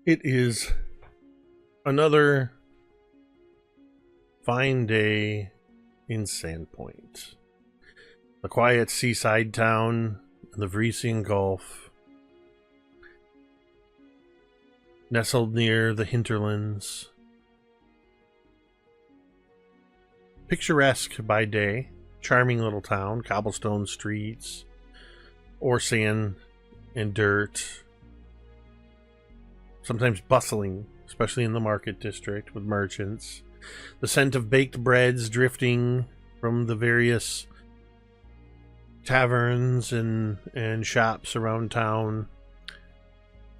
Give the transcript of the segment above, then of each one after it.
It is another fine day in Sandpoint, a quiet seaside town in the Velynia Gulf, nestled near the hinterlands. Picturesque by day, charming little town, cobblestone streets, or sand and dirt. Sometimes bustling, especially in the market district with merchants. The scent of baked breads drifting from the various taverns and shops around town.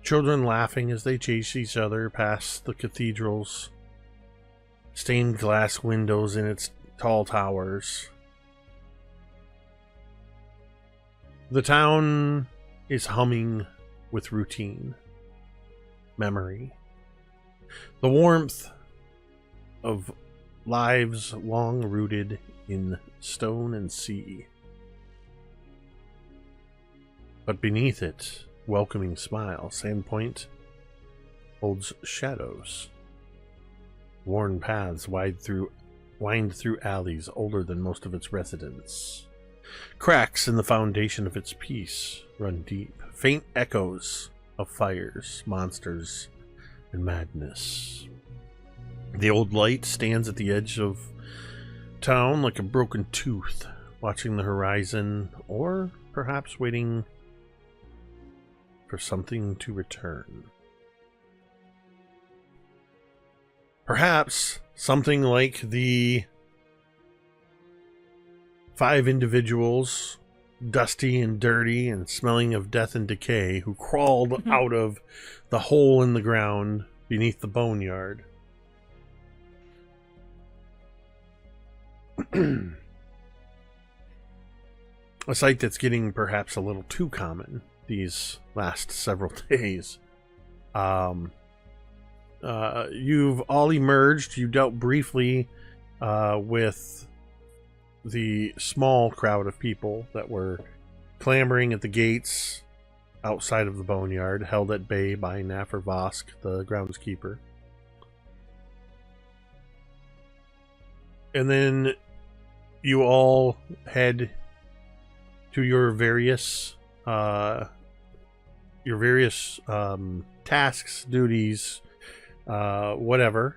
Children laughing as they chase each other past the cathedral's stained glass windows in its tall towers. The town is humming with routine. Memory. The warmth of lives long rooted in stone and sea. But beneath it, welcoming smile, Sandpoint holds shadows. Worn paths wind through alleys older than most of its residents. Cracks in the foundation of its peace run deep. Faint echoes of fires, monsters, and madness. The old light stands at the edge of town like a broken tooth, watching the horizon, or perhaps waiting for something to return. Perhaps something like the 5 individuals, dusty and dirty and smelling of death and decay, who crawled out of the hole in the ground beneath the boneyard. A sight that's getting perhaps a little too common these last several days. You've all emerged. You dealt briefly with the small crowd of people that were clamoring at the gates outside of the boneyard, held at bay by Naffer Vosk, the groundskeeper. And then you all head to your various tasks, duties, whatever.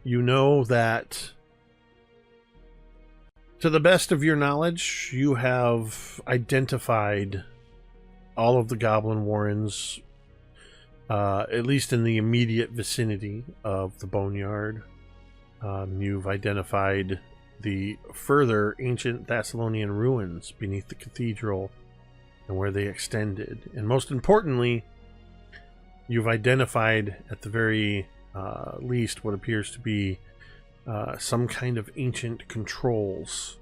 You know that, to the best of your knowledge, you have identified all of the Goblin Warrens, at least in the immediate vicinity of the boneyard. You've identified the further ancient Thessalonian ruins beneath the cathedral and where they extended. And most importantly, you've identified at the very least what appears to be some kind of ancient controls.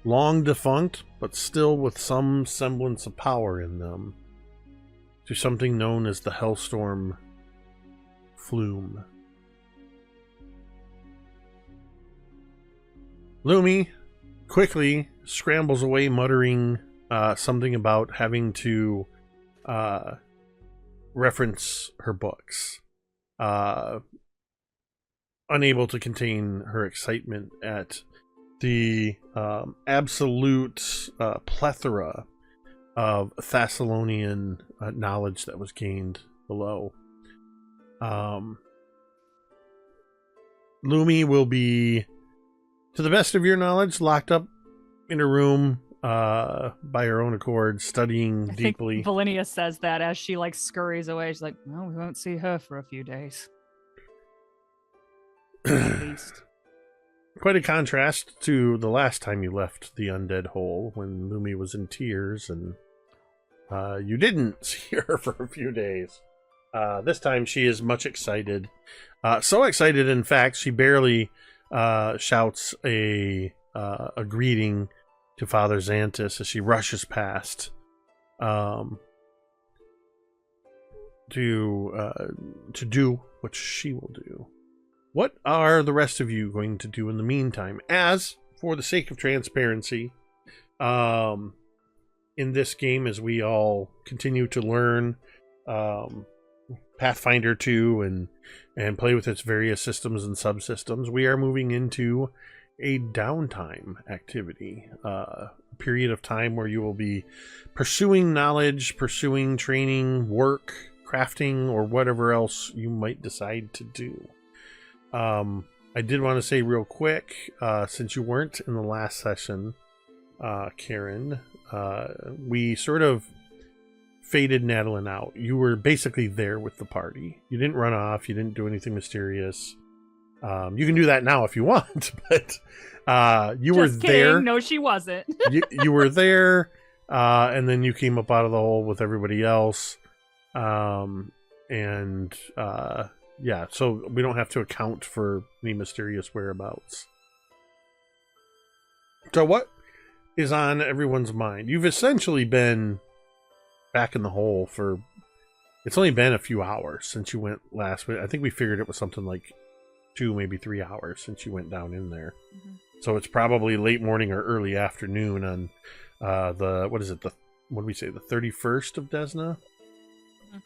Long defunct, but still with some semblance of power in them, to something known as the Hellstorm Flume. Lumi quickly scrambles away, muttering something about having to reference her books. Unable to contain her excitement at the absolute plethora of Thessalonian knowledge that was gained below. Lumi will be, to the best of your knowledge, locked up in a room by her own accord, studying deeply. I think Velynia says that as she scurries away. She's like, well, we won't see her for a few days. At least. Quite a contrast to the last time you left the undead hole, when Lumi was in tears and you didn't see her for a few days. This time she is much excited. So excited, in fact, she barely shouts a greeting to Father Xantus as she rushes past to do what she will do. What are the rest of you going to do in the meantime? As, for the sake of transparency, in this game, as we all continue to learn Pathfinder 2 and play with its various systems and subsystems, we are moving into a downtime activity, a period of time where you will be pursuing knowledge, pursuing training, work, crafting, or whatever else you might decide to do. I did want to say real quick, since you weren't in the last session, Kaeryn, we sort of faded Natalin out. You were basically there with the party. You didn't run off. You didn't do anything mysterious. You can do that now if you want, but you were there. No, she wasn't. you were there, and then you came up out of the hole with everybody else. Yeah, so we don't have to account for any mysterious whereabouts. So what is on everyone's mind? You've essentially been back in the hole for... It's only been a few hours since you went last week. I think we figured it was something like 2, maybe 3 hours since you went down in there. Mm-hmm. So it's probably late morning or early afternoon on what did we say, the 31st of Desna? Mm-hmm.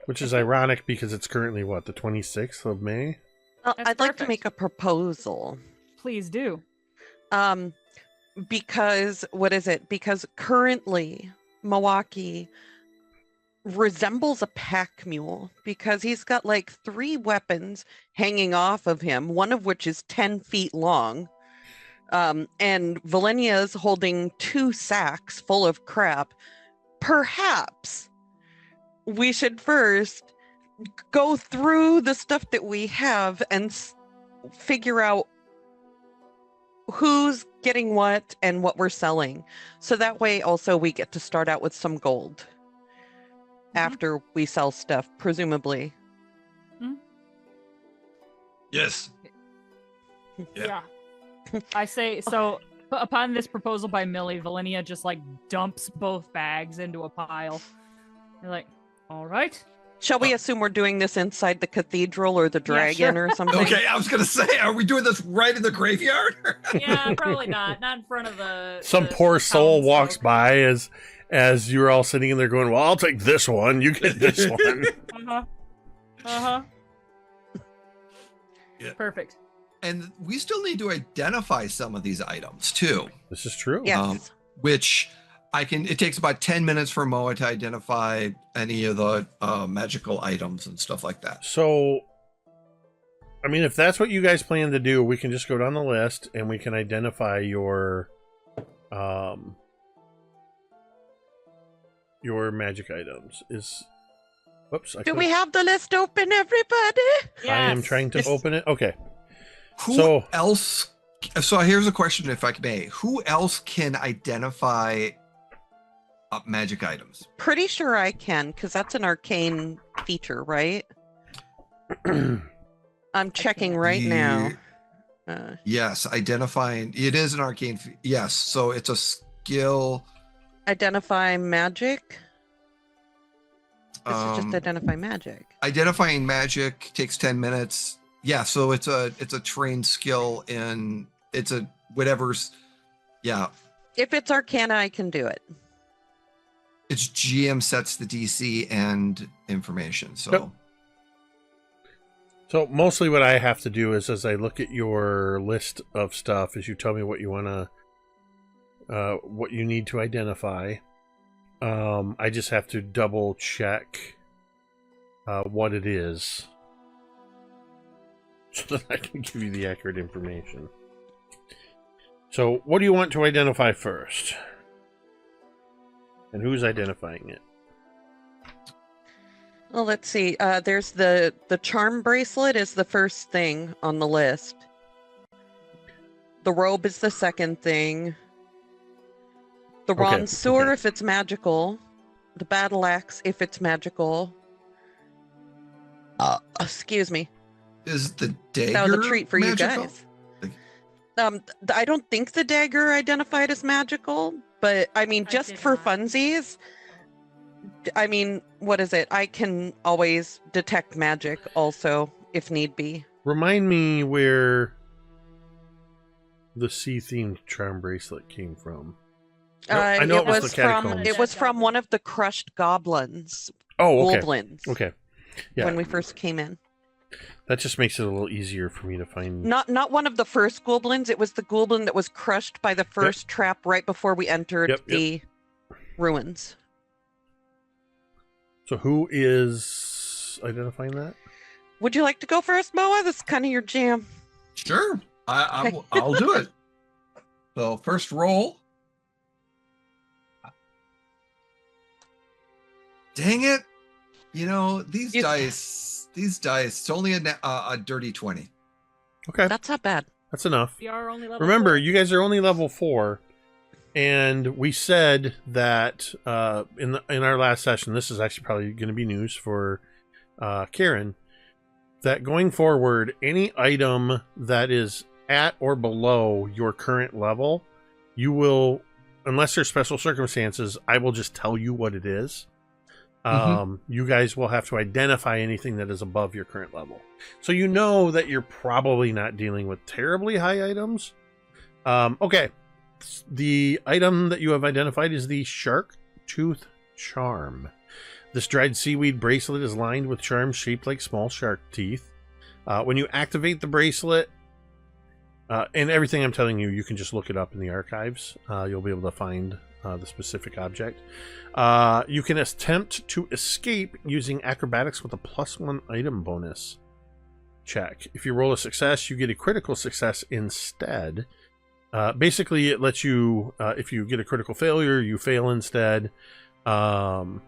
Which is ironic because it's currently, the 26th of May? I'd like to make a proposal. Please do. Because currently Moa'Kee resembles a pack mule because he's got like 3 weapons hanging off of him, one of which is 10 feet long. And Velynia is holding 2 sacks full of crap. Perhaps we should first go through the stuff that we have and figure out who's getting what and what we're selling. So that way also we get to start out with some gold after we sell stuff, presumably. Yes. Yeah. I say, so upon this proposal by Millie, Velynia just like dumps both bags into a pile. You're like, all right. Shall we assume we're doing this inside the cathedral or the dragon or something? Okay, I was going to say, are we doing this right in the graveyard? Yeah, probably not. Not in front of the... Some poor soul walks by as you're all sitting in there going, well, I'll take this one. You get this one. Yeah. Perfect. And we still need to identify some of these items, too. This is true. Yes. Which... it takes about 10 minutes for Moa to identify any of the magical items and stuff like that. So, I mean, if that's what you guys plan to do, we can just go down the list and we can identify your magic items. Do we have the list open, everybody? Yes. I am trying to open it. Okay. Who else? So here's a question, if I may. Who else can identify magic items? Pretty sure I can, because that's an arcane feature, right? I'm checking right now. Yes, identifying. It is an arcane. Yes, so it's a skill. Identify magic. This is just identify magic. Identifying magic takes 10 minutes. Yeah, so it's a trained skill in it's a whatever's. Yeah. If it's Arcana, I can do it. It's GM sets the DC and information. So. So mostly what I have to do is, as I look at your list of stuff, is you tell me what you want to, what you need to identify. I just have to double check what it is, so that I can give you the accurate information. So, what do you want to identify first? And who's identifying it? Well, let's see. There's the charm bracelet is the first thing on the list. The robe is the second thing. The Ronsoor if it's magical. The battle axe if it's magical. Excuse me. Is the dagger that was a treat for magical? You guys. I don't think the dagger identified as magical, but I mean, just for funsies, I mean, what is it? I can always detect magic also, if need be. Remind me where the sea-themed charm bracelet came from. I know it was the catacombs. It was from one of the crushed goblins. Oh, okay. Goblins. Okay. when we first came in. That just makes it a little easier for me to find. Not one of the first goblins. It was the goblin that was crushed by the first trap right before we entered the ruins. So who is identifying that? Would you like to go first, Moa? This is kind of your jam. Sure, I'll do it. So first roll. Dang it! You know these dice. It's only a dirty 20. Okay, that's not bad. That's enough. We are only level Remember, 4. you guys are only level 4, and we said that in our last session. This is actually probably going to be news for Kaeryn. That going forward, any item that is at or below your current level, you will, unless there's special circumstances, I will just tell you what it is. You guys will have to identify anything that is above your current level. So you know that you're probably not dealing with terribly high items. Okay. The item that you have identified is the Shark Tooth Charm. This dried seaweed bracelet is lined with charms shaped like small shark teeth. When you activate the bracelet, and everything I'm telling you, you can just look it up in the archives. You'll be able to find the specific object. You can attempt to escape using acrobatics with a +1 item bonus check. If you roll a success, you get a critical success instead. Basically, it lets you, if you get a critical failure, you fail instead. And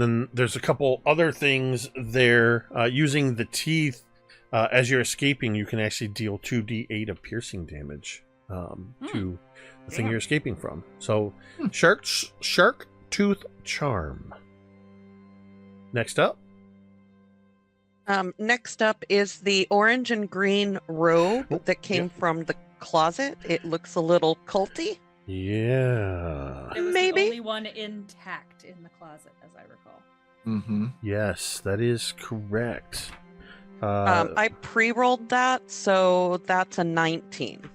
then there's a couple other things there. Using the teeth as you're escaping, you can actually deal 2d8 of piercing damage to the thing you're escaping from. So, Shark Tooth Charm. Next up. Next up is the orange and green robe that came from the closet. It looks a little culty. Yeah. It was Maybe the only one intact in the closet, as I recall. Yes, that is correct. I pre-rolled that, so that's a 19.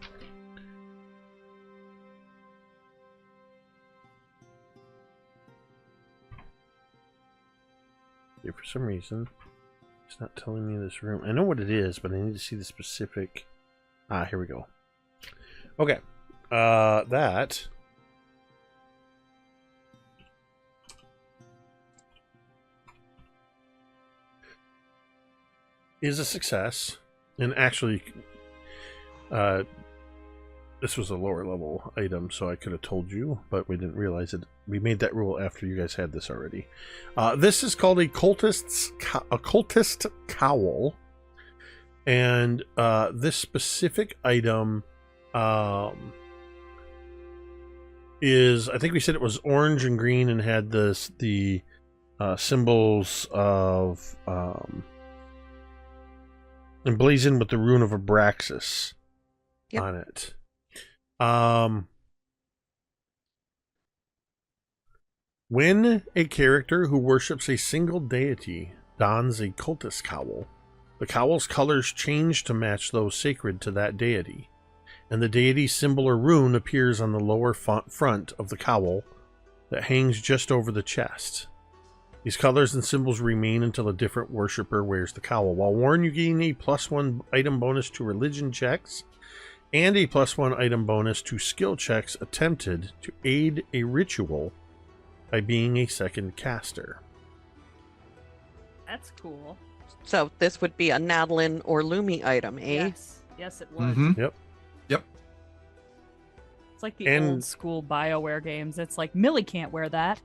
For some reason, it's not telling me this room. I know what it is, but I need to see the specific. Here we go. Okay. That is a success. And actually, this was a lower level item, so I could have told you, but we didn't realize it. We made that rule after you guys had this already. This is called a cultist cowl, and this specific item is, I think we said it was orange and green and had the symbols of emblazoned with the rune of Abraxas on it. When a character who worships a single deity dons a cultist cowl, the cowl's colors change to match those sacred to that deity, and the deity's symbol or rune appears on the lower front of the cowl that hangs just over the chest. These colors and symbols remain until a different worshiper wears the cowl. While worn, you gain a +1 item bonus to religion checks and a +1 item bonus to skill checks attempted to aid a ritual by being a second caster. That's cool. So this would be a Natalin or Lumi item, eh? Yes, it would. Yep. It's like the old school BioWare games. It's like, Millie can't wear that.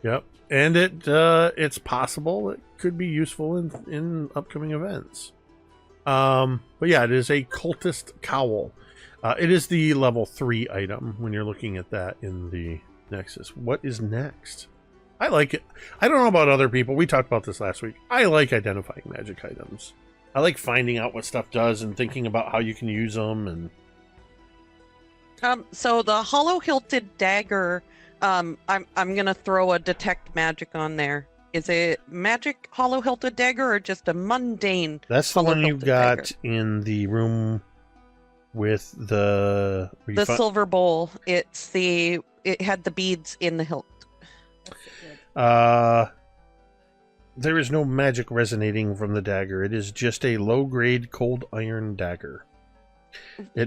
Yep. And it's possible it could be useful in upcoming events. But yeah, it is a cultist cowl. It is the level 3 item when you're looking at that in the Nexus. What is next? I like it. I don't know about other people. We talked about this last week. I like identifying magic items. I like finding out what stuff does and thinking about how you can use them. And so the hollow-hilted dagger, I'm gonna throw a detect magic on there. Is it magic hollow-hilted dagger or just a mundane? That's the one you got in the room with the silver bowl. It's it had the beads in the hilt. There is no magic resonating from the dagger. It is just a low-grade cold iron dagger.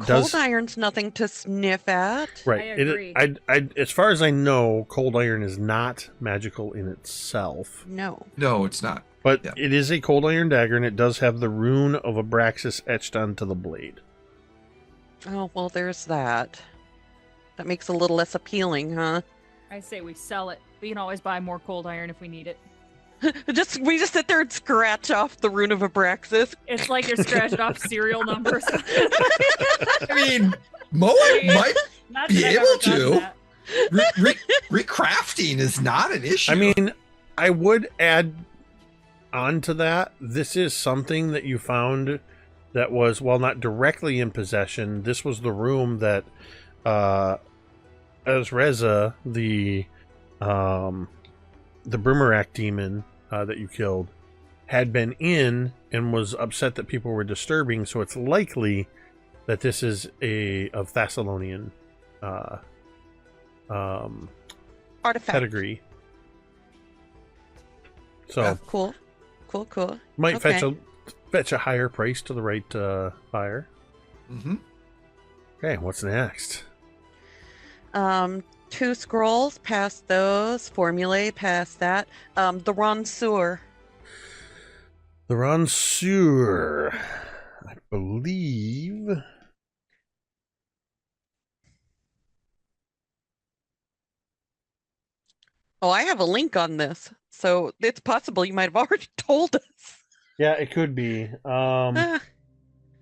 Cold iron's nothing to sniff at. Right. I agree. As far as I know, cold iron is not magical in itself. No. No, it's not. But Yeah. it is a cold iron dagger, and it does have the rune of Abraxas etched onto the blade. Oh, well, there's that. That makes it a little less appealing, huh? I say we sell it. We can always buy more cold iron if we need it. We just sit there and scratch off the rune of Abraxas. It's like you're scratching off serial numbers. I mean, Moa might Not be that I've able ever done to. that. Recrafting is not an issue. I mean, I would add on to that. This is something that you found that was, while not directly in possession, this was the room that Azreza, the Brumerak demon that you killed, had been in and was upset that people were disturbing, so it's likely that this is of Thessalonian Artifact. pedigree. So Yeah. Cool. might Okay. fetch a higher price to the right buyer. Mm-hmm. Okay, what's next? 2 scrolls, past those. Formulae, past that. The Ronseur. The Ronseur, I believe. Oh, I have a link on this, so it's possible you might have already told us. Yeah, it could be. Ah,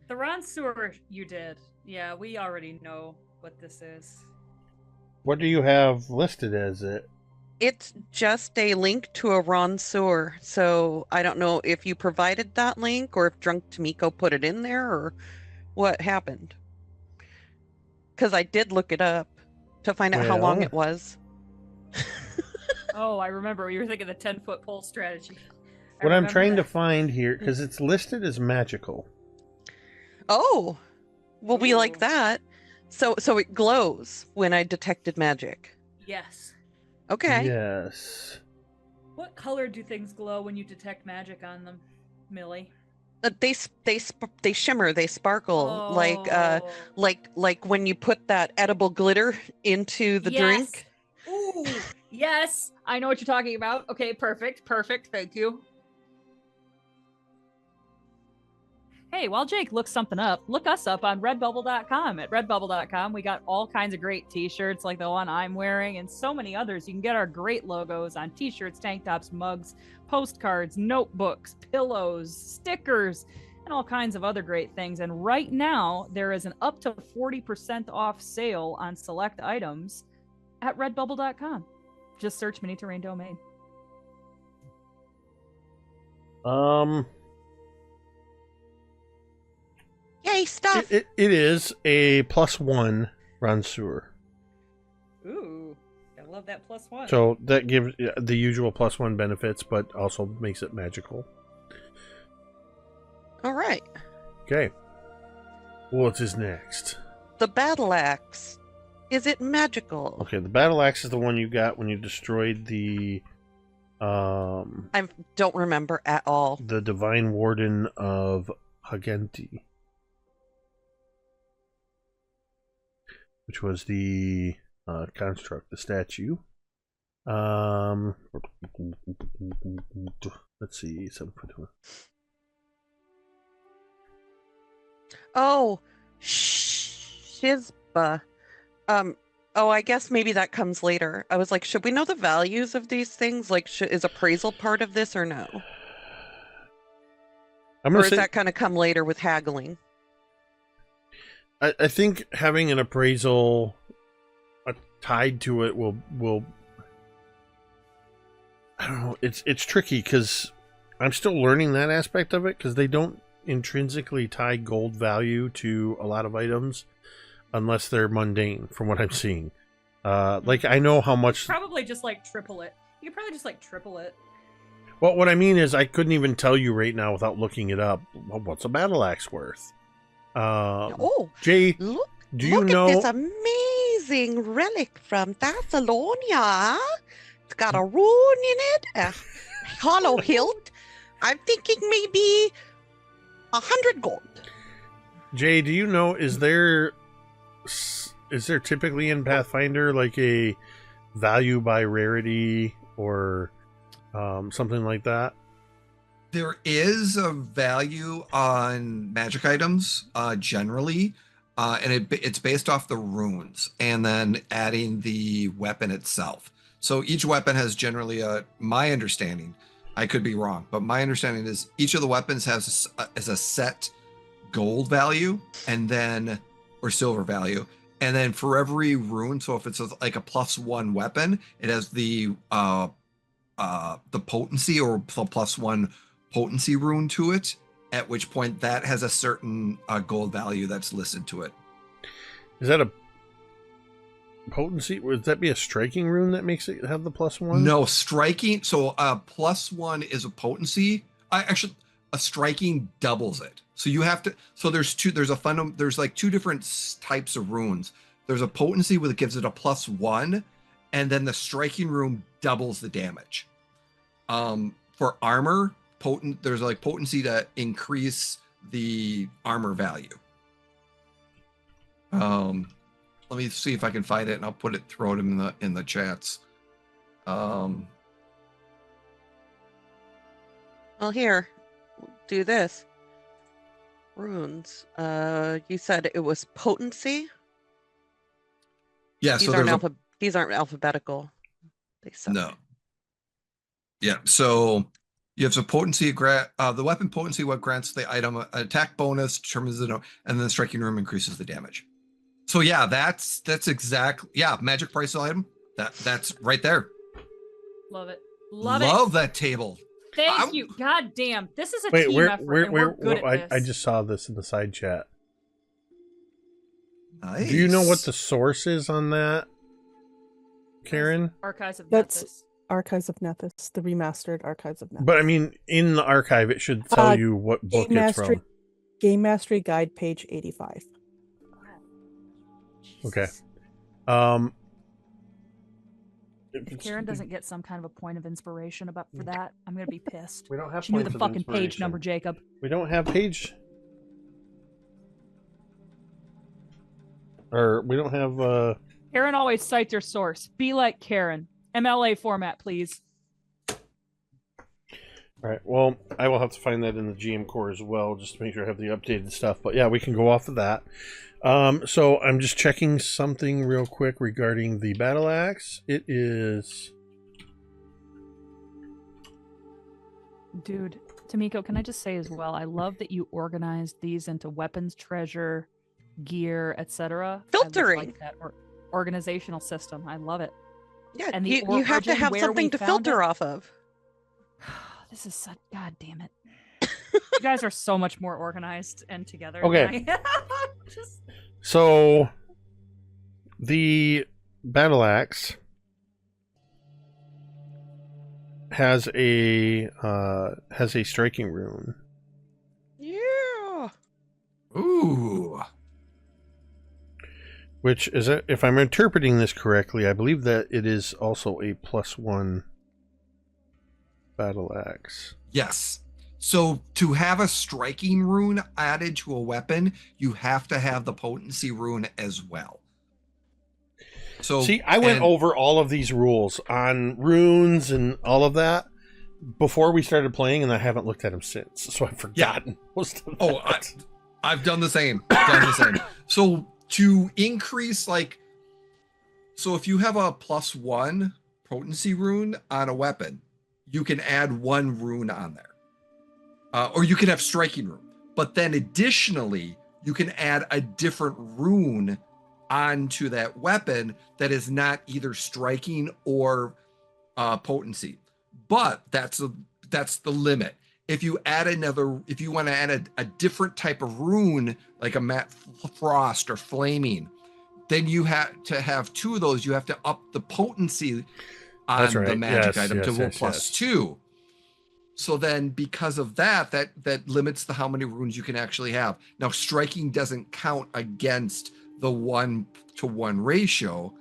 The Ron Sewer you did. Yeah, we already know what this is. What do you have listed as it? it's just a link to a Ronseur, so I don't know if you provided that link or if Drunk Tamiko put it in there or what happened. Because I did look it up to find out how long Well. it was. Oh, I remember. You were thinking the 10-foot pole strategy. I What I'm remember trying to that. find here, because it's listed as magical. Oh, well, we like Ooh. that. So it glows when I detected magic. Yes. Okay. Yes. What color do things glow when you detect magic on them, Millie? They shimmer, they sparkle Oh. like when you put that edible glitter into the Yes. drink. Ooh, yes. I know what you're talking about. Okay, perfect. Thank you. Hey, while Jake looks something up, look us up on redbubble.com. At redbubble.com, we got all kinds of great t-shirts like the one I'm wearing and so many others. You can get our great logos on t-shirts, tank tops, mugs, postcards, notebooks, pillows, stickers, and all kinds of other great things. And right now, there is an up to 40% off sale on select items at redbubble.com. Just search Mini Terrain Domain. Yay, stuff. It is a +1 Ronseur. Ooh, I love that +1. So that gives the usual +1 benefits, but also makes it magical. All right. Okay. What is next? The battle axe. Is it magical? Okay, the battle axe is the one you got when you destroyed the I don't remember at all. the Divine Warden of Hagenti, which was the construct, the statue. Let's see, 7.2. Oh, Shizba. Oh, I guess maybe that comes later. I was like, should we know the values of these things? Like, is appraisal part of this or no? I'm Or gonna does say that kind of come later with haggling? I think having an appraisal tied to it will I don't know. It's tricky because I'm still learning that aspect of it because they don't intrinsically tie gold value to a lot of items unless they're mundane, from what I'm seeing. Like I know how much. Probably just like triple it. You could probably just like triple it. Well, what I mean is I couldn't even tell you right now without looking it up. Well, what's a battle axe worth? Oh, Jay, look! do you Look know? at this amazing relic from Thessalonia. It's got a rune in it, a hollow hilt. I'm thinking maybe 100 gold. Jay, do you know, is there typically in Pathfinder like a value by rarity or something like that? There is a value on magic items generally, and it's based off the runes and then adding the weapon itself. So each weapon has generally my understanding, I could be wrong, but my understanding is each of the weapons has a set gold value or silver value. And then for every rune, so if it's like a +1 weapon, it has the potency or +1 potency rune to it, at which point that has a certain gold value that's listed to it. Is that a potency? Would that be a striking rune that makes it have the +1? No, striking. So +1 is a potency. Actually, a striking doubles it. So you have to. So there's like two different types of runes. There's a potency that gives it a +1, and then the striking rune doubles the damage. For armor, there's like potency to increase the armor value. Let me see if I can find it, and I'll throw it in the chats. Well, here, do this. Runes. You said it was potency. Yeah, these aren't alphabetical. They suck. No. Yeah, so you have some potency. The weapon potency what grants the item an attack bonus, determines and then the striking rune increases the damage. So yeah, that's exactly magic price item. That's right there. Love it. Love that table. Thank you. God damn. This is a team effort. And we're good at this. I just saw this in the side chat. Nice. Do you know what the source is on that, Kaeryn? Archives of That's Nethys. Archives of Nethys, the remastered Archives of Nethys. But I mean, in the archive, it should tell you what book it's from. Game Mastery Guide, page 85. Okay. If Kaeryn doesn't get some kind of a point of inspiration for that, I'm gonna be pissed. We don't have. She knew the fucking page number, Jacob. We don't have page. Or we don't have. Kaeryn always cites her source. Be like Kaeryn. MLA format, please. All right. Well, I will have to find that in the GM core as well, just to make sure I have the updated stuff. But yeah, we can go off of that. So I'm just checking something real quick regarding the battle axe. It is. Dude, Tamiko, can I just say as well? I love that you organized these into weapons, treasure, gear, etc. Filtering. I like that organizational system. I love it. Yeah, and you have to have something to filter off of. This is such. God damn it! You guys are so much more organized and together. Okay. So the battle axe has a striking rune. Yeah. Ooh. Which is, if I'm interpreting this correctly, I believe that it is also a +1 battle axe. Yes. So to have a striking rune added to a weapon, you have to have the potency rune as well. So see, I went over all of these rules on runes and all of that before we started playing, and I haven't looked at them since. So I've forgotten most of that. I've done the same. So to increase, so if you have a +1 potency rune on a weapon, you can add 1 rune on there. Or you can have striking rune. But then additionally, you can add a different rune onto that weapon that is not either striking or potency. But that's the limit. If you want to add a different type of rune, like a matte frost or flaming, then you have to have 2 of those. You have to up the potency on the magic item to +2. So then because of that limits how many runes you can actually have. Now, striking doesn't count against the 1-to-1 ratio.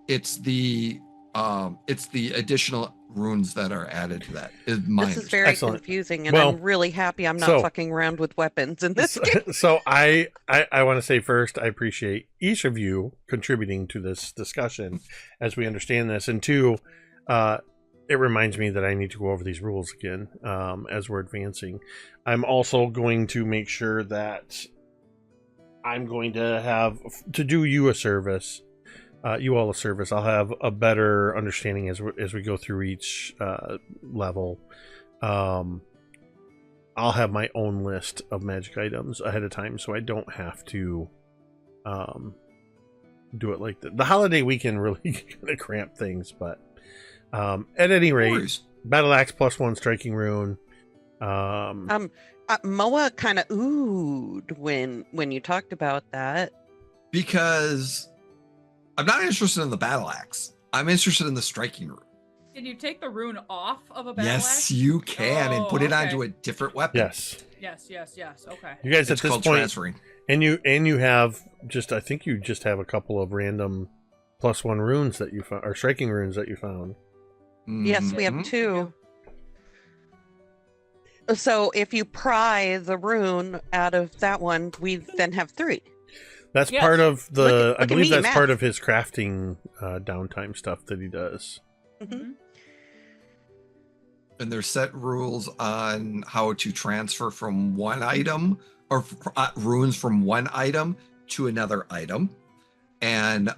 It's the additional runes that are added to that. Is my This is very Excellent. confusing, and Well, I'm really happy I'm not so- fucking around with weapons in this game. So I want to say first, I appreciate each of you contributing to this discussion as we understand this, and two, it reminds me that I need to go over these rules again as we're advancing. I'm also going to make sure that I'm going to have to do you a service. You all a service. I'll have a better understanding as we go through each level. I'll have my own list of magic items ahead of time, so I don't have to do it like that. The holiday weekend really kind of cramped things, but at any rate, battle axe +1 striking rune. Moa kind of oohed when you talked about that. Because I'm not interested in the battle axe. I'm interested in the striking rune. Can you take the rune off of a battle Yes, axe? you can, and put it okay. onto a different weapon. Yes, Yes. Okay. you guys It's at this called point, transferring. and you have just, I think you just have a couple of random +1 runes that you found, or striking runes that you found. Yes, we have Mhm. 2. So if you pry the rune out of that one, we then have 3. That's Yes. part of the. Look I at believe me, that's math. part of his crafting downtime stuff that he does. Mhm. And there's set rules on how to transfer from one item or runes from one item to another item. And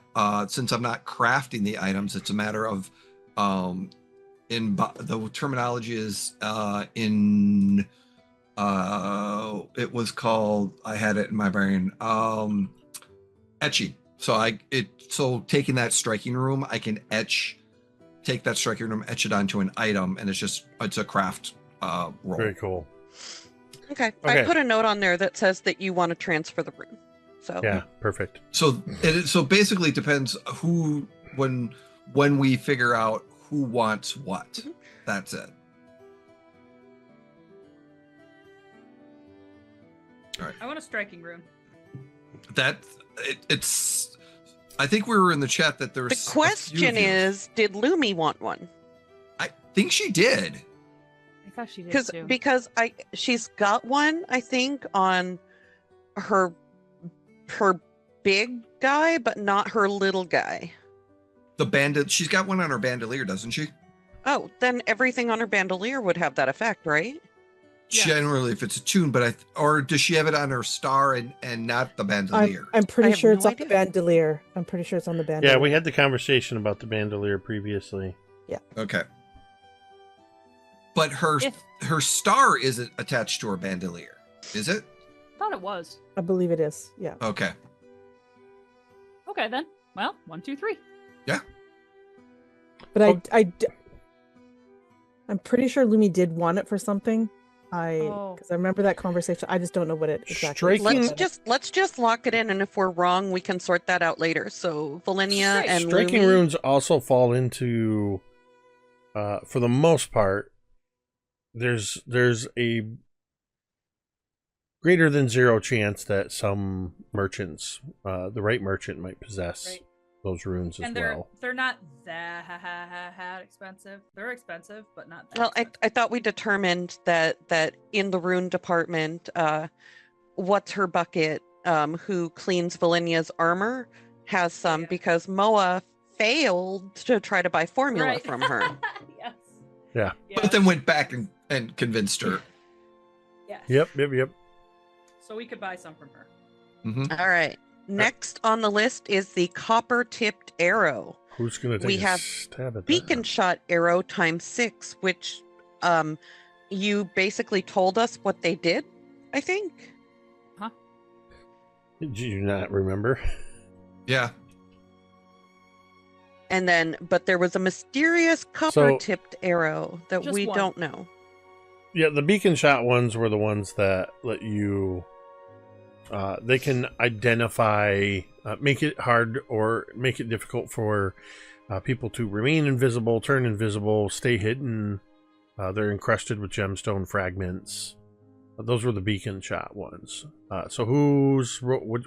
since I'm not crafting the items, it's a matter of the terminology is it was called, I had it in my brain, etching. So taking that striking room, I can take that striking room, etch it onto an item, and it's a craft roll. Very cool. Okay. Okay. I put a note on there that says that you want to transfer the rune. So Yeah, perfect. So basically it depends who when we figure out who wants what. Mhm. That's it. I want a striking rune. It's I think we were in the chat that there's the question is, did Lumi want one? I think she did. I thought she did too. Because she's got one, I think, on her big guy, but not her little guy. She's got one on her bandolier, doesn't she? Oh, then everything on her bandolier would have that effect, right? Yes. Generally, if it's a tune, but or does she have it on her star and not the bandolier? I'm I pretty have sure it's no on the idea. bandolier. I'm pretty sure it's on the bandolier. Yeah, we had the conversation about the bandolier previously. Okay. But her star isn't attached to her bandolier, is it? Thought it was. I believe it is. Yeah. Okay. Okay then. Well, 1, 2, 3. But I'm pretty sure Lumi did want it for something. Because I remember that conversation. I just don't know what it exactly. Striking- Let's just lock it in, and if we're wrong, we can sort that out later. So Velynia and Striking Lumi, runes also fall into, for the most part, there's a greater than 0 chance that some merchants, the right merchant, might possess Right. those runes as And well. they're not that expensive. They're expensive, but not that Well, expensive. I thought we determined that in the rune department, what's her bucket, who cleans Velynia's armor, has some Yeah. because Moa failed to try to buy formula Right. from her. Yes. Yeah. But then went back and convinced her. Yes. Yep. So we could buy some from her. Mm-hmm. All right. Next on the list is the copper-tipped arrow. Who's going to We take a have stab at Beacon that? shot arrow ×6, which you basically told us what they did, I think. Did you not remember? Yeah. And then, but there was a mysterious copper-tipped arrow that Just we one. don't know. Yeah, the beacon shot ones were the ones that let you. They can identify, make it hard or make it difficult for people to remain invisible, turn invisible, stay hidden. They're encrusted with gemstone fragments. Those were the beacon shot ones. So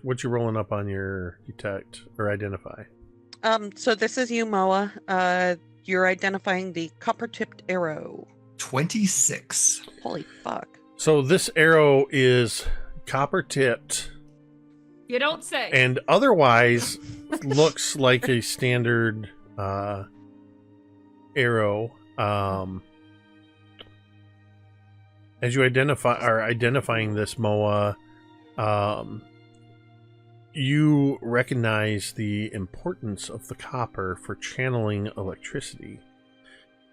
what you rolling up on your detect or identify? So this is you, Moa. You're identifying the copper-tipped arrow. 26. Holy fuck. So this arrow is copper-tipped. You don't say. And otherwise looks like a standard arrow. As you are identifying this, Moa, you recognize the importance of the copper for channeling electricity,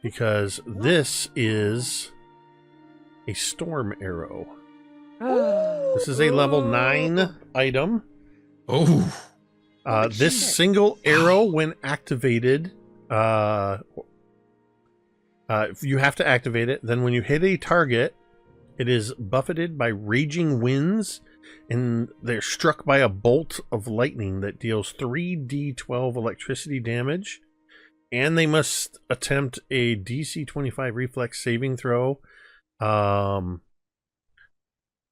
because this is a storm arrow. This is a level 9 item. Oh. This single arrow, when activated, you have to activate it. Then when you hit a target, it is buffeted by raging winds, and they're struck by a bolt of lightning that deals 3d12 electricity damage. And they must attempt a DC 25 reflex saving throw.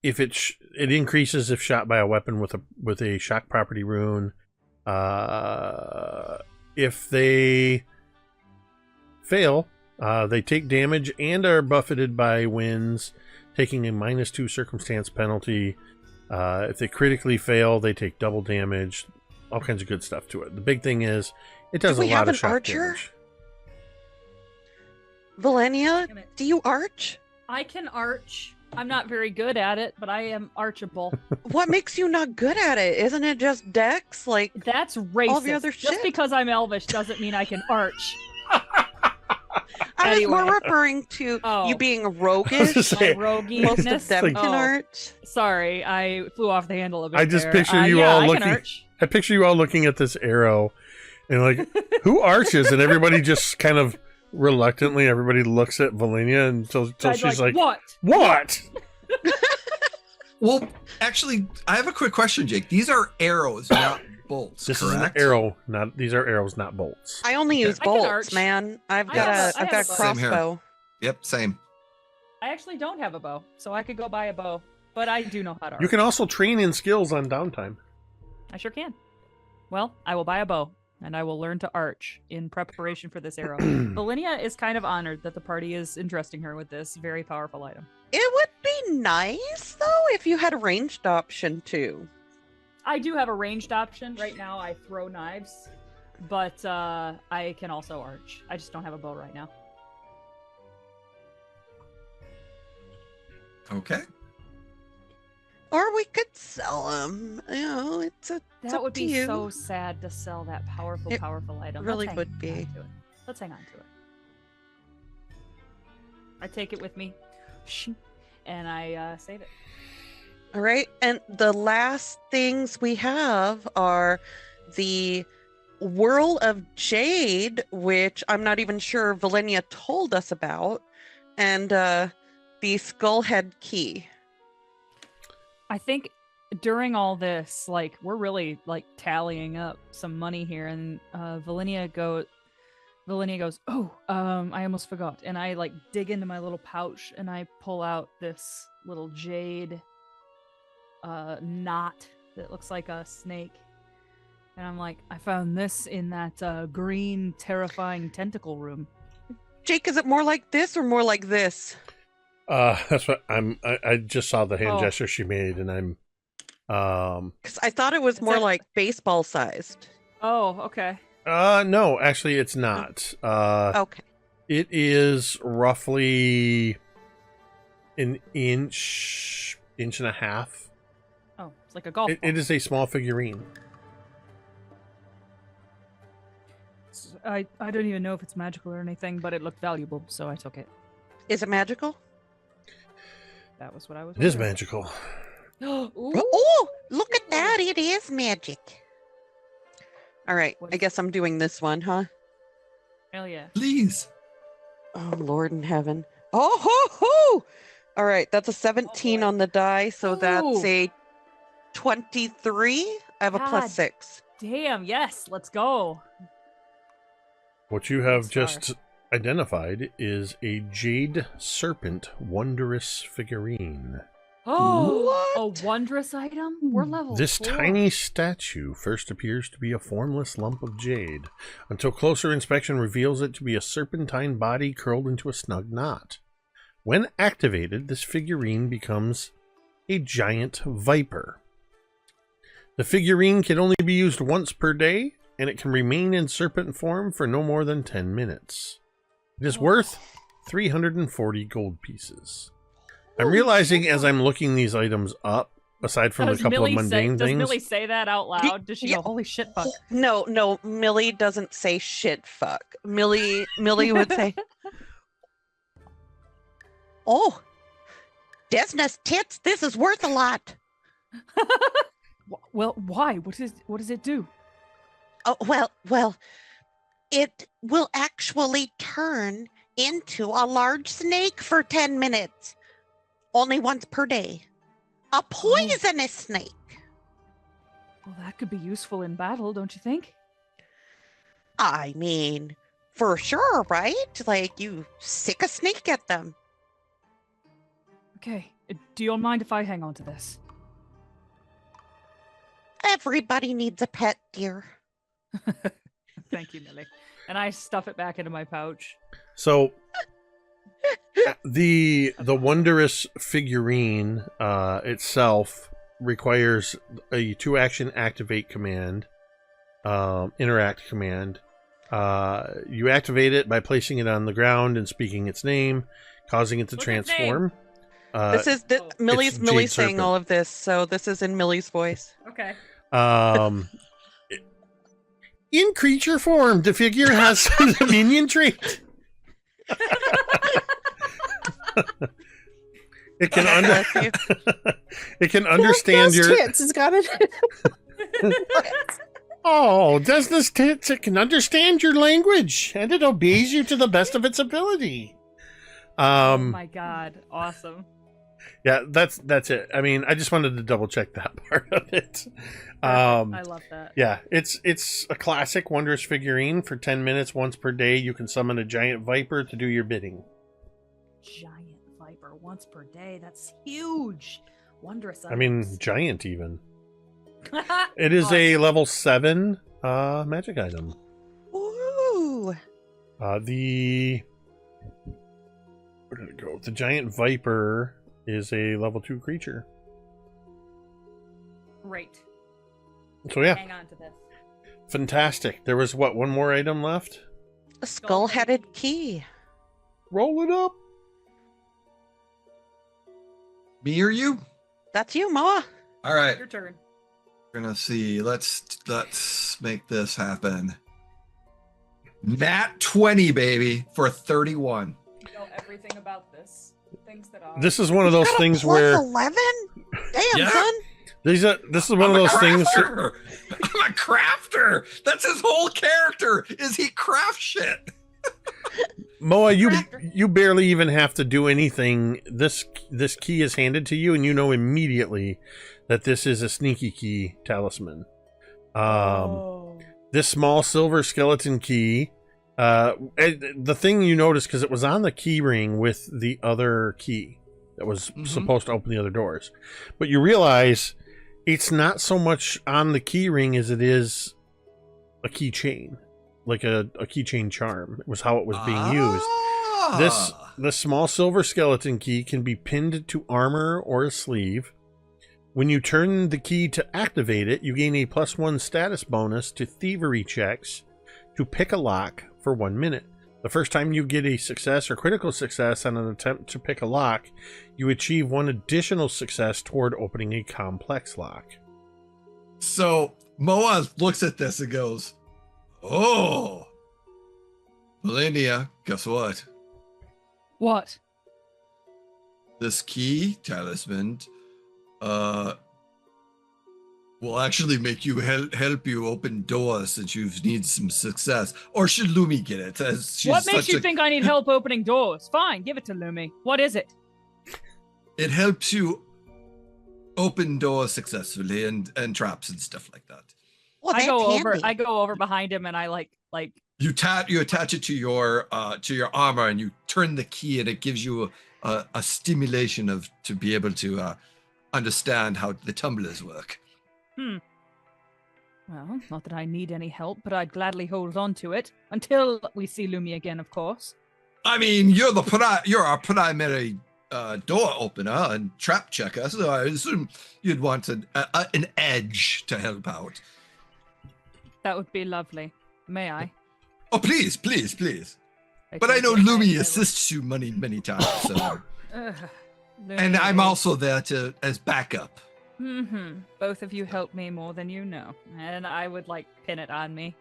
If it increases if shot by a weapon with a shock property rune. If they fail, they take damage and are buffeted by winds, taking a -2 circumstance penalty. If they critically fail, they take double damage. All kinds of good stuff to it. The big thing is, it does a lot of shock damage. Velynia, do you arch? I can arch. I'm not very good at it, but I am archable. What makes you not good at it? Isn't it just dex? Like, that's racist. All the other Just shit? because I'm elvish doesn't mean I can arch. I was more Anyway. referring to Oh. you being roguish. Say- My Most of roguiness. them like- can Oh. arch. Sorry, I flew off the handle a bit. I just there. picture you yeah, all I looking. Can arch. I picture you all looking at this arrow, and like, who arches? And everybody just kind of reluctantly, everybody looks at Velynia until I'd she's like, "What? "What?" Well, actually, I have a quick question, Jake. These are arrows, not bolts, This correct? is an arrow. These are arrows, not bolts. I only use I can bolts, arch. man. I've I got have I've got a bow. Same here. crossbow. Yep, same. I actually don't have a bow, so I could go buy a bow. But I do know how to arch. You can also train in skills on downtime. I sure can. Well, I will buy a bow, and I will learn to arch in preparation for this arrow. Velynia is kind of honored that the party is entrusting her with this very powerful item. It would be nice though if you had a ranged option too. I do have a ranged option. Right now, I throw knives, but I can also arch. I just don't have a bow right now. Okay. Or we could sell them. You know, it's That up would to be you. so sad to sell that powerful, It powerful item. really Let's would hang be. on to it. Let's hang on to it. I take it with me, and I save it. All right. And the last things we have are the Whirl of Jade, which I'm not even sure Velynia told us about, and the Skullhead Key. I think during all this, like, we're really like tallying up some money here, and Velynia goes, "Oh, I almost forgot," and I like dig into my little pouch and I pull out this little jade knot that looks like a snake, and I'm like, "I found this in that green, terrifying tentacle room." Jake, is it more like this or more like this? That's what I just saw the hand Oh. gesture she made, and I'm Because I thought it was It's more like- like baseball sized. Oh, okay. no, actually it's not. Okay. It is roughly an inch and a half. Oh, it's like a golf ball. It is a small figurine. I don't even know if it's magical or anything, but it looked valuable, so I took it. Is it magical? That was what I was. It is wondering. magical. Ooh. Oh, look at that. It is magic. All right. What I is- guess I'm doing this one, huh? Hell yeah. Please. Oh, Lord in heaven. Oh, ho, ho! All right. That's a 17 boy. on the die. So that's Ooh. a 23. I have a God. +6. Damn, yes, let's go. What you have Star. just identified is a jade serpent wondrous figurine. Oh, a What? wondrous item? We're level This 4. tiny statue first appears to be a formless lump of jade, until closer inspection reveals it to be a serpentine body curled into a snug knot. When activated, this figurine becomes a giant viper. The figurine can only be used once per day, and it can remain in serpent form for no more than 10 minutes. It is worth 340 gold pieces. I'm realizing as I'm looking these items up, aside from a couple of mundane things. Does Millie say that out loud? Does she Yeah. go, holy shit, fuck? No, Millie doesn't say shit fuck. Millie would say, oh, Desna's tits, this is worth a lot. Well, why? What does it do? Oh, well, it will actually turn into a large snake for 10 minutes. Only once per day. A poisonous snake. Well, that could be useful in battle, don't you think? I mean, for sure, right? Like, you sick a snake at them. Okay. Do you mind if I hang on to this? Everybody needs a pet, dear. Thank you, Millie. And I stuff it back into my pouch. So the wondrous figurine itself requires a 2-action activate command, interact command. You activate it by placing it on the ground and speaking its name, causing it to transform. Millie's Jade saying Serpent. all of this, so this is in Millie's voice. Okay. In creature form, the figure has some minion trait. It can it can understand your tits. It's got it. Oh, does this tits? It can understand your language and it obeys you to the best of its ability. Oh my god, awesome. Yeah, that's it. I mean, I just wanted to double check that part of it. I love that. Yeah, it's a classic wondrous figurine. For 10 minutes once per day, you can summon a giant viper to do your bidding. Giant viper once per day. That's huge. Wondrous. I mean, giant even. It is a level 7 magic item. Ooh. Where did it go? The giant viper is a level 2 creature. Great. So yeah, Hang on to this. fantastic. There was one more item left? A skull-headed key. Roll it up. Me or you? That's you, Moa. All right. Your turn. We're gonna see. Let's make this happen. Nat 20, baby, for 31. You know everything about this. Things that are. This is one of those things where 11? Damn, Yeah. son. this is one of those things. Crafter. I'm a crafter. That's his whole character. Is he craft shit? Moa, you barely even have to do anything. This key is handed to you, and you know immediately that this is a sneaky key talisman. This small silver skeleton key. The thing you notice, because it was on the key ring with the other key that was supposed to open the other doors, but you realize it's not so much on the key ring as it is a keychain, like a keychain charm. It was how it was being used. This small silver skeleton key can be pinned to armor or a sleeve. When you turn the key to activate it, you gain a +1 status bonus to thievery checks to pick a lock for 1 minute. The first time you get a success or critical success on an attempt to pick a lock, you achieve 1 additional success toward opening a complex lock. So Moa looks at this and goes, "Oh, Velynia, guess what? What? This key talisman will actually make you help you open doors since you need some success. Or should Lumi get it? As she's What makes such you think I need help opening doors? Fine, give it to Lumi. What is it? It helps you open doors successfully and traps and stuff like that. Well, I that's go over behind him and I like You attach it to your armor and you turn the key and it gives you a stimulation to be able to understand how the tumblers work. Well, not that I need any help, but I'd gladly hold on to it until we see Lumi again, of course. I mean, you're our primary door opener and trap checker, so I assume you'd want an edge to help out. That would be lovely. May I? Oh, please. But I know Lumi assists you many times, so. And I'm also there as backup. Both of you help me more than you know, and I would pin it on me.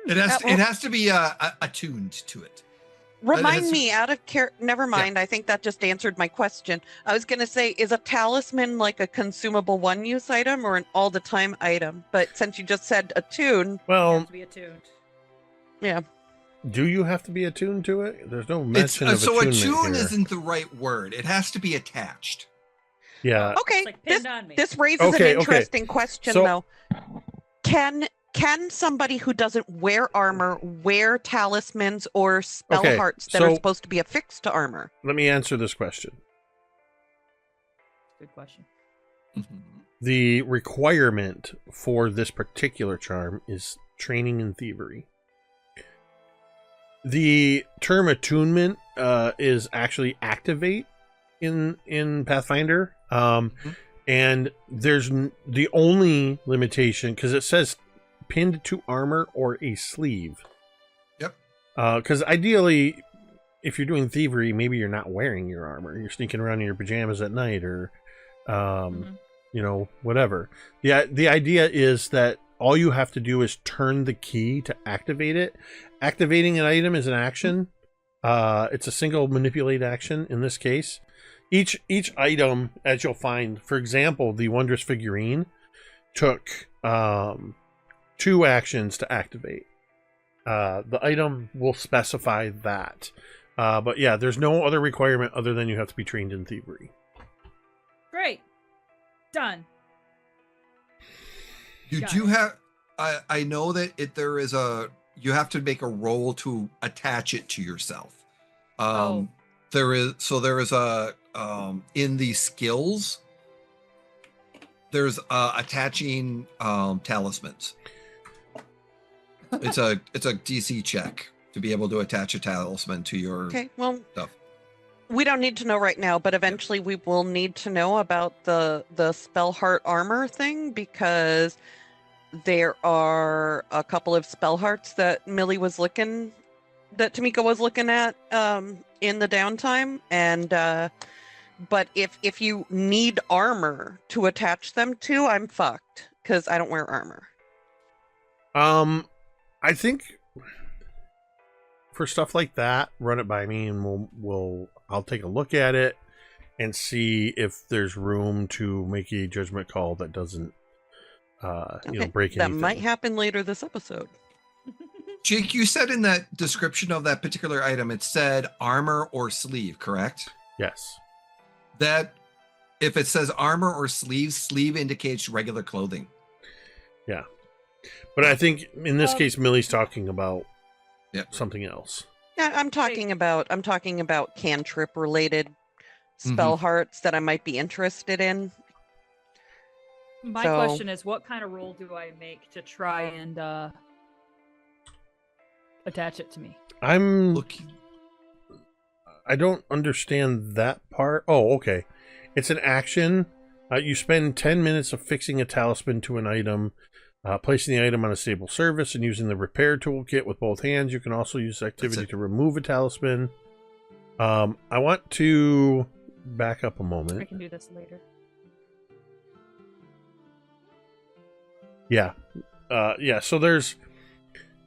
It has to be attuned to it. Remind me, out of care. Never mind. Yeah. I think that just answered my question. I was going to say, is a talisman like a consumable one-use item or an all-the-time item? But since you just said attune, well, you have to be attuned. Yeah. Do you have to be attuned to it? There's no mention of so attunement attune here. Isn't the right word. It has to be attached. Yeah. Okay. This raises an interesting question, though. Can somebody who doesn't wear armor wear talismans or spell hearts that are supposed to be affixed to armor? Let me answer this question. Good question. The requirement for this particular charm is training in thievery. The term attunement is actually activate in Pathfinder. And there's the only limitation, because it says pinned to armor or a sleeve. Yep. Because ideally, if you're doing thievery, maybe you're not wearing your armor. You're sneaking around in your pajamas at night, or whatever. The idea is that all you have to do is turn the key to activate it. Activating an item is an action. It's a single manipulate action in this case. Each item, as you'll find, for example, the Wondrous Figurine took 2 actions to activate. The item will specify that. But yeah, there's no other requirement other than you have to be trained in thievery. Great. Done. You do have... I know that you have to make a roll to attach it to yourself. There is a in the skills, there's attaching talismans. It's a DC check to be able to attach a talisman to your stuff. We don't need to know right now, but eventually we will need to know about the spell heart armor thing, because there are a couple of spell hearts that Tamiko was looking at in the downtime, and but if you need armor to attach them to, I'm fucked because I don't wear armor. I think for stuff like that, run it by me, and I'll take a look at it and see if there's room to make a judgment call that doesn't break anything. That might happen later this episode. Jake, you said in that description of that particular item, it said armor or sleeve, correct? Yes. That if it says armor or sleeve indicates regular clothing. Yeah. But I think in this case, Millie's talking about something else. Yeah, I'm talking about cantrip related spell hearts that I might be interested in. My question is, what kind of roll do I make to try and attach it to me? I don't understand that part. Oh, okay. It's an action. You spend 10 minutes affixing a talisman to an item, placing the item on a stable surface, and using the repair toolkit with both hands. You can also use activity to remove a talisman. I want to back up a moment. I can do this later. Yeah. So there's...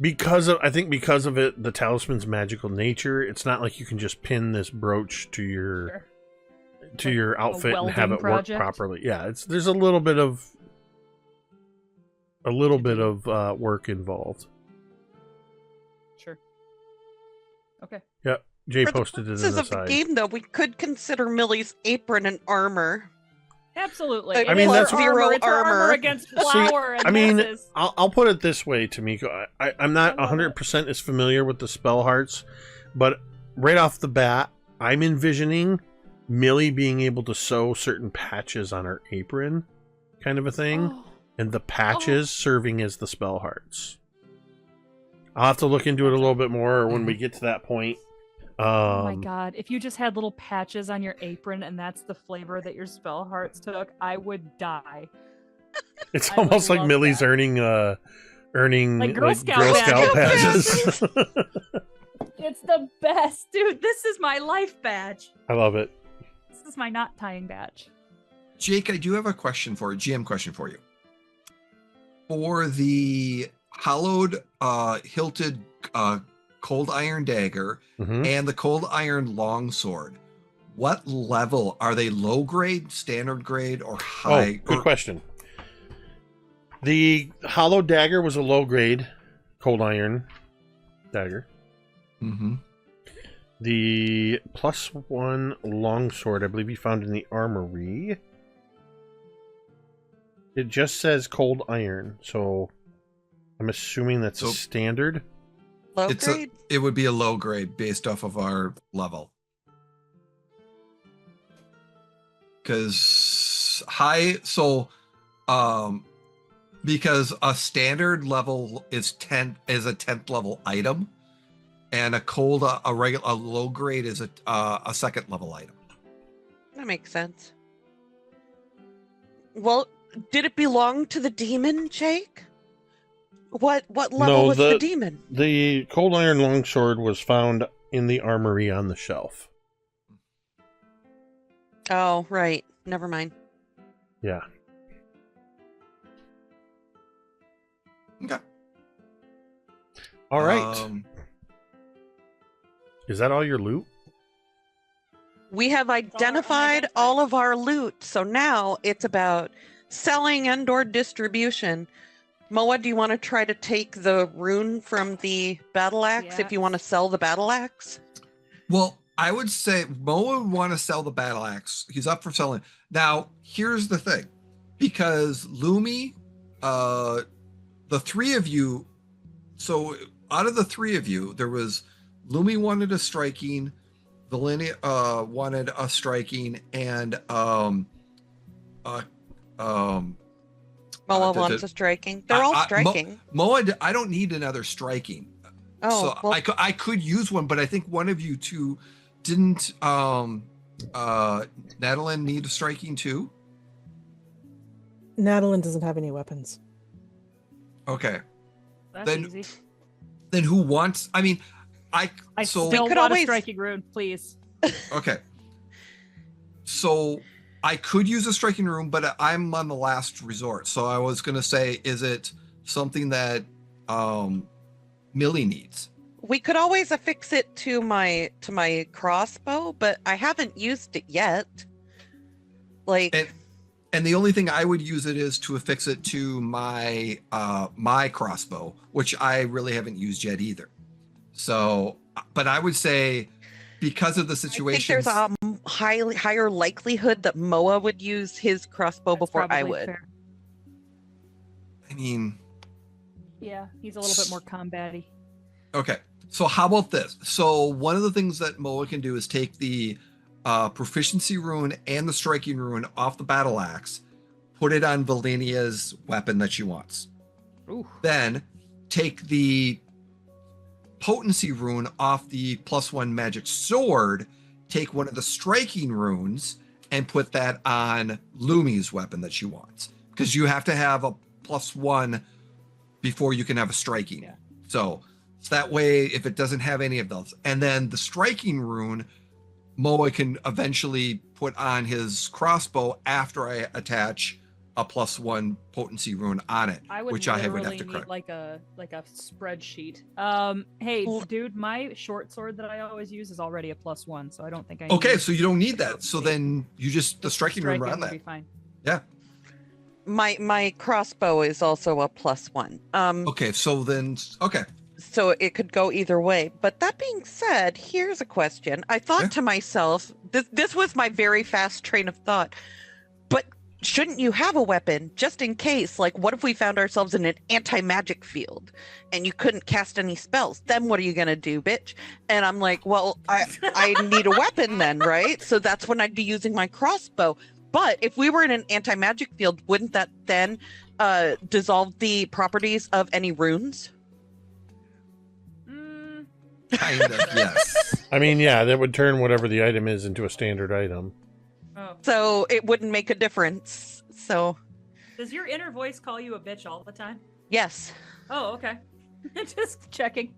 Because of it, the talisman's magical nature, it's not like you can just pin this brooch to your outfit and have it work properly. Yeah, there's a little bit of work involved. Sure. Okay. Yep. Jay For posted it in the purposes of the game, though, we could consider Millie's apron and armor. Absolutely. I mean, that's zero armor. armor against flour and messes. I'll put it this way, Tamiko. I'm not 100% as familiar with the spell hearts, but right off the bat, I'm envisioning Millie being able to sew certain patches on her apron, kind of a thing, Oh. and the patches serving as the spell hearts. I'll have to look into it a little bit more when we get to that point. Oh my god, if you just had little patches on your apron and that's the flavor that your spell hearts took, I would die. It's I would almost like love Millie's that. earning Like Girl Scout Girl Scout badges. badges. It's the best, dude. This is my life badge. I love it. This is my knot tying badge. Jake, I do have a question for GM question for you. For the hollowed, hilted, cold iron dagger Mhm. and the cold iron longsword, what level are they? Low grade, standard grade, or high? Good question. The hollow dagger was a low grade cold iron dagger. Mm-hmm. The +1 longsword, I believe you found in the armory. It just says cold iron, so I'm assuming that's a So- standard. Low It's grade? it would be a low grade based off of our level. Because because a standard level is a 10th level item, and a low grade is a second level item. That makes sense. Well, did it belong to the demon, Jake? What level was the demon? The cold iron longsword was found in the armory on the shelf. Oh, right. Never mind. Yeah. Okay. All right. Is that all your loot? We have identified all of our loot, so now it's about selling and/or distribution. Moa, do you want to try to take the rune from the battle axe if you want to sell the battle axe? Well, I would say Moa would want to sell the battle axe. He's up for selling. Now, here's the thing. Because Lumi, the three of you, so out of the three of you, there was Lumi wanted a striking, Velynia wanted a striking, and Moa wants a striking. They're all striking. Moa, I don't need another striking. Oh, So well, I could use one, but I think one of you two didn't Natalin need a striking too? Natalin doesn't have any weapons. Okay. That's Then- easy. Then who wants I Still We could want always- a striking rune, please. okay. So I could use a striking room, but I'm on the last resort. So I was gonna say, is it something that Millie needs? we could always affix it to my crossbow, but I haven't used it yet. Like, And the only thing I would use it is to affix it to my my crossbow, which I really haven't used yet either. So, but I would say because of the I think situation, there's a higher likelihood that Moa would use his crossbow That's before I probably would. fair. I mean, Yeah, he's a little bit more combat-y. okay. So how about this? So one of the things that Moa can do is take the proficiency rune and the striking rune off the battle axe, put it on Velynia's weapon that she wants. Ooh. Then take the potency rune off the +1 magic sword, take one of the striking runes, and put that on Lumi's weapon that she wants. Because you have to have a +1 before you can have a striking. Yeah. So that way, if it doesn't have any of those, and then the striking rune, Moa can eventually put on his crossbow after I attach a +1 potency rune on it, I would which I would have literally to need correct. like a spreadsheet. Hey, dude, my short sword that I always use is already a +1, so I don't think I need Okay, so you don't need that. So then you just the striking rune on would that. be fine. Yeah. My crossbow is also a +1. Okay, so then okay. So it could go either way. But that being said, here's a question. I thought Yeah. to myself, this was my very fast train of thought. But shouldn't you have a weapon just in case? Like, what if we found ourselves in an anti-magic field and you couldn't cast any spells? Then what are you gonna do, bitch? And I'm like, well, I need a weapon then, right? So that's when I'd be using my crossbow. But if we were in an anti-magic field, wouldn't that then dissolve the properties of any runes? Kind of, yes. I mean, yeah, that would turn whatever the item is into a standard item. Oh. So it wouldn't make a difference. So Does your inner voice call you a bitch all the time? yes. Oh, okay. Just checking.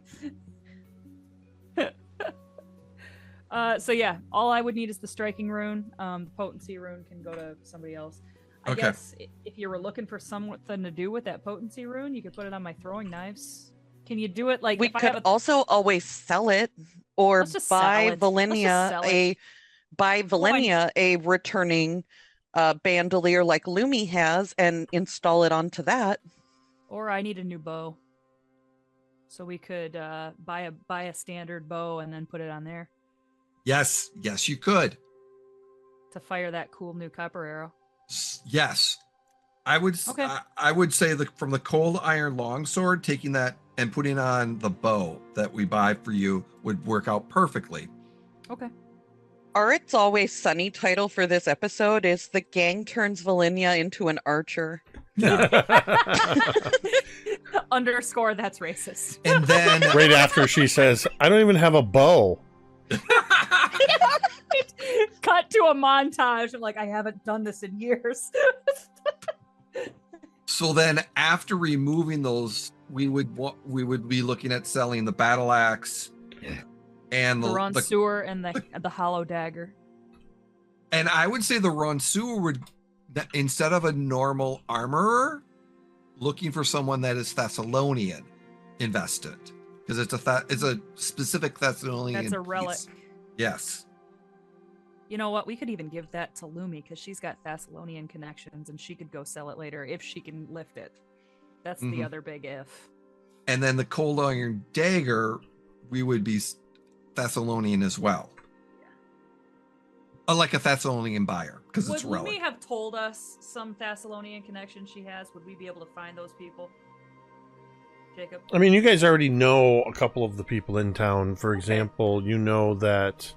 So yeah, all I would need is the striking rune. The potency rune can go to somebody else. I Okay. guess if you were looking for something to do with that potency rune, you could put it on my throwing knives. Can you do it like We if I could have a... also always sell it or Let's just sell buy it. Let's just Velynia sell it. a returning bandolier like Lumi has and install it onto that. Or I need a new bow. So we could buy a standard bow and then put it on there Yes, you could. to fire that cool new copper arrow. Yes. I would Okay. I would say from the cold iron longsword, taking that and putting on the bow that we buy for you would work out perfectly. Okay. Our It's Always Sunny title for this episode is The Gang Turns Velynia into an Archer. Yeah. Underscore that's racist. And then Right after she says, I don't even have a bow. Cut to a montage of like, I haven't done this in years. so then after removing those, we would be looking at selling the battle axe and The the Ronsewer and the hollow dagger. and I would say the Ronsewer would, instead of a normal armorer, looking for someone that is Thessalonian invested, because it's a specific Thessalonian. That's a relic. piece. Yes. You know what? We could even give that to Lumi because she's got Thessalonian connections and she could go sell it later if she can lift it. That's the Mhm. other big if. And then the cold iron dagger, we would be Thessalonian as well. Like a Thessalonian buyer, because Would it's relic. Lumi have told us some Thessalonian connections she has? Would we be able to find those people? Jacob? I mean, you guys already know a couple of the people in town. For example, you know that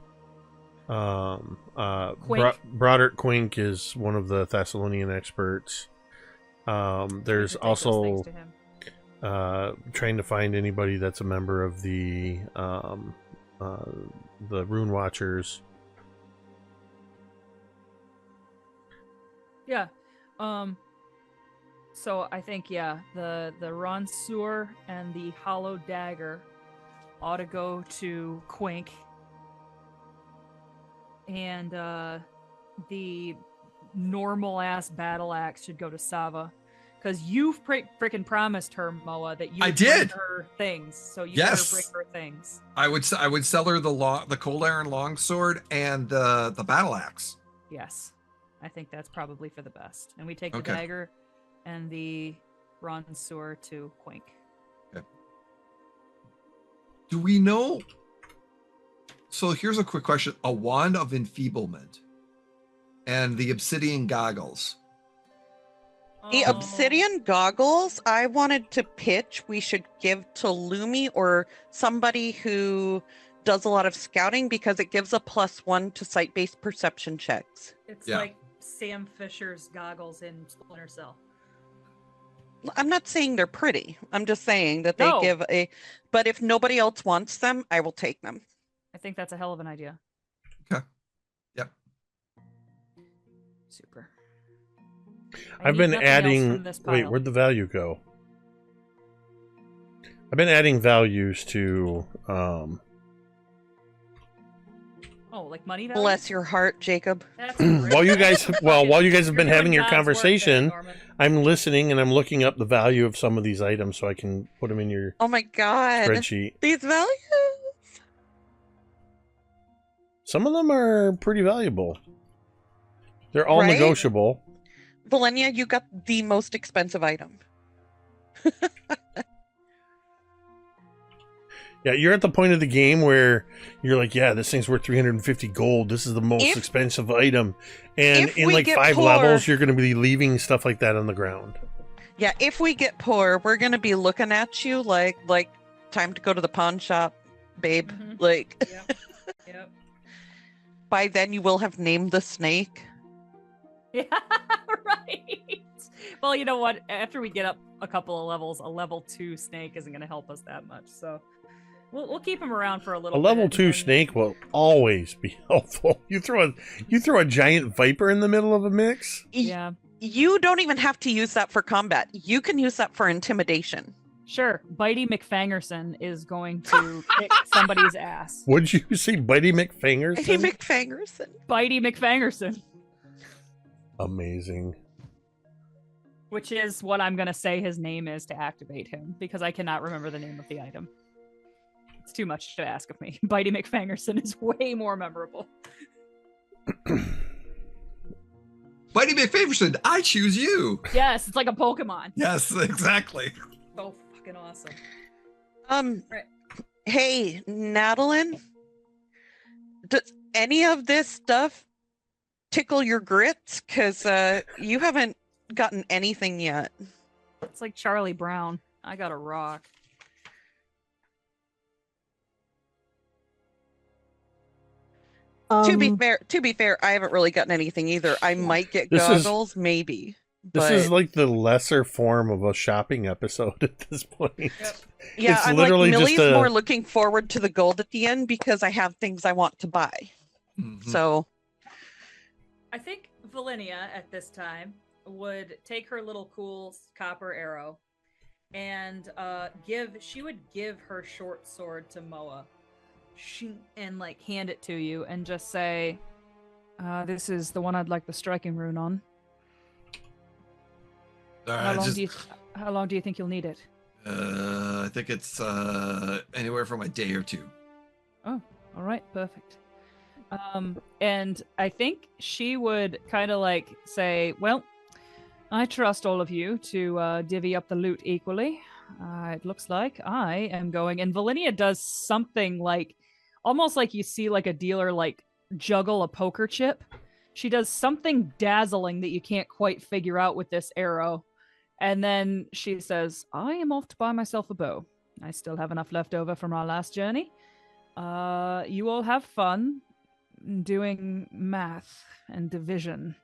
Quink? Broderick Quink is one of the Thessalonian experts. There's We could take those also things to him. trying to find anybody that's a member of the Rune Watchers. Yeah. So I think the Ronsewer and the hollow dagger ought to go to Quink. And the normal ass battle axe should go to Sava. Because you've freaking promised her, Moa, that you I would did. bring her things. So you Yes. better bring her things. I would sell her the cold iron longsword and the battle axe. Yes. I think that's probably for the best. And we take Okay. the dagger and the Ronsewer to Quink. Do we know? So here's a quick question: a wand of enfeeblement and the obsidian goggles. The Oh. obsidian goggles, I wanted to pitch we should give to Lumi or somebody who does a lot of scouting because it gives a +1 to site-based perception checks. It's Yeah. like Sam Fisher's goggles in Splinter Cell. I'm not saying they're pretty. I'm just saying that they No. give a. But if nobody else wants them, I will take them. I think that's a hell of an idea. Okay. Yep. Super. I I've need been nothing else adding. from this Wait, pile. where'd the value go? I've been adding values to. Oh, like money value? Bless your heart, Jacob. That's great. While you guys have You're been having doing your God's work there, conversation, Norman. I'm listening and I'm looking up the value of some of these items so I can put them in your Oh my god. spreadsheet. These values. Some of them are pretty valuable. They're all Right? negotiable. Velynia, you got the most expensive item. Yeah, you're at the point of the game where you're like, yeah, this thing's worth 350 gold. This is the most If- expensive item. And if in we like get 5 poor- levels, you're going to be leaving stuff like that on the ground. Yeah, if we get poor, we're gonna be looking at you like time to go to the pawn shop, babe. Mhm. Like Yep. Yep. by then you will have named the snake. Yeah, right. Well, you know what? After we get up a couple of levels, a level 2 snake isn't going to help us that much. So we'll keep him around for a A little level bit. 2 and- snake will always be helpful. You throw a giant viper in the middle of a mix. Yeah, You don't even have to use that for combat. You can use that for intimidation. sure. Bitey McFangerson is going to kick somebody's ass. Would you say Bitey McFingers? Hey, McFangerson. Bitey McFangerson, Amazing. which is what I'm going to say his name is to activate him because I cannot remember the name of the item. It's too much to ask of me. Bitey McFangerson is way more memorable. Mighty McFaverson, I choose you. Yes, it's like a Pokemon. Yes, exactly. So fucking awesome. Right. Hey, Natalin, does any of this stuff tickle your grits? Because you haven't gotten anything yet. It's like Charlie Brown. I got a rock. To be fair, I haven't really gotten anything either. I might get This is- goggles, maybe. This But is like the lesser form of a shopping episode at this point. yeah, it's I'm literally like just Millie's a- more looking forward to the gold at the end because I have things I want to buy. Mhm. So I think Velynia at this time would take her little cool copper arrow and she would give her short sword to Moa and like hand it to you and just say, this is the one I'd like the striking rune on. All How right, long just, do you think you'll need it? I think it's anywhere from a day or two. Oh, all right, perfect. And I think she would kind of like say, well, I trust all of you to divvy up the loot equally. It looks like I am going, and Velynia does something like, almost like you see like a dealer like juggle a poker chip. She does something dazzling that you can't quite figure out with this arrow. And then she says, I am off to buy myself a bow. I still have enough left over from our last journey. You all have fun doing math and division.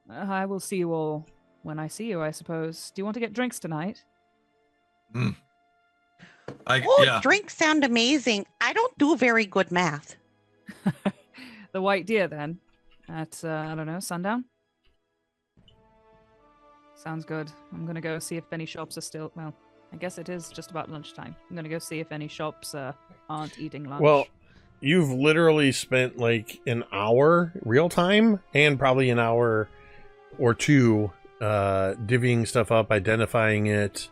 I will see you all when I see you, I suppose. Do you want to get drinks tonight? Yeah. Drinks sound amazing. I don't do very good math. The White Deer, then. At, I don't know, sundown? Sounds good. I'm gonna go see if any shops are still... Well, I guess it is just about lunchtime. I'm gonna go see if any shops aren't eating lunch. Well, you've literally spent like an hour real time and probably an hour or two divvying stuff up, identifying it.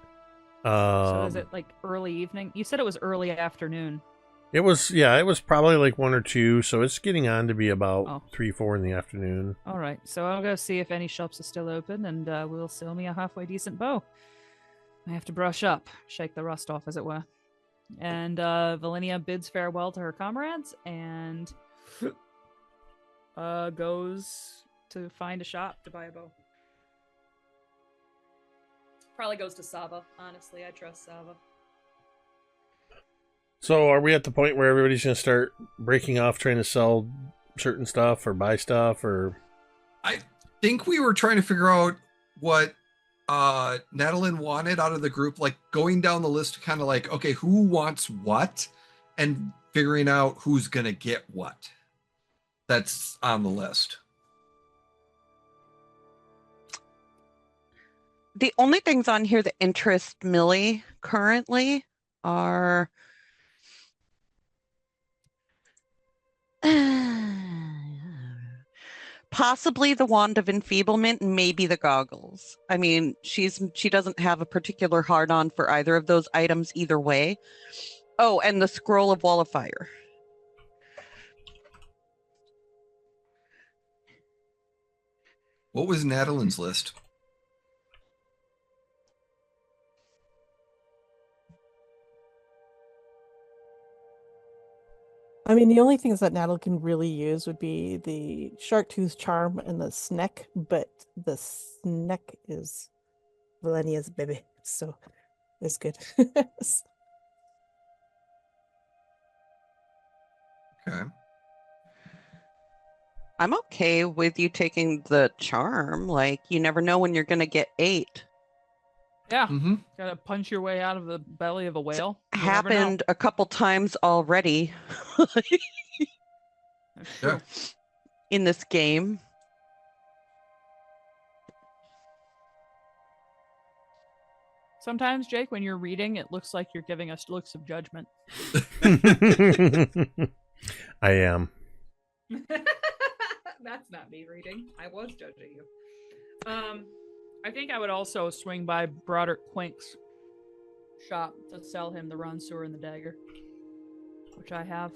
So is it like early evening? You said it was early afternoon. It was probably like 1 or 2, so it's getting on to be about 3, 4 in the afternoon. All right, so I'll go see if any shops are still open, and we'll sell me a halfway decent bow. I have to brush up, shake the rust off, as it were. And Velynia bids farewell to her comrades and goes to find a shop to buy a bow. Probably goes to Sava. Honestly, I trust Sava. So are we at the point where everybody's going to start breaking off, trying to sell certain stuff or buy stuff? Or I think we were trying to figure out what Natalin wanted out of the group, like going down the list, kind of like, okay, who wants what, and figuring out who's going to get what. That's on the list. The only things on here that interest Millie currently are possibly the wand of enfeeblement and maybe the goggles. I mean, she doesn't have a particular hard on for either of those items either way. Oh, and the scroll of wall of fire. What was Natalin's list? I mean, the only things that Natal can really use would be the shark tooth charm and the snack, but the snack is Velynia's baby, so it's good. Okay. I'm okay with you taking the charm. Like, you never know when you're going to get ate. Yeah. Mm-hmm. Gotta punch your way out of the belly of a whale. You never know. Happened a couple times already That's true. in this game. Sometimes, Jake, when you're reading, it looks like you're giving us looks of judgment. I am. That's not me reading. I was judging you. I think I would also swing by Broderick Quink's shop to sell him the Ronsoor and the dagger, which I have.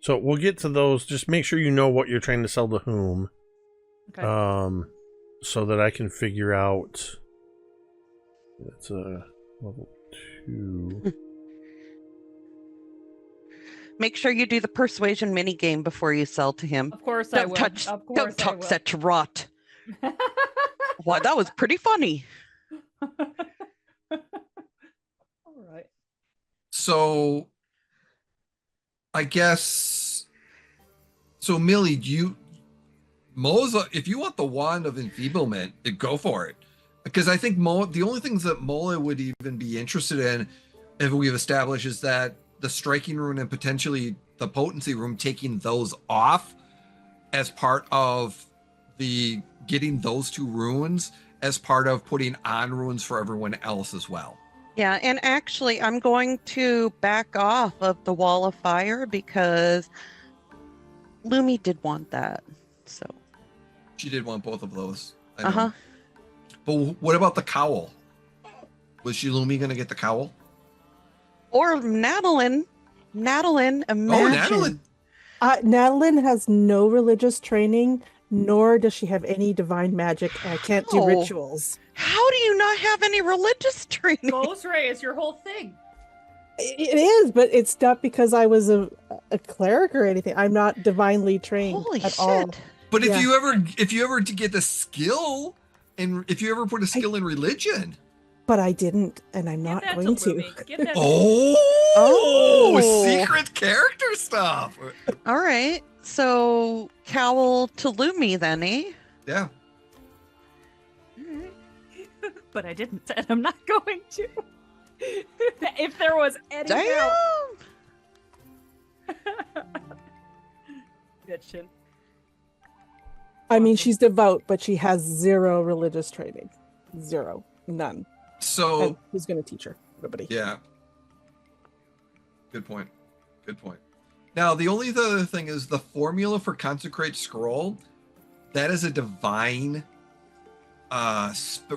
So we'll get to those. Just make sure you know what you're trying to sell to whom. Okay. So that I can figure out. That's a level 2. Make sure you do the persuasion mini game before you sell to him. Of course I will. Don't talk such rot. Wow, that was pretty funny. All right. So, I guess. So, Millie, if you want the wand of enfeeblement, go for it. Because I think the only things that Moa would even be interested in, if we've established, is that the striking rune and potentially the potency rune, taking those off as part of the getting those 2 runes as part of putting on runes for everyone else as well. Yeah, and actually, I'm going to back off of the wall of fire because Lumi did want that. So She did want both of those. I know. Uh-huh. But what about the cowl? Was Lumi going to get the cowl? Or Natalin. Natalin, imagine. Natalin has no religious training, nor does she have any divine magic, and can't do rituals. How do you not have any religious training? Ghost Ray is your whole thing. It is, but it's not because I was a cleric or anything. I'm not divinely trained Holy at shit. all. But Yeah. if you ever to get the skill, and if you ever put a skill in religion. But I didn't, and I'm not going to. Give that Secret character stuff. All right. So, cowl to Lumi then, eh? Yeah. But I didn't, and I'm not going to. If there was any Damn. Bitchin'. I mean, she's devout, but she has zero religious training. Zero. None. So And who's going to teach her? Nobody. yeah. Good point. Good point. Now, the only other thing is the formula for Consecrate Scroll. That is a divine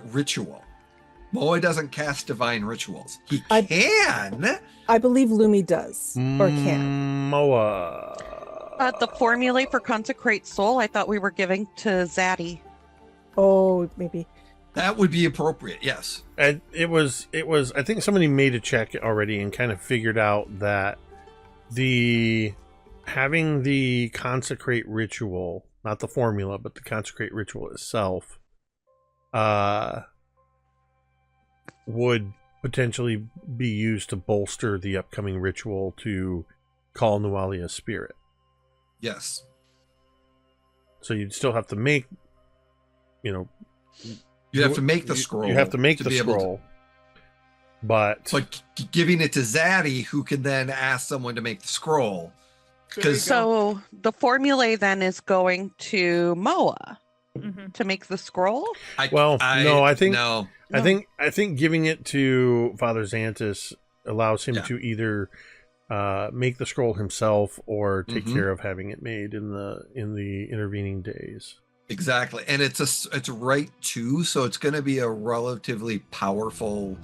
ritual. Moa doesn't cast divine rituals. He can. I believe Lumi does, or can. Moa. The formulae for Consecrate Soul, I thought we were giving to Zaddy. Oh, maybe. That would be appropriate, yes. And it was I think somebody made a check already and kind of figured out that having the consecrate ritual, not the formula, but the consecrate ritual itself, would potentially be used to bolster the upcoming ritual to call Nualia's spirit. Yes. So you'd still have to make, you have to make the scroll. You have to make the be able scroll. But giving it to Zaddy, who can then ask someone to make the scroll. So the formulae then is going to Moa to make the scroll? I think giving it to Father Xantus allows him to either make the scroll himself or take care of having it made in the intervening days. Exactly, and it's right too, so it's going to be a relatively powerful.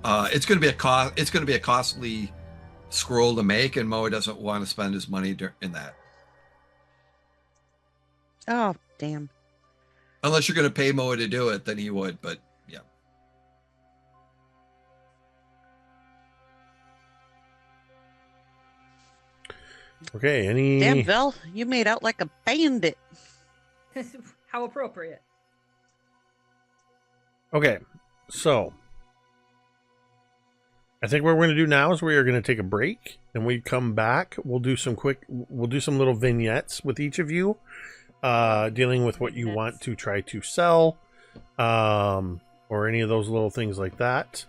It's going to be a costly scroll to make, and Moa doesn't want to spend his money in that. Oh, damn! Unless you're going to pay Moa to do it, then he would. But yeah. Okay, any... Damn, Vel, you made out like a bandit. How appropriate. Okay, so I think what we're going to do now is we are going to take a break, and we come back. We'll do some little vignettes with each of you, dealing with what you want to try to sell, or any of those little things like that.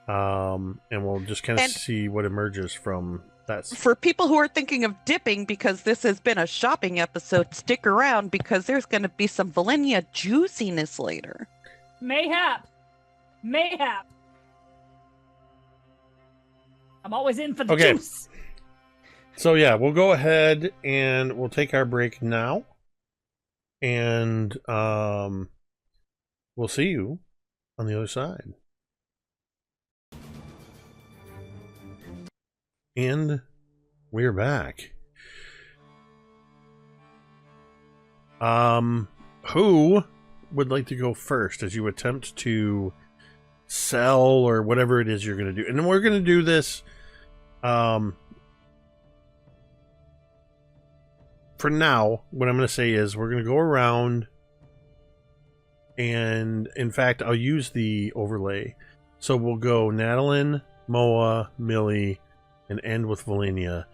And we'll just kind of see what emerges from that. For people who are thinking of dipping, because this has been a shopping episode, stick around because there's going to be some Velynia juiciness later. Mayhap. I'm always in for the juice. So yeah, we'll go ahead and we'll take our break now. And we'll see you on the other side. And we're back. Who would like to go first as you attempt to sell or whatever it is you're going to do? And then we're going to do this for now. What I'm going to say is we're going to go around, and in fact I'll use the overlay, so we'll go Natalin, Moa, Millie, and end with Velynia.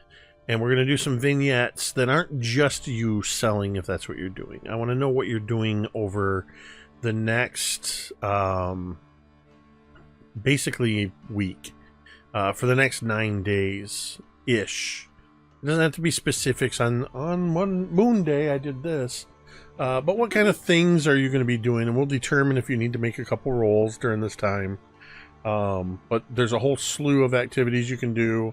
And we're going to do some vignettes that aren't just you selling, if that's what you're doing. I want to know what you're doing over the next basically week, for the next 9 days ish. It doesn't have to be specifics on one moon day I did this, but what kind of things are you going to be doing, and we'll determine if you need to make a couple rolls during this time. But there's a whole slew of activities you can do,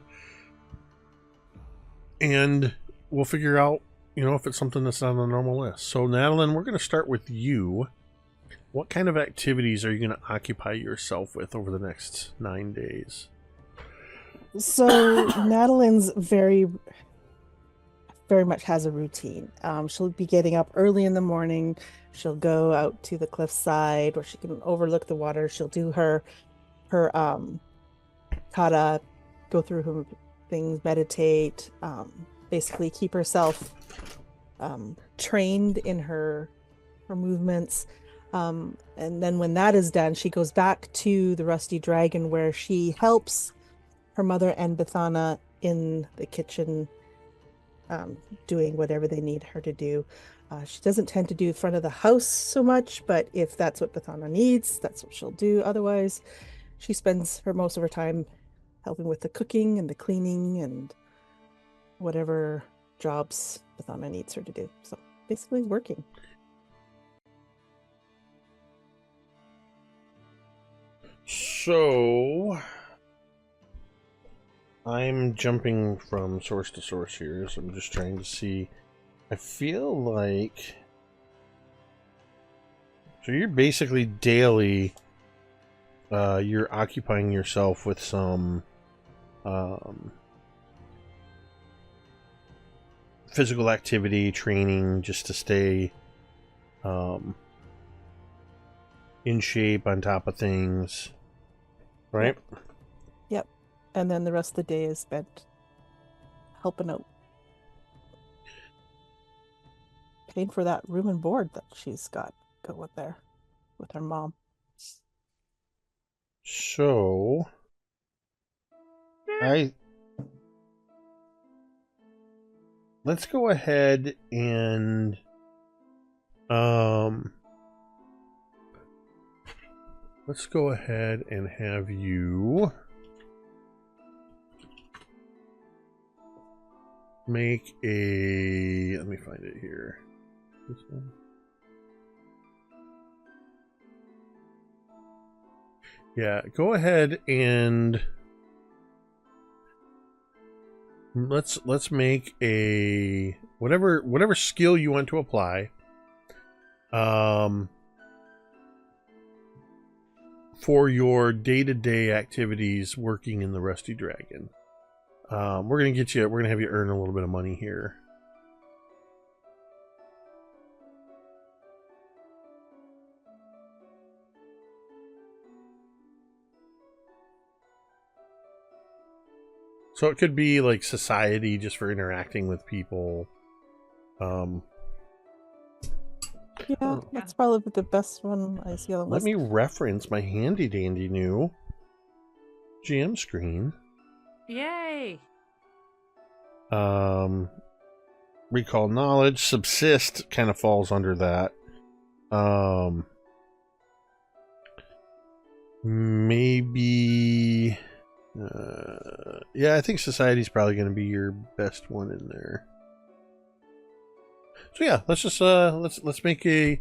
and we'll figure out, if it's something that's not on the normal list. So Natalin, we're going to start with you. What kind of activities are you going to occupy yourself with over the next 9 days? So Natalin's very much has a routine. She'll be getting up early in the morning. She'll go out to the cliffside where she can overlook the water. She'll do her kata, go through her things, meditate, basically keep herself trained in her movements. And then when that is done, she goes back to the Rusty Dragon, where she helps her mother and Bethana in the kitchen, doing whatever they need her to do. She doesn't tend to do the front of the house so much, but if that's what Bethana needs, that's what she'll do. Otherwise, she spends most of her time helping with the cooking and the cleaning and whatever jobs Bethana needs her to do. So basically working. So I'm jumping from source to source here, so I'm just trying to see. I feel like, so you're basically daily, you're occupying yourself with some physical activity, training, just to stay in shape, on top of things, right? Yep. And then the rest of the day is spent helping out, paying for that room and board that she's got going there with her mom. So let's go ahead and let's go ahead and have you make a, let me find it here. This one. Yeah, go ahead and let's make a whatever skill you want to apply. For your day-to-day activities working in the Rusty Dragon. We're gonna have you earn a little bit of money here. So it could be like society just for interacting with people. Yeah, that's probably the best one I see on the Let list. me reference my handy dandy new GM screen. Yay! Recall knowledge, subsist kind of falls under that. Maybe yeah, I think society's probably going to be your best one in there. So yeah, let's just let's make a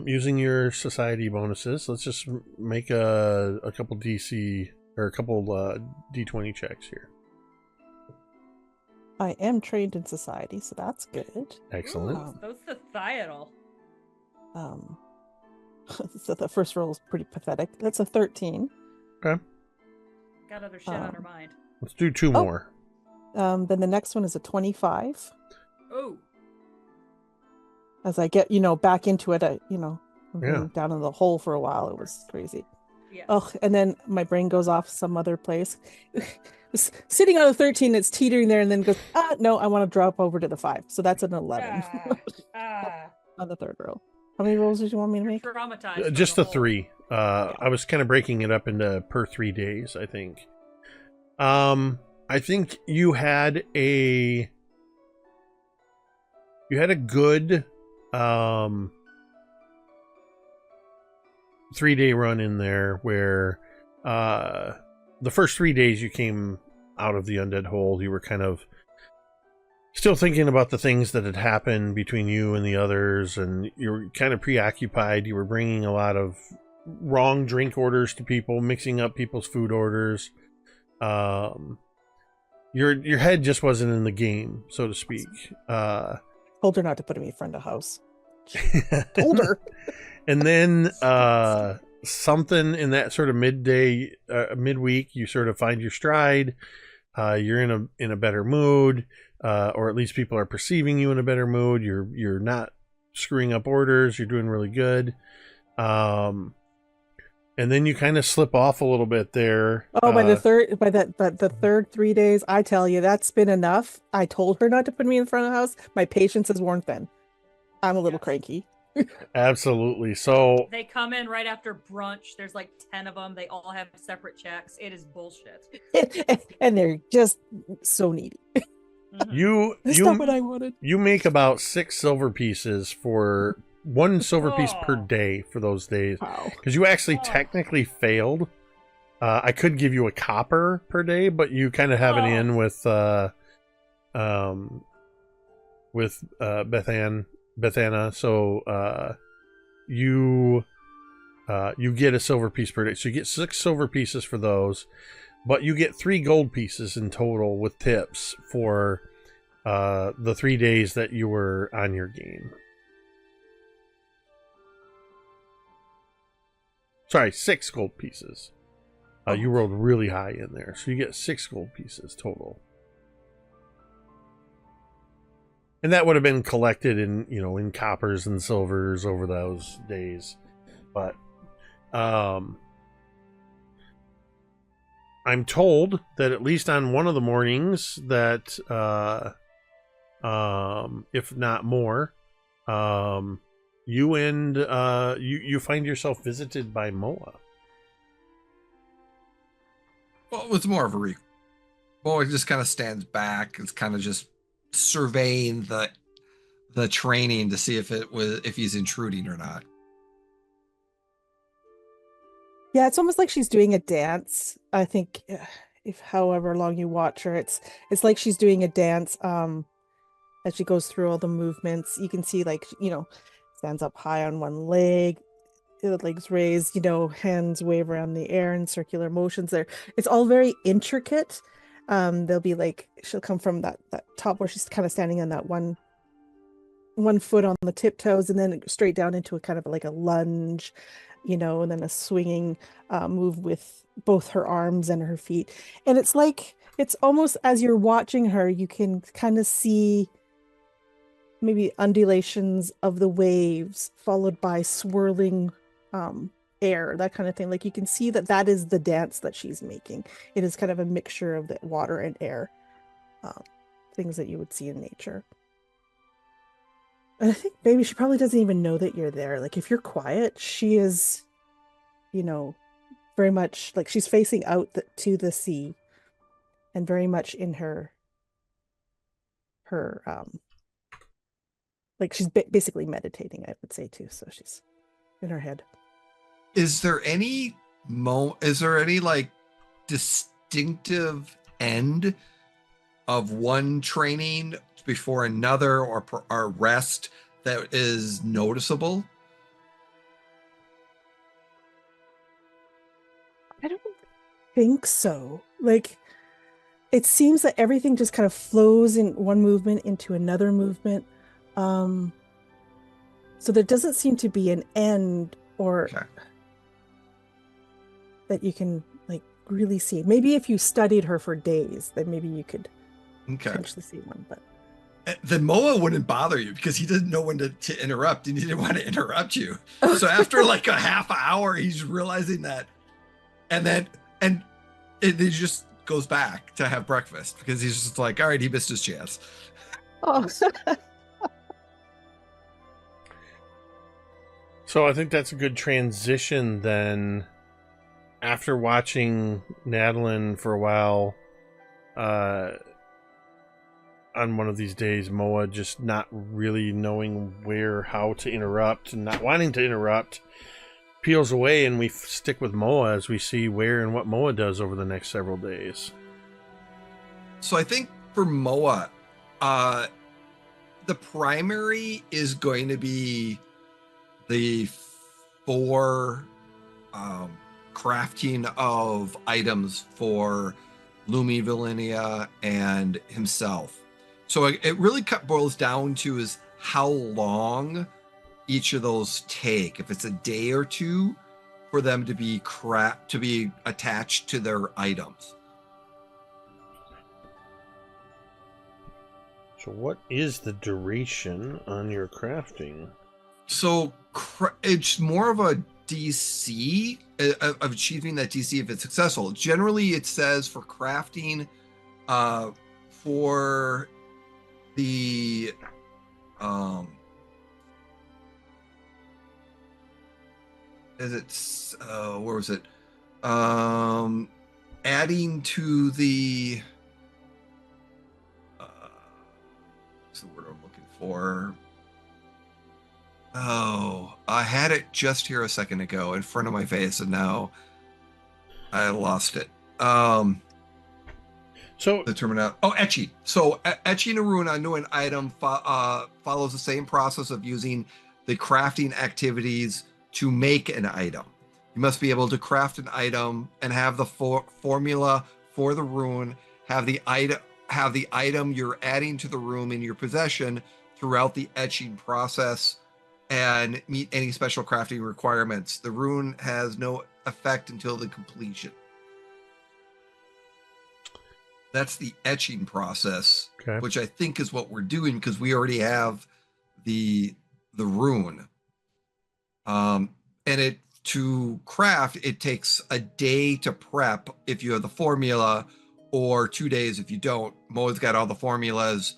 using your society bonuses. Let's just make a couple DC or a couple D20 checks here. I am trained in society, so that's good. Excellent. Ooh, so societal. So the first roll is pretty pathetic. That's a 13. Okay. Got other shit on her mind. Let's do two more. Then the next one is a 25. Oh. As I get, back into it, I've Yeah. been down in the hole for a while. It was crazy. Yeah. Oh, and then my brain goes off some other place. It's sitting on a 13, it's teetering there, and then goes, no, I want to drop over to the 5. So that's an 11 on the third roll. How many rolls did you want me to make? Traumatized. Just the whole. 3. I was kind of breaking it up into per 3 days, I think. I think you had a good 3-day run in there where the first 3 days you came out of the undead hole, you were kind of still thinking about the things that had happened between you and the others, and you were kind of preoccupied. You were bringing a lot of wrong drink orders to people, mixing up people's food orders. Your head just wasn't in the game, so to speak. Told her not to put me in front of the house. Told her. And then something in that sort of midweek, you sort of find your stride. You're in a better mood, or at least people are perceiving you in a better mood. You're not screwing up orders. You're doing really good. And then you kind of slip off a little bit there. Oh, by the third 3 days, I tell you, that's been enough. I told her not to put me in front of the house. My patience is worn thin. I'm a little cranky. Absolutely. So They come in right after brunch. There's like 10 of them. They all have separate checks. It is bullshit. And they're just so needy. you That's not what I wanted. you make about 6 silver pieces for 1 silver piece per day for those days, Wow. because you actually technically failed. I could give you a copper per day, but you kind of have it in with Bethana, so you get a silver piece per day. So you get 6 silver pieces for those, but you get 3 gold pieces in total with tips for the 3 days that you were on your game. Sorry, 6 gold pieces. You rolled really high in there, so you get 6 gold pieces total. And that would have been collected in coppers and silvers over those days. But I'm told that at least on one of the mornings that if not more, you find yourself visited by Moa. Well, it's more of a Moa just kind of stands back. It's kind of just surveying the training to see if he's intruding or not. Yeah, it's almost like she's doing a dance. I think if however long you watch her, it's like she's doing a dance as she goes through all the movements. You can see stands up high on one leg, the legs raised, hands wave around the air in circular motions there. It's all very intricate. They'll be she'll come from that top where she's kind of standing on that one foot on the tiptoes, and then straight down into a kind of like a lunge, and then a swinging move with both her arms and her feet. And it's almost as you're watching her, you can kind of see maybe undulations of the waves followed by swirling air, that kind of thing. Like you can see that that is the dance that she's making. It is kind of a mixture of the water and air, things that you would see in nature. And I think maybe she probably doesn't even know that you're there. Like if you're quiet, she is, you know, very much like she's facing out to the sea, and very much in her like she's basically meditating, I would say too. So she's in her head. Is there any like distinctive end of one training before another, or rest that is noticeable? I don't think so. Like it seems that everything just kind of flows in one movement into another movement. So there doesn't seem to be an end, or Okay. that you can like really see. Maybe if you studied her for days, then maybe you could potentially see one. But then Moa wouldn't bother you because he didn't know when to interrupt, and he didn't want to interrupt you. So after like a half hour, he's realizing that, and he just goes back to have breakfast because he's just like, all right, he missed his chance. oh, So I think that's a good transition then. After watching Natalin for a while, on one of these days, Moa just not really knowing how to interrupt and not wanting to interrupt, peels away, and we stick with Moa as we see where and what Moa does over the next several days. So I think for Moa, the primary is going to be the 4 crafting of items for Lumi, Velynia, and himself. So it really boils down to is how long each of those take. If it's a day or two for them to be attached to their items. So what is the duration on your crafting? So it's more of a DC of achieving that DC if it's successful. Generally, it says for crafting, for the where was it? Adding to the what's the word I'm looking for? Oh, I had it just here a second ago in front of my face, and now I lost it. So the terminal. Oh, etching. So etching a rune onto an item follows the same process of using the crafting activities to make an item. You must be able to craft an item and have the formula for the rune, have the item you're adding to the rune in your possession throughout the etching process, and meet any special crafting requirements. The rune has no effect until the completion. That's the etching process, okay. Which I think is what we're doing because we already have the rune. And to craft, it takes a day to prep if you have the formula, or 2 days if you don't. Mo's got all the formulas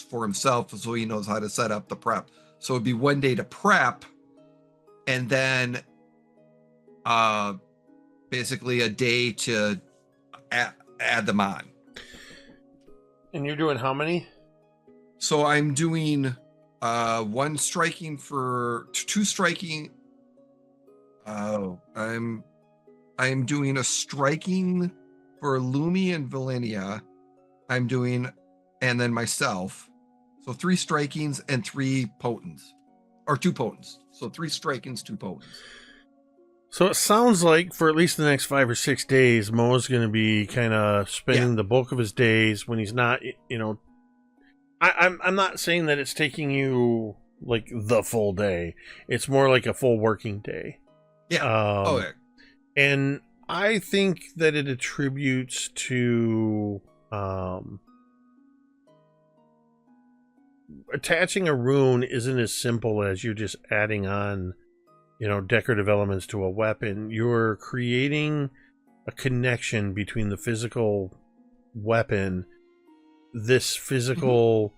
for himself, so he knows how to set up the prep. So it'd be 1 day to prep, and then basically a day to add them on. And you're doing how many? So I'm doing 1 striking for 2 striking. I'm doing a striking for Lumi and Velynia. I'm doing, and then myself. So 3 strikings and 3 potents, or 2 potents. So 3 strikings, 2 potents. So it sounds like for at least the next 5 or 6 days, Mo's going to be kind of spending the bulk of his days when he's not, I'm not saying that it's taking you like the full day. It's more like a full working day. Yeah. Yeah. And I think that it attributes to attaching a rune isn't as simple as you're just adding on decorative elements to a weapon, you're creating a connection between the physical weapon, this physical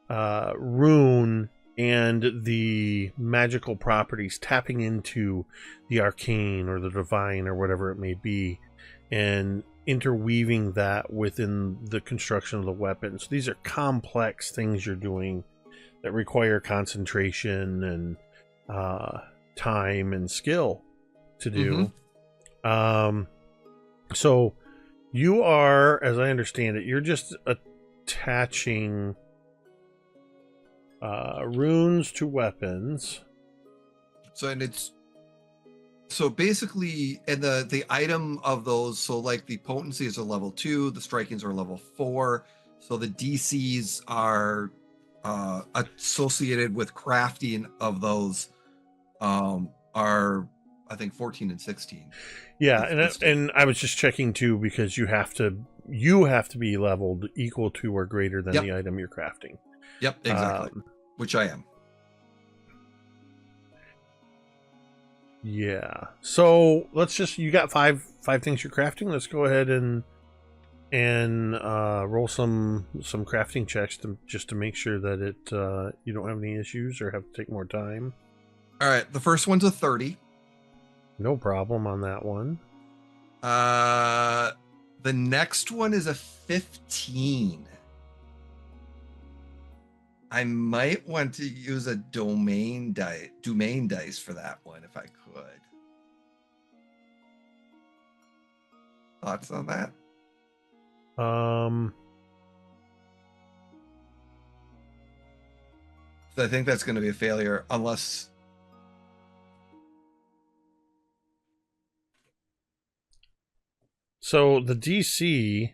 rune, and the magical properties, tapping into the arcane or the divine or whatever it may be, and interweaving that within the construction of the weapon. So these are complex things you're doing that require concentration and time and skill to do. So you are, as I understand it, you're just attaching runes to weapons. So basically, and the item of those, so like the potencies are level 2, the strikings are level 4, so the DCs are associated with crafting of those are, I think, 14 and 16. Yeah, and I was just checking too, because you have to be leveled equal to or greater than the item you're crafting. Yep, exactly. Which I am. Yeah. So you got five things you're crafting. Let's go ahead and roll some crafting checks to make sure that you don't have any issues or have to take more time. All right, the first one's a 30. No problem on that one. The next one is a 15. I might want to use a domain dice for that one if I could. Thoughts on that? So I think that's going to be a failure unless. So the DC,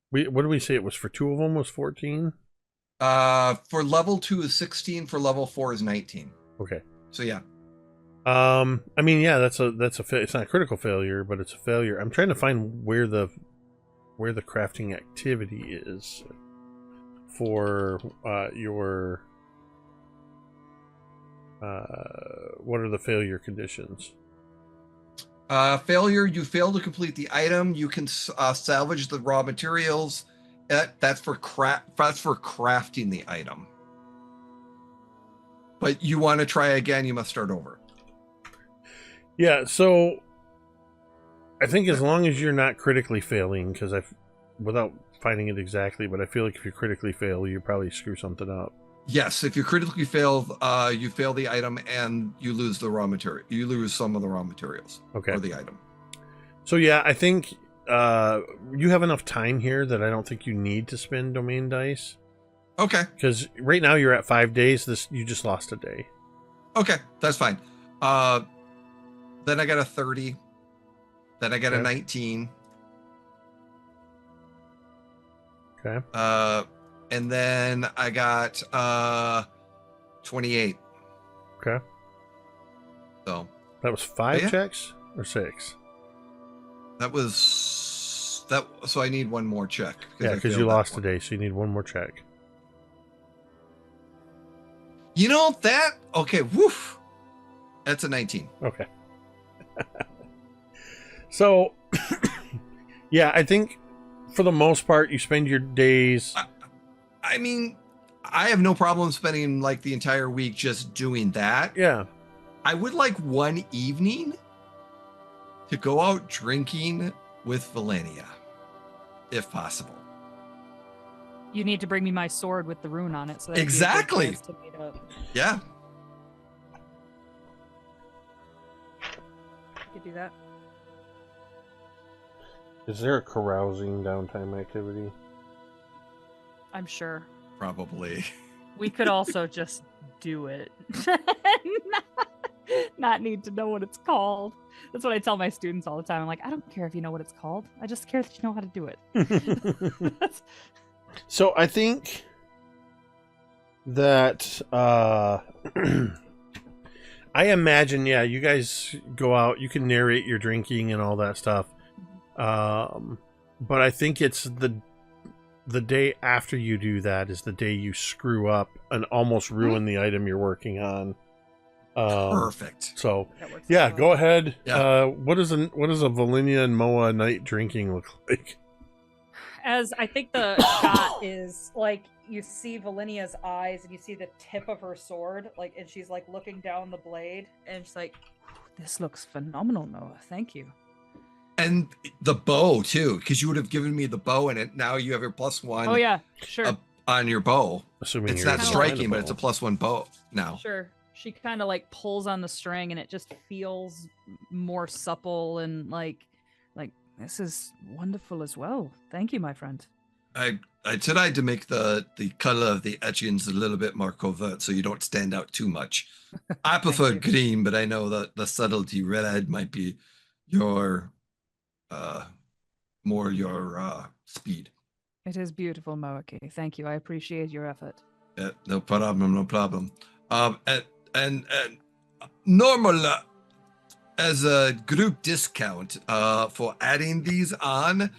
what did we say it was for? 2 of them was 14? For level 2 is 16, for level 4 is 19. Okay. So yeah. I mean, yeah, that's a it's not a critical failure, but it's a failure. I'm trying to find where the crafting activity is for your what are the failure conditions? Failure, you fail to complete the item. You can salvage the raw materials. That's for crafting the item. But you want to try again, you must start over. Yeah, so I think as long as you're not critically failing, because without finding it exactly, but I feel like if you critically fail, you probably screw something up. Yes, if you critically fail, you fail the item and you lose the raw material. You lose some of the raw materials. Okay. For the item. So yeah, I think you have enough time here that I don't think you need to spend domain dice. Okay. Because right now you're at 5 days. You just lost a day. Okay, that's fine. Then I got a 30. Then I got a 19. Okay. And then I got 28. Okay. So that was 5 checks or 6? That was that. So I need one more check. Yeah, because you lost a day, so you need one more check. You know that? Okay. Woof. That's a 19. Okay. So, yeah, I think for the most part, you spend your days. I mean, I have no problem spending like the entire week just doing that. Yeah. I would like one evening to go out drinking with Velynia, if possible. You need to bring me my sword with the rune on it. So that exactly. To meet up. Yeah. You could do that. Is there a carousing downtime activity? I'm sure. Probably. We could also just do it. Not need to know what it's called. That's what I tell my students all the time. I'm like, I don't care if you know what it's called. I just care that you know how to do it. So I think that I imagine, yeah, you guys go out, you can narrate your drinking and all that stuff. But I think it's the day after you do that is the day you screw up and almost ruin the item you're working on. Perfect. So That works yeah, out go well. ahead. Yeah. What does a Velynia and Moa night drinking look like? As I think the shot is like you see Velynia's eyes and you see the tip of her sword, like, and she's like looking down the blade, and she's like, "This looks phenomenal, Noah. Thank you." And the bow too, because you would have given me the bow in it. Now you have your +1. Oh yeah, sure, On your bow. Assuming It's you're not able to striking, find a but it's a bow. +1 bow now. sure. She kind of like pulls on the string, and it just feels more supple and like this is wonderful as well. Thank you, my friend. I tried to make the color of the etchings a little bit more covert so you don't stand out too much. I prefer you. green, but I know that the subtlety red might be your more your speed. It is beautiful, Moa'Kee. Thank you. I appreciate your effort. No problem, no problem. And normal as a group discount for adding these on,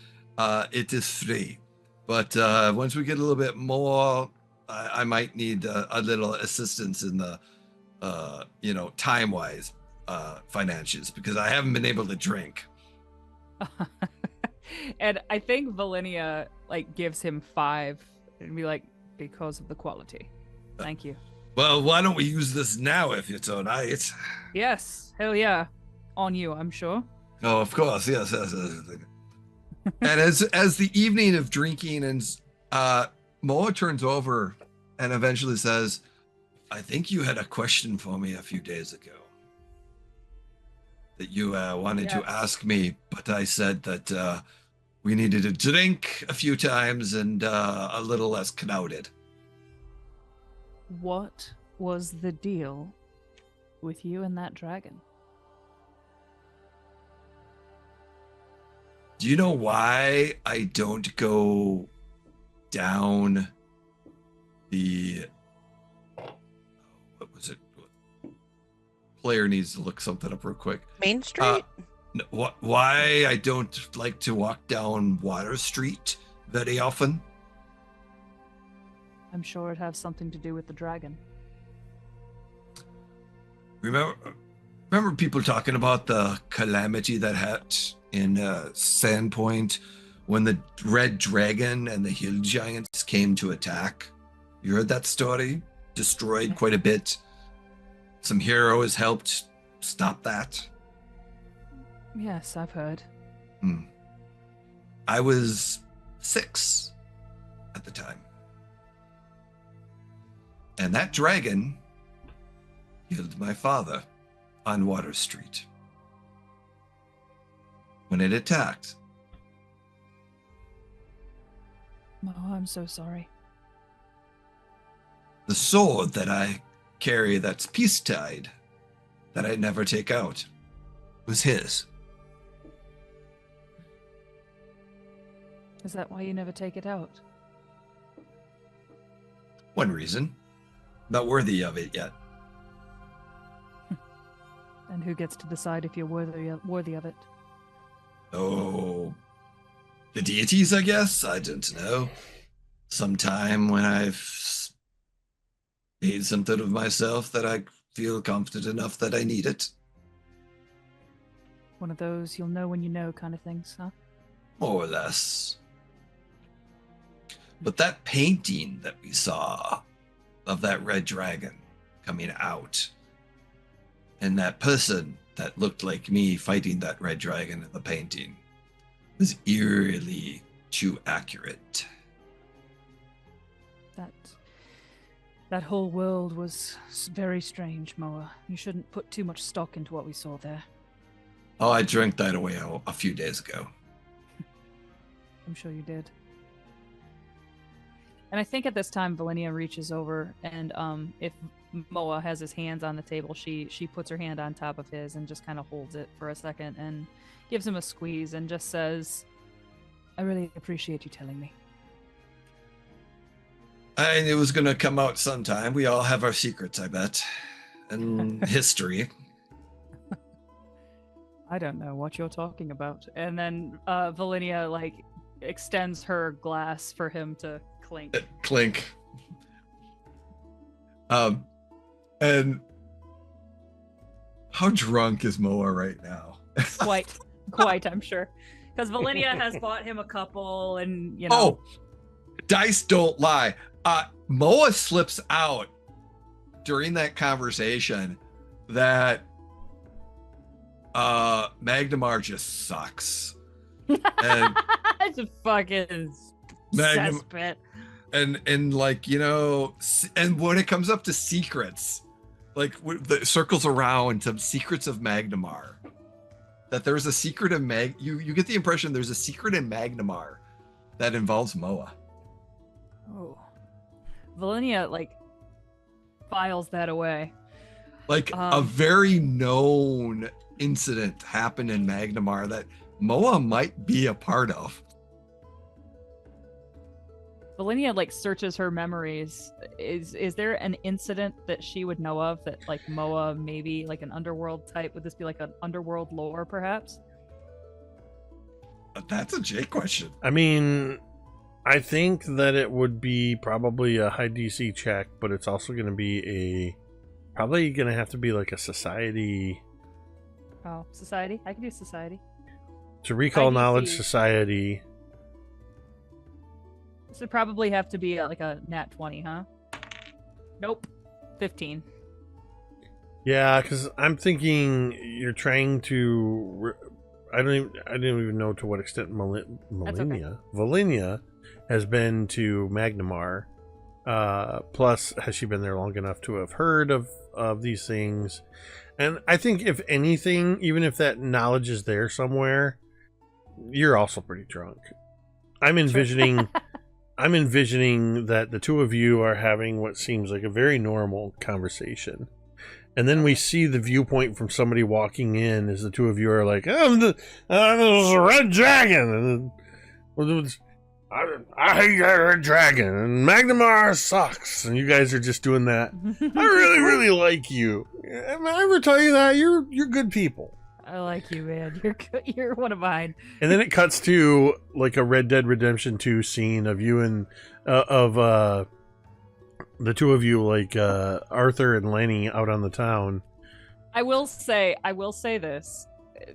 it is free. But once we get a little bit more, I might need a little assistance in the, time-wise financials, because I haven't been able to drink. And I think Velynia like gives him 5 and be like, because of the quality. Thank you. Well, why don't we use this now if it's all right? Yes, hell yeah. On you, I'm sure. Oh, of course, yes. And as the evening of drinking ends, Moa turns over and eventually says, "I think you had a question for me a few days ago that you wanted to Yes. ask me, but I said that we needed to drink a few times and a little less crowded." What was the deal with you and that dragon? Do you know why I don't go down the... What was it? Player needs to look something up real quick. Main Street? Why I don't like to walk down Water Street very often? I'm sure it has something to do with the dragon. Remember people talking about the calamity that happened in Sandpoint when the red dragon and the hill giants came to attack? You heard that story? Destroyed quite a bit. Some heroes helped stop that. Yes, I've heard. I was 6 at the time. And that dragon killed my father on Water Street when it attacked. Oh, I'm so sorry. The sword that I carry that's peace-tied, that I never take out, was his. Is that why you never take it out? One reason. Not worthy of it yet. And who gets to decide if you're worthy of it? Oh, the deities, I guess? I don't know. Sometime when I've made something of myself that I feel confident enough that I need it. One of those you'll know when you know kind of things, huh? More or less. But that painting that we saw of that red dragon coming out, and that person that looked like me fighting that red dragon in the painting, was eerily too accurate. That whole world was very strange, Moa. You shouldn't put too much stock into what we saw there. Oh, I drank that away a few days ago. I'm sure you did. And I think at this time, Velynia reaches over, and if Moa has his hands on the table, she puts her hand on top of his and just kind of holds it for a second and gives him a squeeze and just says, "I really appreciate you telling me." I knew it was going to come out sometime. We all have our secrets, I bet. And history. I don't know what you're talking about. And then Velynia extends her glass for him to clink. Clink. And How drunk is Moa right now? Quite, I'm sure. Because Velynia has bought him a couple, and Oh, dice don't lie. Moa slips out during that conversation that Magnamar just sucks. And it's a fucking cesspit. And like, you know, and when it comes up to secrets, like the circles around to secrets of Magnamar, that there's a secret in you get the impression there's a secret in Magnamar that involves Moa. Oh, Velynia like files that away. Like a very known incident happened in Magnamar that Moa might be a part of. Velynia like searches her memories. Is there an incident that she would know of that like Moa maybe like an underworld type? Would this be like an underworld lore perhaps? That's a Jake question. I mean, I think that it would be probably a high DC check, but it's also going to be probably going to have to be like a society. Oh, society? I can do society. To recall IDC. knowledge society. This would probably have to be like a nat 20, huh? Nope. 15. Yeah, because I'm thinking you're trying to. I didn't even know to what extent Velynia has been to Magnamar. Plus, has she been there long enough to have heard of these things? And I think, if anything, even if that knowledge is there somewhere, you're also pretty drunk. I'm envisioning that the two of you are having what seems like a very normal conversation. And then we see the viewpoint from somebody walking in as the two of you are like, there's a red dragon. And I hate that red dragon. And Magnamar sucks. And you guys are just doing that. I really, really like you. If I ever tell you that, you're good people. I like you, man. You're good. You're one of mine. And then it cuts to like a Red Dead Redemption 2 scene of you and the two of you, like Arthur and Lenny, out on the town. I will say this,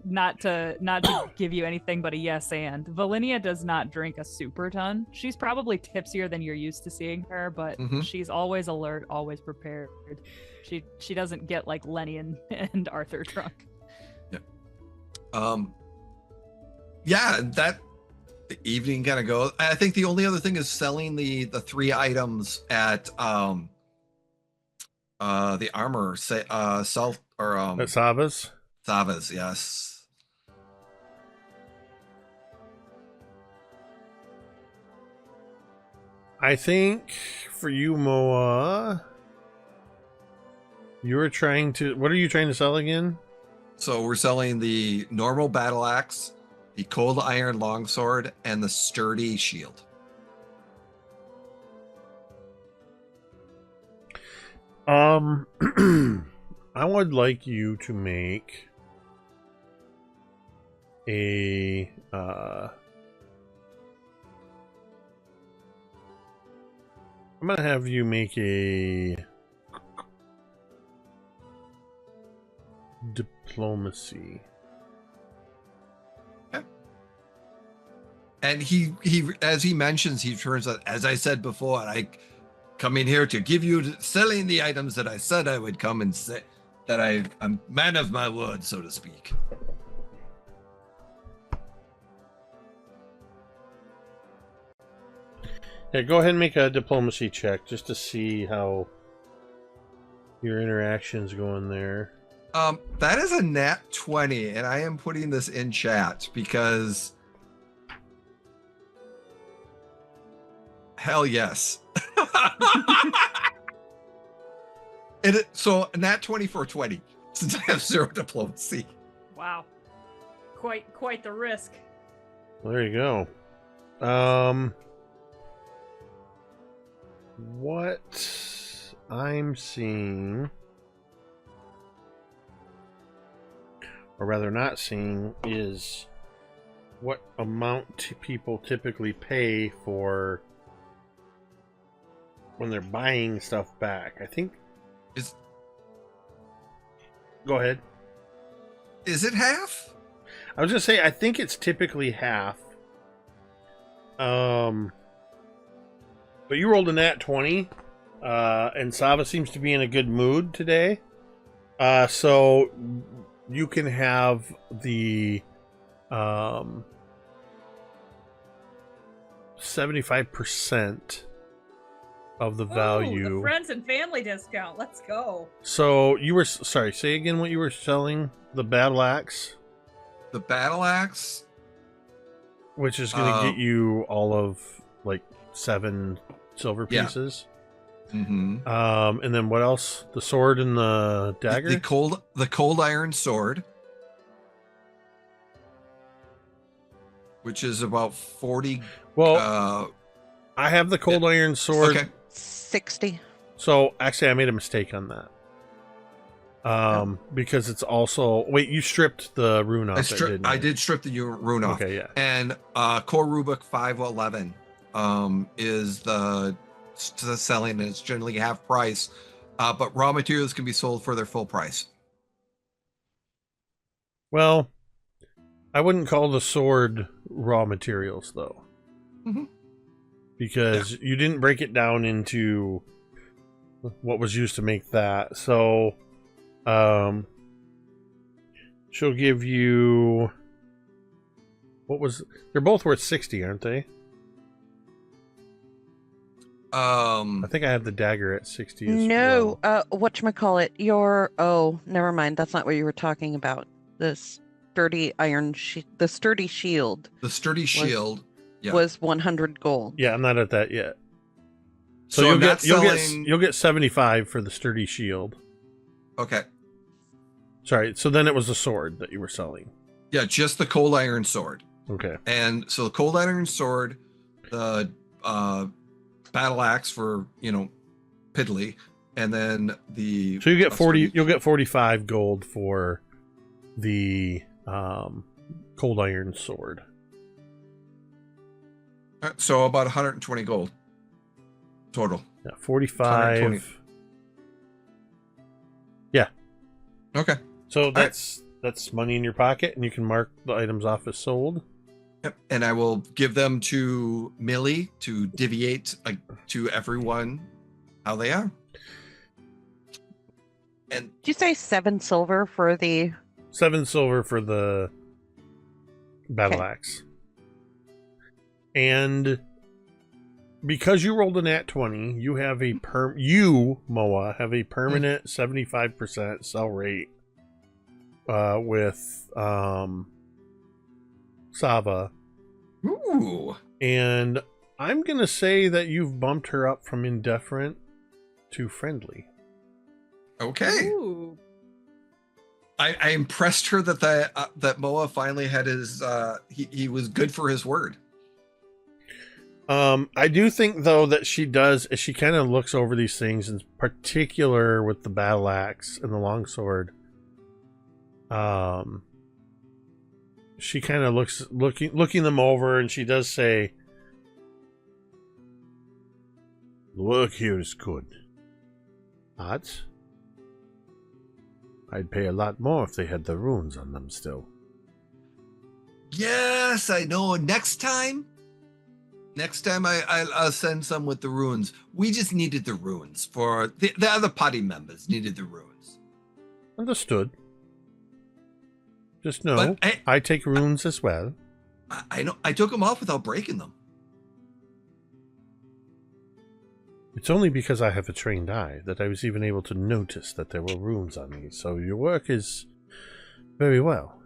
not to give you anything but a yes and. Velynia does not drink a super ton. She's probably tipsier than you're used to seeing her, but she's always alert, always prepared. She doesn't get like Lenny and Arthur drunk. Yeah, that the evening kind of goes. I think the only other thing is selling the 3 items at the armor salt or At Sava's? Sava's, yes. I think for you, Moa, you were trying to. What are you trying to sell again? So we're selling the normal battle axe, the cold iron longsword, and the sturdy shield. I would like you to make a I'm gonna have you make a diplomacy. Okay. And he as he mentions, he turns out, as I said before, I come in here to give you selling the items that I said I would come and say, that I'm a man of my word, so to speak. Yeah, go ahead and make a diplomacy check just to see how your interaction's going there. That is a nat 20, and I am putting this in chat because hell yes. So nat 20 for 20, since I have 0 diplomacy. Wow. Quite the risk. There you go. What I'm seeing, or rather not seeing, is what amount people typically pay for when they're buying stuff back. I think Is go ahead. Is it half? I was gonna say I think it's typically half. But you rolled a nat 20, and Sava seems to be in a good mood today. So you can have the 75% of the value. Ooh, the friends and family discount. Let's go. So you were sorry. Say again what you were selling. The battle axe, The battle axe. which is going to get you all of like 7 silver Yeah. pieces. Mm-hmm. And then what else? The sword and the dagger. The cold iron sword, which is about 40. Well, I have the cold iron sword. Okay. 60. So actually, I made a mistake on that. Because it's also you stripped the rune off. I did strip the rune off. Okay, yeah. And core Rubik 511 is the selling, and it's generally half price. But raw materials can be sold for their full price. Well, I wouldn't call the sword raw materials though, because you didn't break it down into what was used to make that. So, she'll give you they're both worth 60, aren't they? I think I have the dagger at 60 as No, well. whatchamacallit, never mind. That's not what you were talking about. The sturdy the sturdy shield. The sturdy shield was 100 gold. Yeah, I'm not at that yet. So you'll get 75 for the sturdy shield. Okay. Sorry, so then it was the sword that you were selling. Yeah, just the cold iron sword. Okay. And so the cold iron sword, the battle axe for, piddly, and then the So you get 40 you'll get 45 gold for the cold iron sword. So about 120 gold total. Yeah, 45. Yeah. Okay. So that's money in your pocket, and you can mark the items off as sold. Yep. And I will give them to Millie to deviate to everyone how they are. And Did you say 7 silver for the 7 silver for the battle axe. And because you rolled a nat 20, you have a Moa, have a permanent 75% sell rate with Sava. Ooh. And I'm going to say that you've bumped her up from indifferent to friendly. Okay. Ooh. I impressed her that Moa finally had his he was good for his word. I do think though that she kind of looks over these things, in particular with the battle axe and the longsword. She kind of looking them over, and she does say, "The work here is good, but I'd pay a lot more if they had the runes on them still." Yes, I know. Next time I'll send some with the runes. We just needed the runes for the other party members needed the runes. Understood. Just know, I take runes as well. I know. I took them off without breaking them. It's only because I have a trained eye that I was even able to notice that there were runes on these, so your work is very well.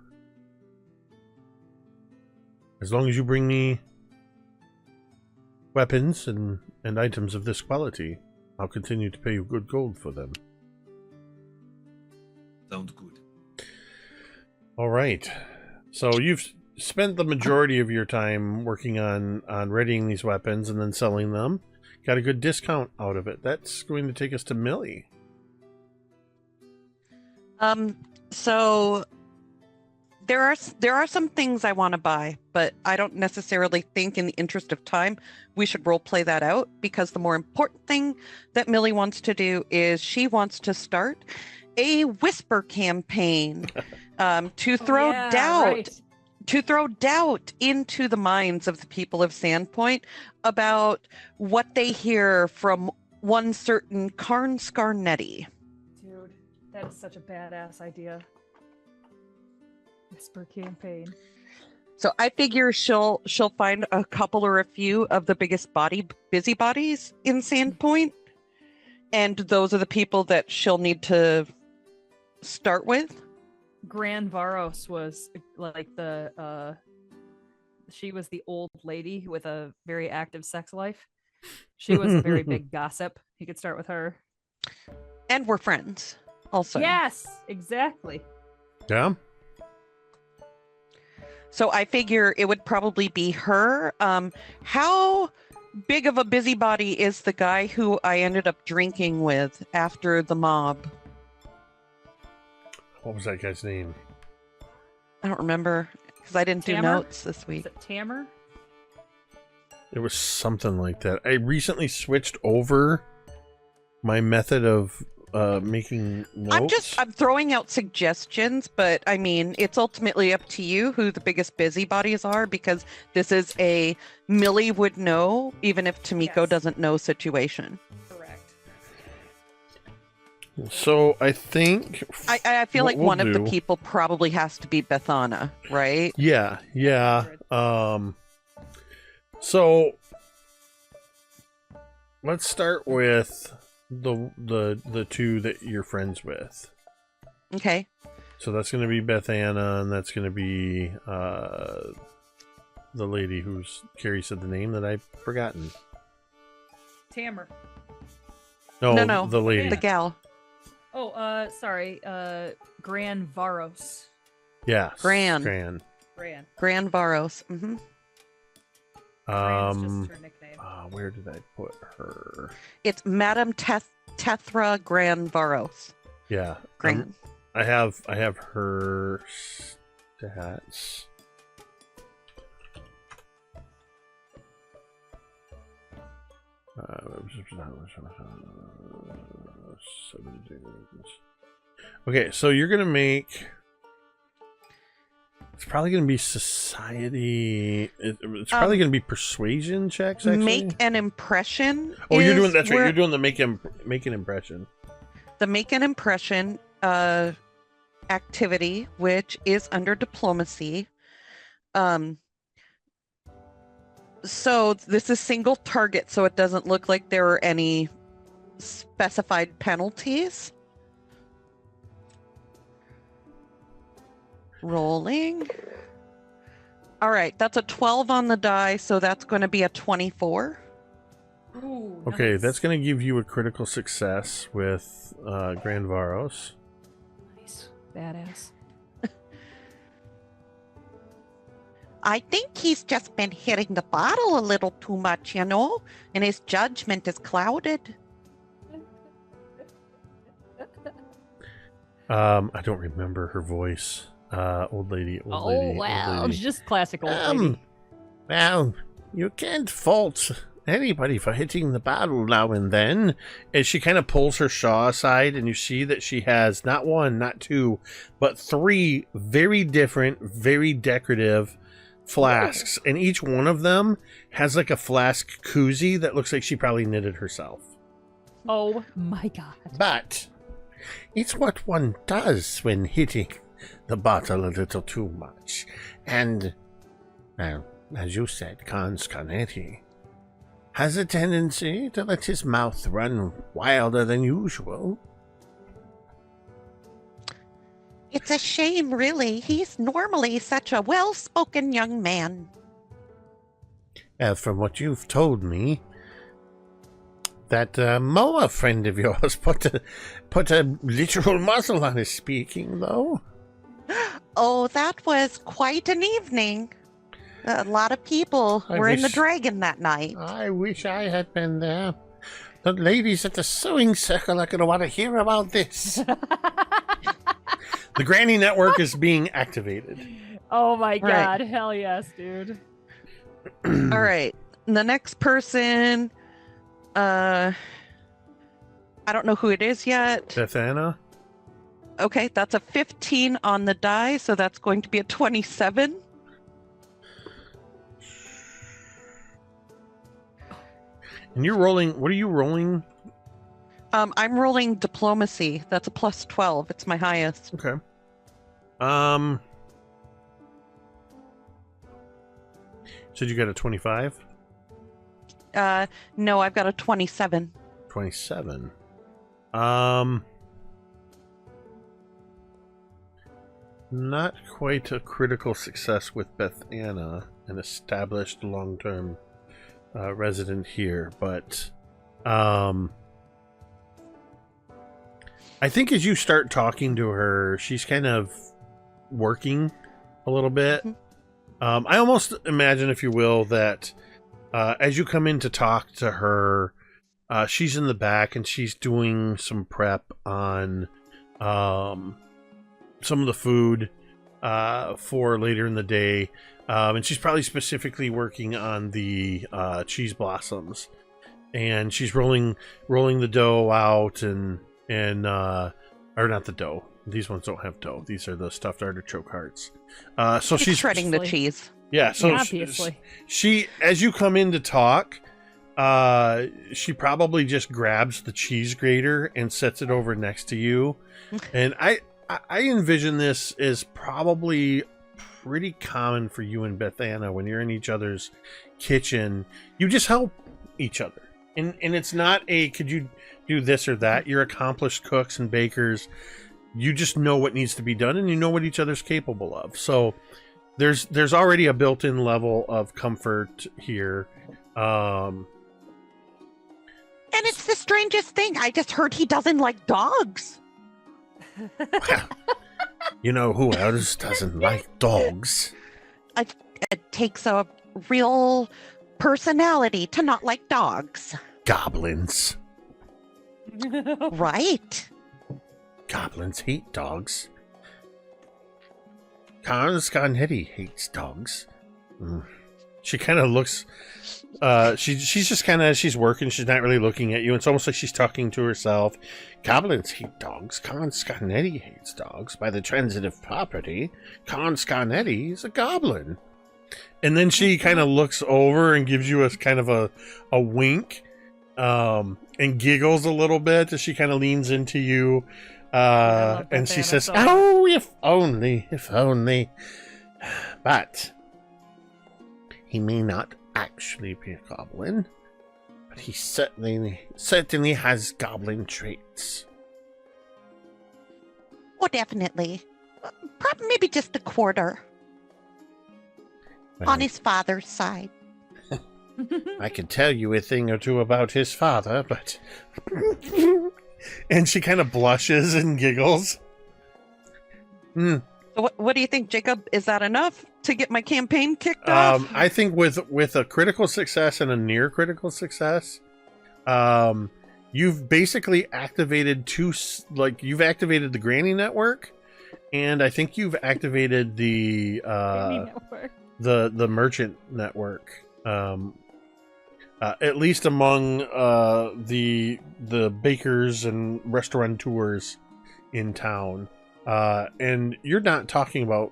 As long as you bring me weapons and items of this quality, I'll continue to pay you good gold for them. Sounds good. All right. So you've spent the majority of your time working on readying these weapons and then selling them. Got a good discount out of it. That's going to take us to Millie. So there are some things I want to buy, but I don't necessarily think in the interest of time we should role play that out, because the more important thing that Millie wants to do is she wants to start a whisper campaign to throw doubt. Right. To throw doubt into the minds of the people of Sandpoint about what they hear from one certain Karn Scarnetti. Dude, that is such a badass idea. Whisper campaign. So I figure she'll find a couple or a few of the biggest busybodies in Sandpoint, and those are the people that she'll need to start with. Gran Varos was like she was the old lady with a very active sex life. She was a very big gossip. You could start with her. And we're friends also. Yes, exactly. Yeah. So I figure it would probably be her. How big of a busybody is the guy who I ended up drinking with after the mob? What was that guy's name? I don't remember because I didn't do Tamer? notes this Is week. it Tamer? It was something like that. I recently switched over my method of making notes. I'm throwing out suggestions, but I mean, it's ultimately up to you who the biggest busybodies are, because this is a Millie would know, even if Tamiko Yes. doesn't know situation. Correct. So I think I feel what like we'll one of the do- people probably has to be Bethana, right? Yeah. So let's start with the two that you're friends with. Okay. So that's going to be Beth Anna, and that's going to be the lady who's Cari said the name that I've forgotten. Tamer. No, the lady. The gal. Oh, sorry. Gran Varos. Yeah, Gran. Gran. Gran Varos. Mm-hmm. Gran's just her nickname. Where did I put her? It's Madame Tethra Gran Varos. Yeah, Gran. I have her stats. Okay, so you're gonna make. It's probably gonna be society. It's probably gonna be persuasion checks. Actually, Make an impression. Oh, you're doing is that's right. where- You're doing the make an impression. The make an impression activity, which is under diplomacy. So this is single target, so it doesn't look like there are any specified penalties. Rolling. All right, that's a 12 on the die, so that's going to be a 24. Ooh, Okay, nice. that's gonna give you a critical success with Gran Varos. Nice. Badass. I think he's just been hitting the bottle a little too much, you know, and his judgment is clouded. I don't remember her voice. Old lady. Old lady. Just classic old lady. Well, you can't fault anybody for hitting the bottle now and then. And she kind of pulls her shawl aside, and you see that she has not one, not two, but three very different, very decorative flasks. And each one of them has like a flask koozie that looks like she probably knitted herself. Oh my god. But it's what one does when hitting the bottle a little too much. And, well, as you said, Scarnetti has a tendency to let his mouth run wilder than usual. It's a shame, really. He's normally such a well-spoken young man. From what you've told me, that Moa friend of yours put a literal muzzle on his speaking, though. Oh, that was quite an evening. A lot of people were in the dragon that night. I wish I had been there. The ladies at the sewing circle are going to want to hear about this. The Granny Network is being activated. Oh my All right. god. Hell yes, dude. All right. The next person, I don't know who it is yet. Beth Anna? Okay, that's a 15 on the die, so that's going to be a 27. And you're rolling. What are you rolling? I'm rolling diplomacy. That's a plus 12. It's my highest. Okay. So you got a 25? No, I've got a 27. 27. Not quite a critical success with Beth Anna, an established long-term resident here, but I think as you start talking to her, she's kind of working a little bit. I almost imagine, if you will, that as you come in to talk to her, she's in the back and she's doing some prep on some of the food for later in the day. And she's probably specifically working on the cheese blossoms. And she's rolling the dough out and or not the dough. These ones don't have dough. These are the stuffed artichoke hearts. So she's shredding the cheese. Yeah, so obviously. she as you come in to talk, she probably just grabs the cheese grater and sets it over next to you. And I envision this as probably pretty common for you and Beth Anna when you're in each other's kitchen. You just help each other. And it's not a could you do this or that. You're accomplished cooks and bakers. You just know what needs to be done and you know what each other's capable of. So there's already a built-in level of comfort here. And it's the strangest thing. I just heard he doesn't like dogs. Well, you know who else doesn't like dogs? It takes a real personality to not like dogs. Goblins. Right. Goblins hate dogs. Scarnetti hates dogs. She kind of looks. She's just kind of she's working. She's not really looking at you. It's almost like she's talking to herself. Goblins hate dogs. Scarnetti hates dogs. By the transitive property, Scarnetti is a goblin. And then she kind of looks over and gives you a kind of a wink, and giggles a little bit as she kind of leans into you. And she says, "Oh, if only. But he may not actually be a goblin, but he certainly has goblin traits." Oh, definitely. Probably maybe just a quarter. Well, on his father's side. I can tell you a thing or two about his father, but... And she kind of blushes and giggles. So what do you think, Jacob? Is that enough to get my campaign kicked off? I think with a critical success and a near critical success, you've basically activated you've activated the Granny Network, and I think you've activated the the Merchant Network. At least among the bakers and restaurateurs in town. And you're not talking about,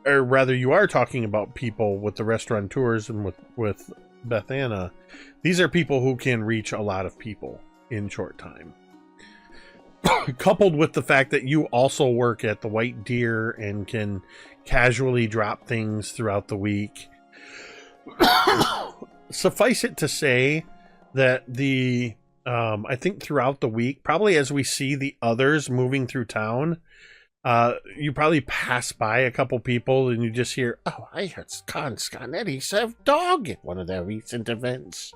or rather you are talking about people with the restaurateurs and with Beth Anna. These are people who can reach a lot of people in short time. Coupled with the fact that you also work at the White Deer and can casually drop things throughout the week. Suffice it to say that I think throughout the week, probably as we see the others moving through town, you probably pass by a couple people and you just hear, "Oh, I heard Scarnetti served dog at one of their recent events."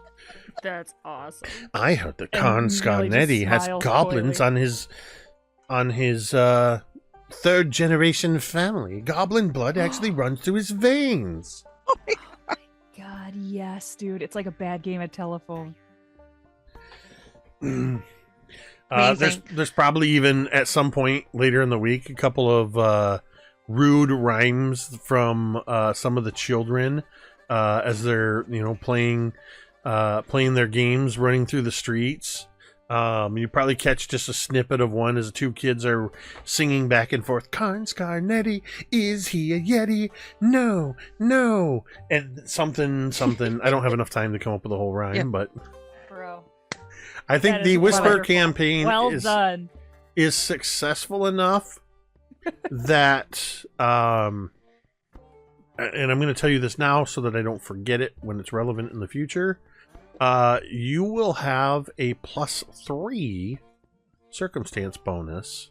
That's awesome. I heard that And Scarnetti has smiles goblins coyly. on his third generation family. Goblin blood actually runs through his veins. God, yes, dude. It's like a bad game of telephone. There's probably even at some point later in the week a couple of rude rhymes from some of the children as they're playing their games, running through the streets. You probably catch just a snippet of one as the two kids are singing back and forth. Karn Skarnetti, is he a Yeti? No, no. And something. I don't have enough time to come up with a whole rhyme, but Bro. I think That the is Whisper wonderful. campaign Well done. is successful enough that and I'm going to tell you this now so that I don't forget it when it's relevant in the future. You will have a +3 circumstance bonus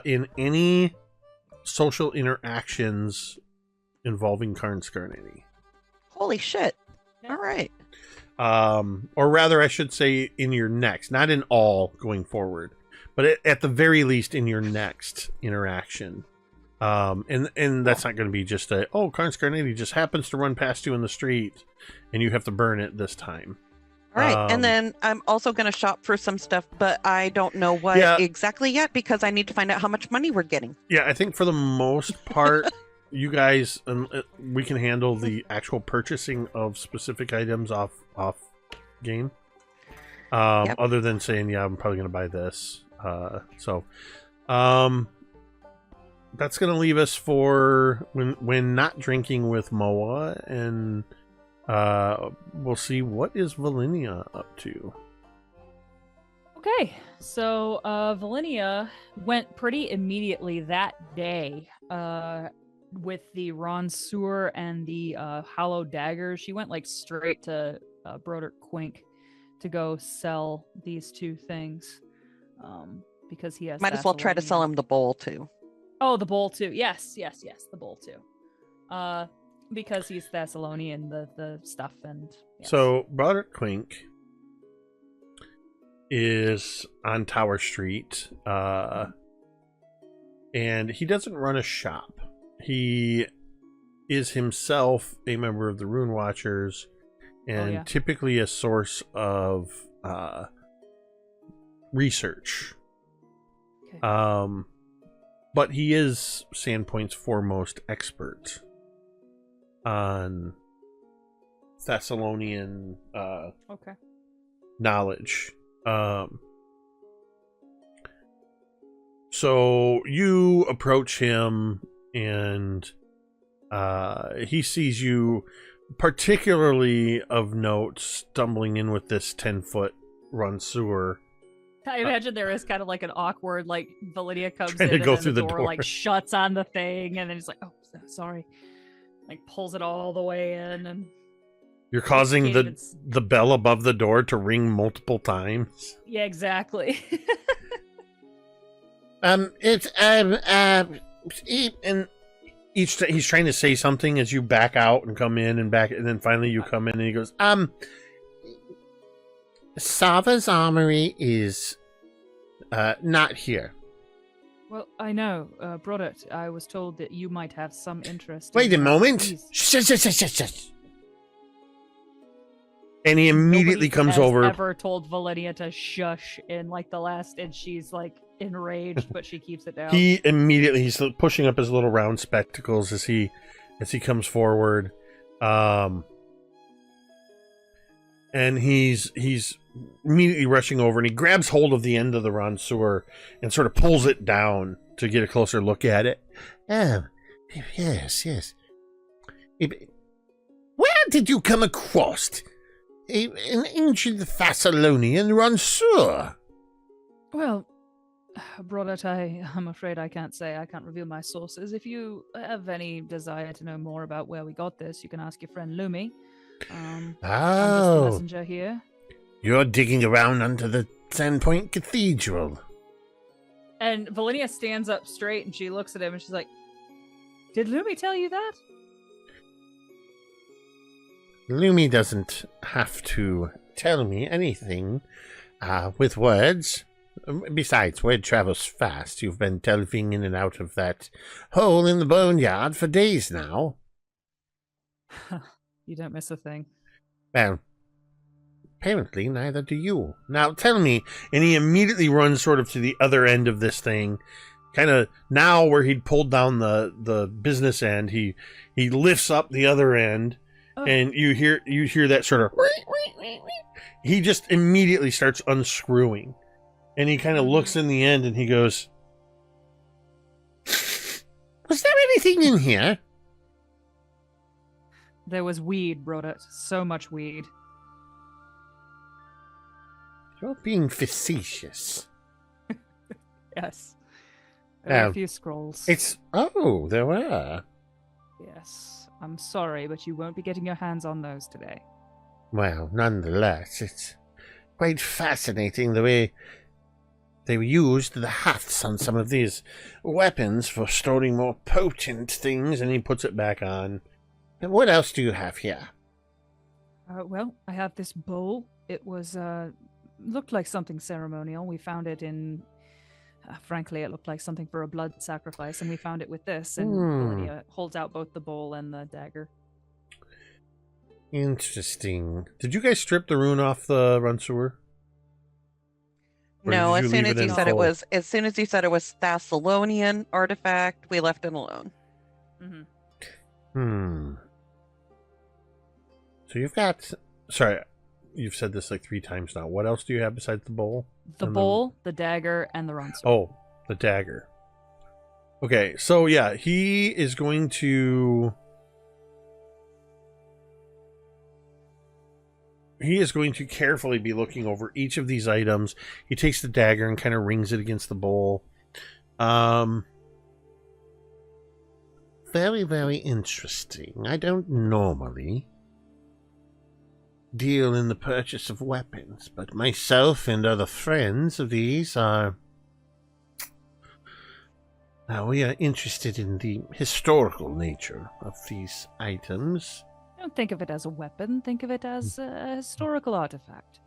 in any social interactions involving Karn Skarnetti. Holy shit. Yeah. All right. Or rather, I should say in your next, not in all going forward, but at the very least in your next interaction. And that's not going to be just Karn Skarnetti just happens to run past you in the street and you have to burn it this time. All right. And then I'm also going to shop for some stuff, but I don't know what exactly yet because I need to find out how much money we're getting. Yeah, I think for the most part, you guys, we can handle the actual purchasing of specific items off game. Other than saying, yeah, I'm probably going to buy this. That's going to leave us for when not drinking with Moa, and we'll see what is Velynia up to. Okay, so Velynia went pretty immediately that day with the Ronsour and the Hollow Dagger. She went like straight to Broderick Quink to go sell these two things because he has. Might as well try to sell him the bowl too. Oh, the bowl too. Yes, the bowl too. Because he's Thessalonian, the stuff and. Yes. So Broderick Quink is on Tower Street, and he doesn't run a shop. He is himself a member of the Rune Watchers, and typically a source of research. Okay. But he is Sandpoint's foremost expert on Thessalonian knowledge. So you approach him, and he sees you, particularly of note, stumbling in with this 10-foot Ronsour. I imagine there is kind of like an awkward, like Velynia comes Trying in to go and through then the the door door. like shuts on the thing, and then he's like, "Oh, sorry," like pulls it all the way in, and You're causing the bell above the door to ring multiple times. yeah, exactly. It's and he's trying to say something as you back out and come in and back, and then finally you come in and he goes, Sava's armory is not here. Well, I know, Broderick. I was told that you might have some interest. Wait a moment. Shush. And he immediately comes over. Ever told Velynia to shush in like the last, and she's like enraged, but she keeps it down. He's pushing up his little round spectacles as he comes forward, and he's immediately rushing over, and he grabs hold of the end of the Ronsour and sort of pulls it down to get a closer look at it. Yes. Where did you come across an ancient Thessalonian Ronsour? Well, Broderick, I'm afraid I can't say. I can't reveal my sources. If you have any desire to know more about where we got this, you can ask your friend Lumi. I'm just the messenger here. You're digging around under the Sandpoint Cathedral. And Velynia stands up straight and she looks at him and she's like, "Did Lumi tell you that?" Lumi doesn't have to tell me anything with words. Besides, word travels fast. You've been delving in and out of that hole in the boneyard for days now. You don't miss a thing. Well, apparently neither do you. Now tell me, and he immediately runs sort of to the other end of this thing, kind of now where he'd pulled down the business end, he lifts up the other end, and you hear that sort of, he just immediately starts unscrewing. And he kind of looks in the end and he goes, "Was there anything in here?" There was weed, Broda. So much weed. You're being facetious. Yes. There were Oh. a few scrolls. Oh, there were. Yes. I'm sorry, but you won't be getting your hands on those today. Well, nonetheless, it's quite fascinating the way they used the hafts on some of these weapons for storing more potent things, and he puts it back on. And what else do you have here? Well, I have this bowl. It was, looked like something ceremonial. We found it in, frankly, it looked like something for a blood sacrifice, and we found it with this, and Velynia holds out both the bowl and the dagger. Interesting. Did you guys strip the rune off the run sewer? Or No, did as you soon leave as it you in said it full? was, as soon as you said it was Thessalonian artifact, we left it alone. Mm-hmm. So you've got... Sorry, you've said this like 3 times now. What else do you have besides the bowl? The And bowl, the dagger, and the run sword. Oh, the dagger. Okay, so yeah, he is going to... He is going to carefully be looking over each of these items. He takes the dagger and kind of rings it against the bowl. Very, very interesting. I don't normally deal in the purchase of weapons, but myself and other friends of these are... we are interested in the historical nature of these items. Don't think of it as a weapon. Think of it as a historical artifact.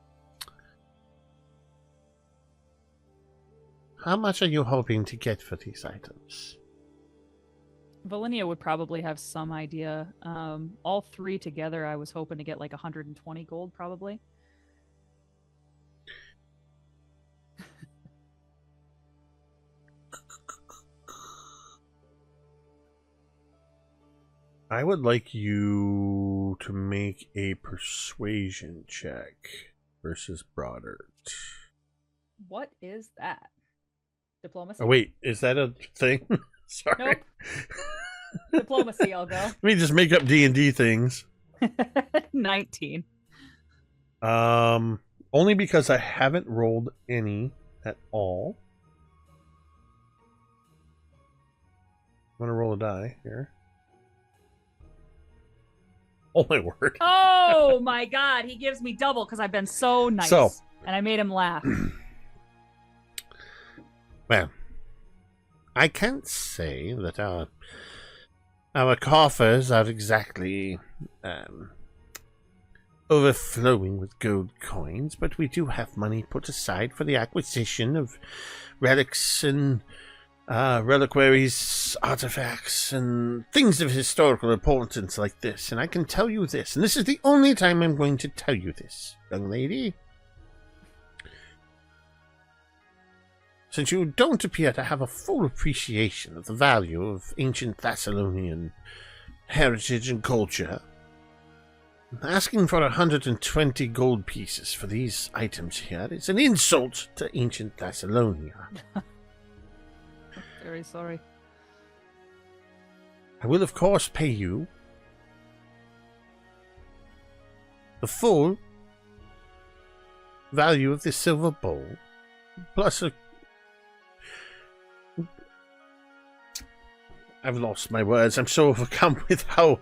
How much are you hoping to get for these items? Velynia would probably have some idea. All 3 together, I was hoping to get like 120 gold, probably. I would like you to make a persuasion check versus Broadert. What is that? Diplomacy? Oh, wait, is that a thing? Sorry. Nope. Diplomacy, I'll go. Let me just make up D&D things. 19. Only because I haven't rolled any at all. I'm gonna roll a die here. Oh my word. Oh my god, he gives me double because I've been so nice. So. And I made him laugh. Well, I can't say that our coffers are exactly overflowing with gold coins, but we do have money put aside for the acquisition of relics and reliquaries, artifacts, and things of historical importance like this. And I can tell you this, and this is the only time I'm going to tell you this, young lady. Since you don't appear to have a full appreciation of the value of ancient Thessalonian heritage and culture, asking for 120 gold pieces for these items here is an insult to ancient Thessalonia. Very sorry. I will, of course, pay you the full value of this silver bowl, plus a... I've lost my words. I'm so overcome with how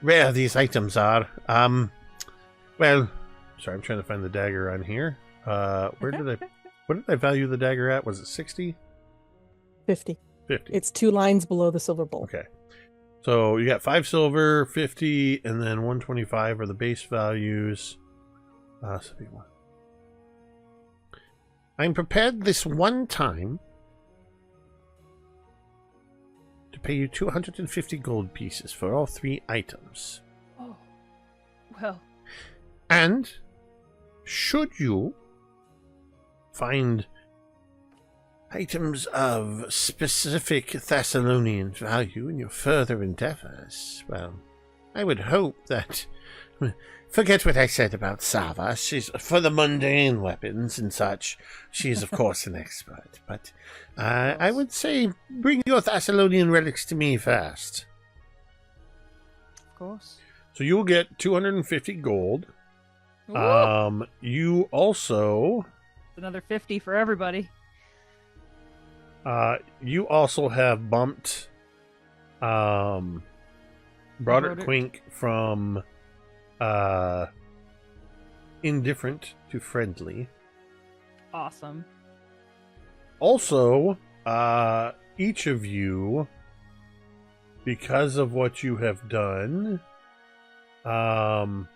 rare these items are. Well, sorry, I'm trying to find the dagger on here. What did I value the dagger at? Was it 60? 50. 50. It's 2 lines below the silver bowl. Okay. So you got 5 silver, 50, and then 125 are the base values. I'm prepared this one time to pay you 250 gold pieces for all 3 items. Oh, well. And should you find items of specific Thessalonian value in your further endeavors, well, I would hope that forget what I said about Sava. She's for the mundane weapons and such. She is, of course, an expert. But I would say bring your Thessalonian relics to me first. Of course. So you will get 250 gold. Ooh, You also another 50 for everybody. you also have bumped Broderick Quink from indifferent to friendly. Awesome. Also, each of you, because of what you have done, I'll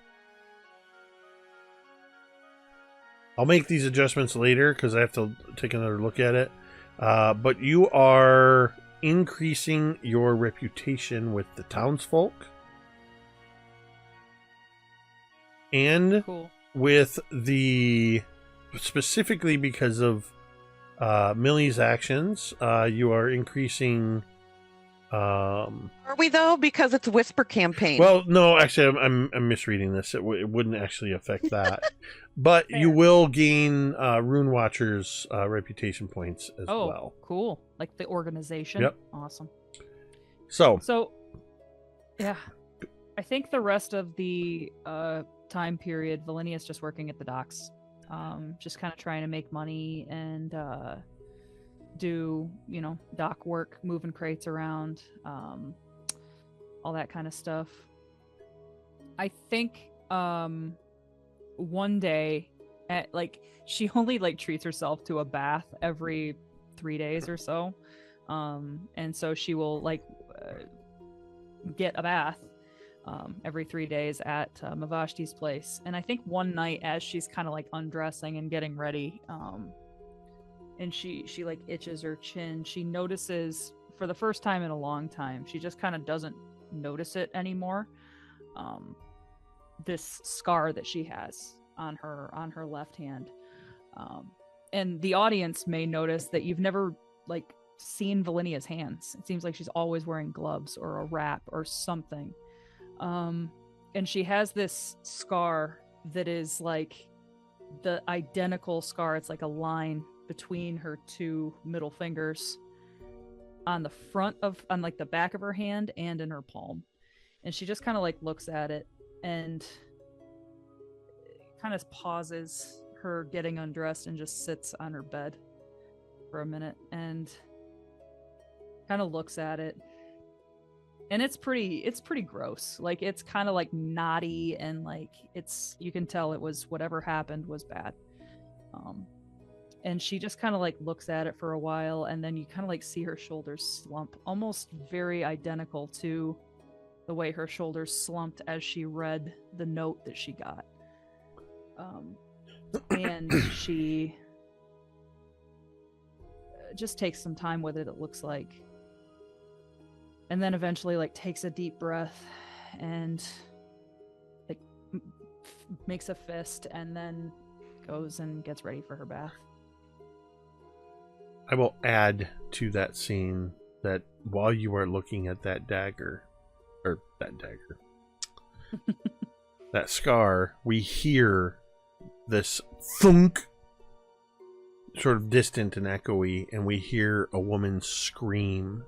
make these adjustments later because I have to take another look at it. But you are increasing your reputation with the townsfolk and Cool. with the specifically because of Millie's actions. You are increasing. Are we though? Because it's a whisper campaign. Well, no, actually, I'm misreading this. It wouldn't actually affect that, but you Fair. will gain Rune Watcher's reputation points as Oh, well. cool. Like the organization. Yep. Awesome. So, yeah. I think the rest of the time period, Velynia is just working at the docks. Just kind of trying to make money and do, dock work, moving crates around, all that kind of stuff. I think one day she only treats herself to a bath every 3 days or so. And so she will get a bath every 3 days at Mavashti's place. And I think one night as she's kind of undressing and getting ready, and she itches her chin, she notices for the first time in a long time, she just kind of doesn't notice it anymore, this scar that she has on her left hand. And the audience may notice that you've never seen Velynia's hands. It seems like she's always wearing gloves or a wrap or something. And she has this scar that is the identical scar. It's like a line between her two middle fingers on the the back of her hand and in her palm. And she just kind of looks at it and kind of pauses her getting undressed and just sits on her bed for a minute and kind of looks at it. And it's pretty gross. It's kind of knotty and you can tell it was whatever happened was bad. And she just kind of looks at it for a while, and then you kind of see her shoulders slump, almost very identical to the way her shoulders slumped as she read the note that she got. And she just takes some time with it looks like. And then eventually takes a deep breath and makes a fist and then goes and gets ready for her bath. I will add to that scene that while you are looking at that that scar, we hear this thunk, sort of distant and echoey, and we hear a woman scream.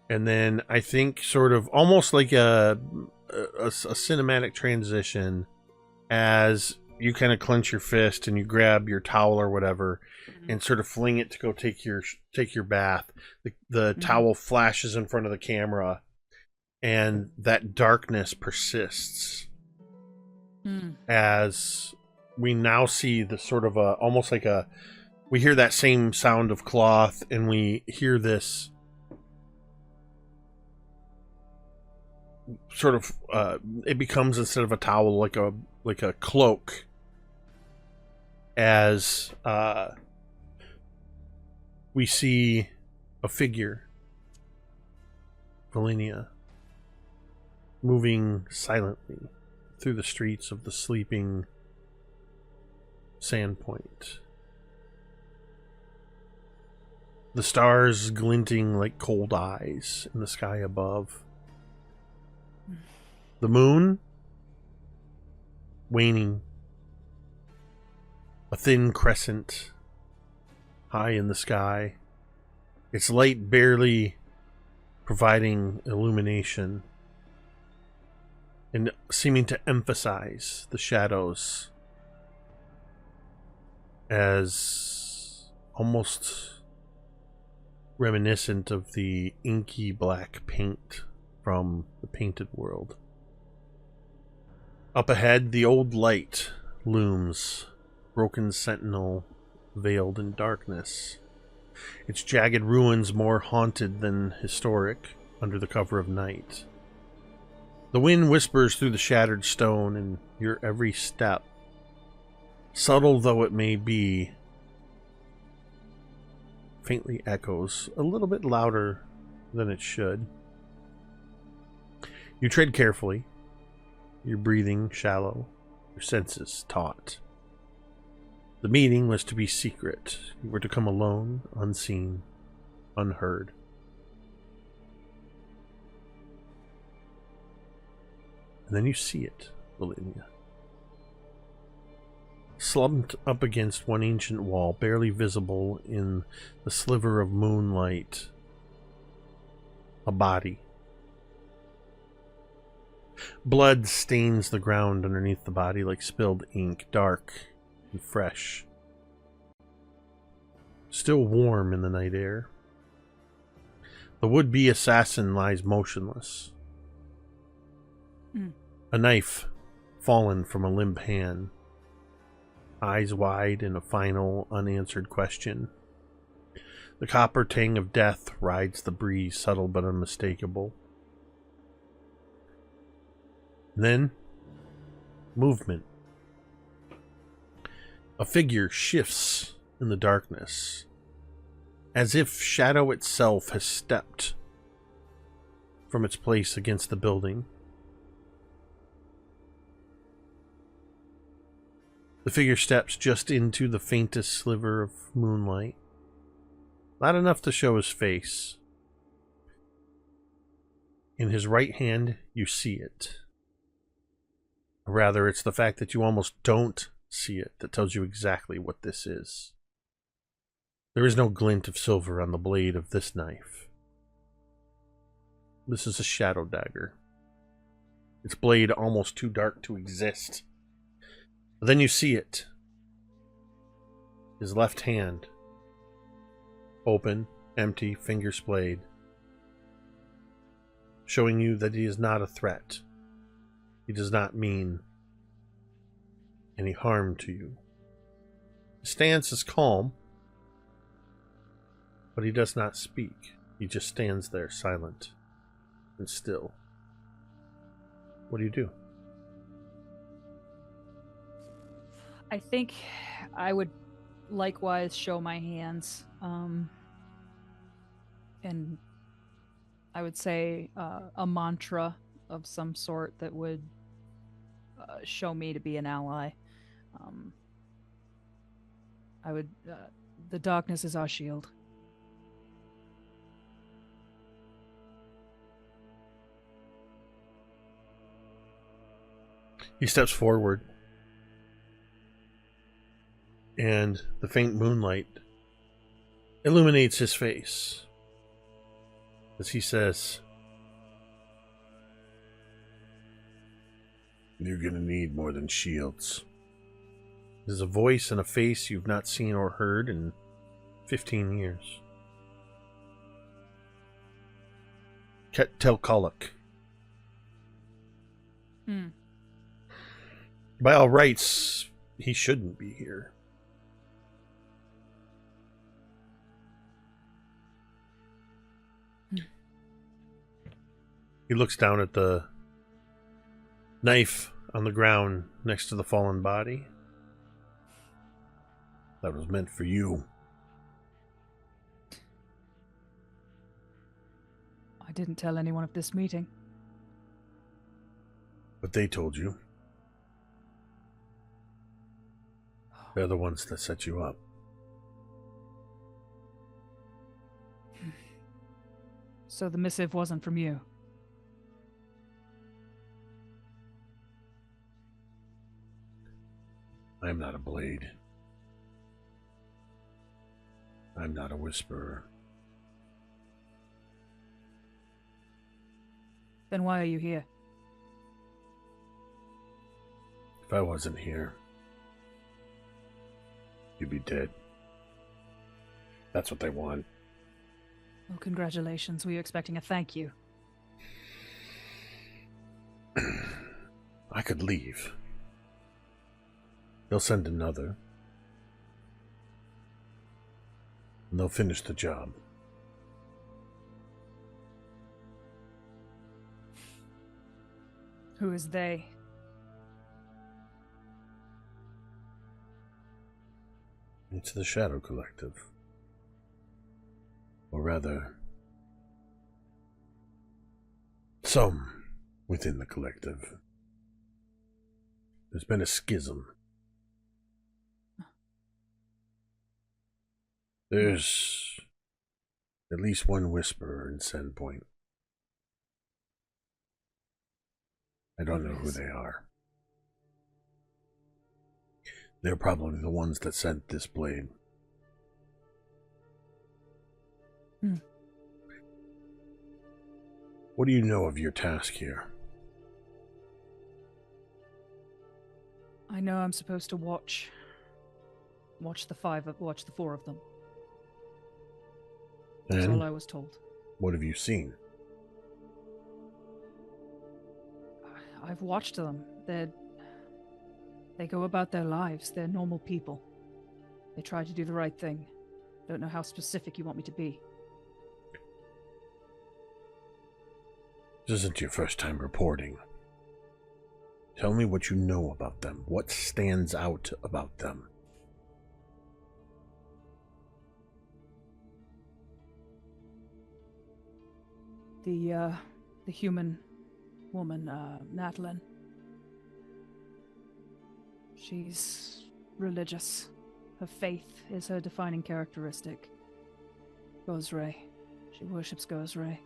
And then I think sort of almost like a cinematic transition as you kind of clench your fist and you grab your towel or whatever and sort of fling it to go take your bath. The towel flashes in front of the camera and that darkness persists as we now see the sort of almost we hear that same sound of cloth and we hear this sort of it becomes, instead of a towel, like a cloak, as we see a figure, Velynia, moving silently through the streets of the sleeping Sandpoint. The stars glinting like cold eyes in the sky above. The moon waning, a thin crescent high in the sky, its light barely providing illumination and seeming to emphasize the shadows as almost reminiscent of the inky black paint from the painted world. Up ahead, the old light looms, broken sentinel veiled in darkness, its jagged ruins more haunted than historic under the cover of night. The wind whispers through the shattered stone, and your every step, subtle though it may be, faintly echoes a little bit louder than it should. You tread carefully, your breathing shallow, your senses taut. The meeting was to be secret. You were to come alone, unseen, unheard. And then you see it, Velynia. Slumped up against one ancient wall, barely visible in the sliver of moonlight, a body. Blood stains the ground underneath the body like spilled ink, dark and fresh. Still warm in the night air. The would-be assassin lies motionless. A knife fallen from a limp hand. Eyes wide in a final, unanswered question. The copper tang of death rides the breeze, subtle but unmistakable. Then, movement. A figure shifts in the darkness, as if shadow itself has stepped from its place against the building. The figure steps just into the faintest sliver of moonlight. Not enough to show his face. In his right hand, you see it. Rather, it's the fact that you almost don't see it that tells you exactly what this is. There is no glint of silver on the blade of this knife. This is a shadow dagger. Its blade almost too dark to exist. But then you see it. His left hand. Open, empty, finger splayed. Showing you that he is not a threat. He does not mean any harm to you. His stance is calm, but he does not speak. He just stands there silent and still. What do? I think I would likewise show my hands. And I would say a mantra of some sort that would show me to be an ally. I would, the darkness is our shield. He steps forward, and the faint moonlight illuminates his face as he says, "You're gonna need more than shields." There's a voice and a face you've not seen or heard in 15 years. Telkuluk. By all rights, he shouldn't be here. He looks down at the knife on the ground next to the fallen body. That was meant for you. I didn't tell anyone of this meeting. But they told you. They're the ones that set you up. So the missive wasn't from you? I am not a blade. I'm not a whisperer. Then why are you here? If I wasn't here, you'd be dead. That's what they want. Well, congratulations. Were you expecting a thank you? I could leave. They'll send another. And they'll finish the job. Who is they? It's the Shadow Collective. Or rather, some within the collective. There's been a schism. There's at least one whisperer in Sandpoint. I don't know who they are. They're probably the ones that sent this blade. What do you know of your task here? I know I'm supposed to watch the four of them. That's all I was told. What have you seen? I've watched them. They go about their lives. They're normal people. They try to do the right thing. Don't know how specific you want me to be. This isn't your first time reporting. Tell me what you know about them. What stands out about them? The human woman, Natalin. She's religious. Her faith is her defining characteristic. Gozray. She worships Gozray.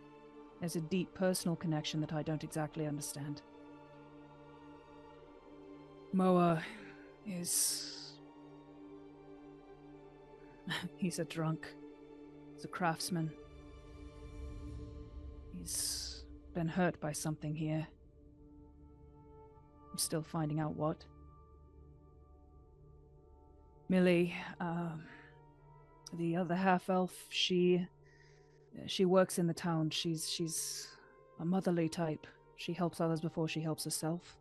There's a deep personal connection that I don't exactly understand. Moa is... He's a drunk. He's a craftsman. He's been hurt by something here. I'm still finding out what. Millie, the other half-elf, she works in the town. She's a motherly type. She helps others before she helps herself.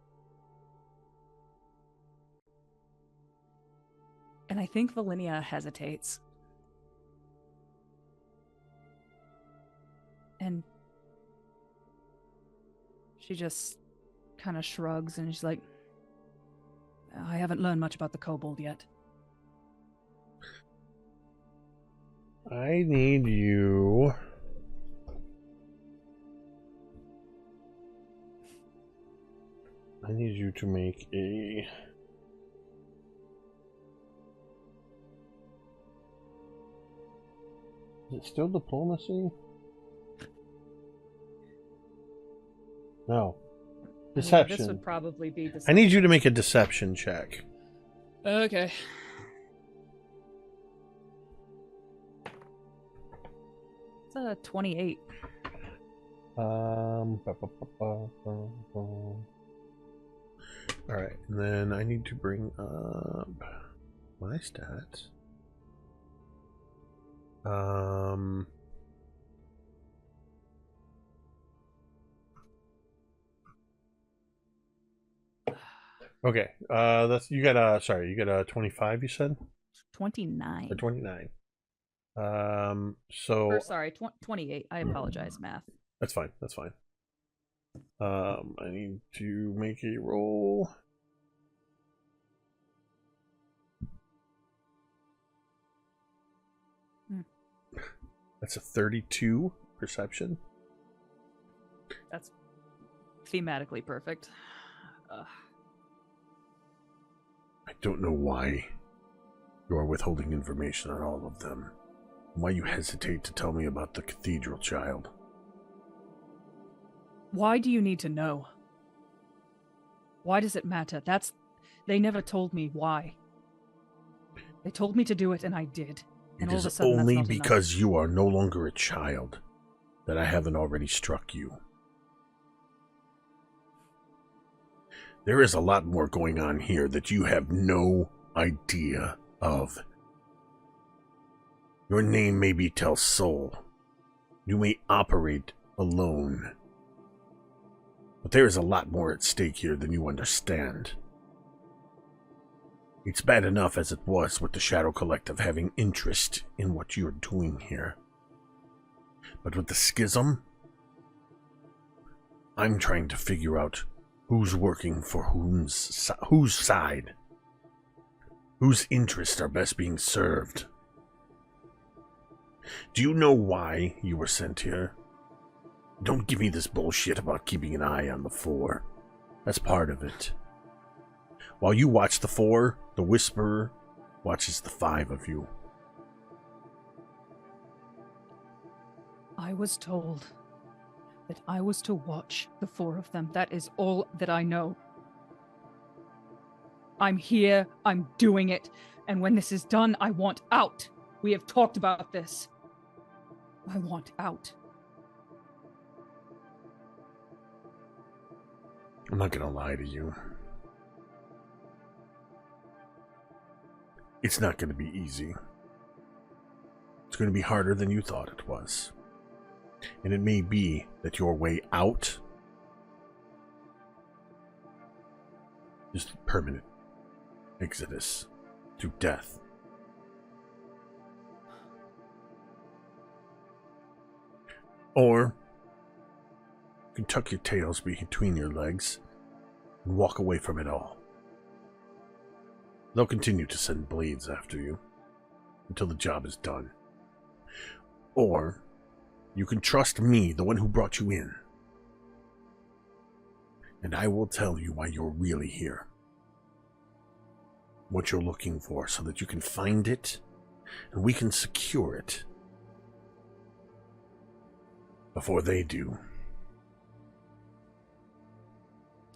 And I think Velynia hesitates. And she just kind of shrugs and she's like, I haven't learned much about the kobold yet. I need you to make a... Is it still diplomacy? No. Deception. This would probably be deception. I need you to make a deception check. Okay. It's a 28. Alright, and then I need to bring up my stats. Okay, that's you got a 25, you said? 29. Or 29. Or sorry, 28. I apologize, math. That's fine. I need to make a roll. That's a 32 perception. That's thematically perfect. I don't know why you are withholding information on all of them. Why you hesitate to tell me about the cathedral child. Why do you need to know? Why does it matter? They never told me why. They told me to do it, and I did. And It all of a is sudden, that's only not because you are no longer a child that I haven't already struck you. There is a lot more going on here that you have no idea of. Your name may be Tel Sol. You may operate alone. But there is a lot more at stake here than you understand. It's bad enough as it was with the Shadow Collective having interest in what you're doing here. But with the schism, I'm trying to figure out who's working for whose side, whose interests are best being served. Do you know why you were sent here? Don't give me this bullshit about keeping an eye on the Four. That's part of it. While you watch the Four, the Whisperer watches the 5 of you. I was told that I was to watch the 4 of them. That is all that I know. I'm here, I'm doing it, and when this is done, I want out. We have talked about this. I want out. I'm not gonna lie to you. It's not gonna be easy. It's gonna be harder than you thought it was. And it may be that your way out is the permanent exodus to death. Or you can tuck your tails between your legs and walk away from it all. They'll continue to send blades after you until the job is done. Or you can trust me, the one who brought you in, and I will tell you why you're really here. What you're looking for, so that you can find it and we can secure it before they do.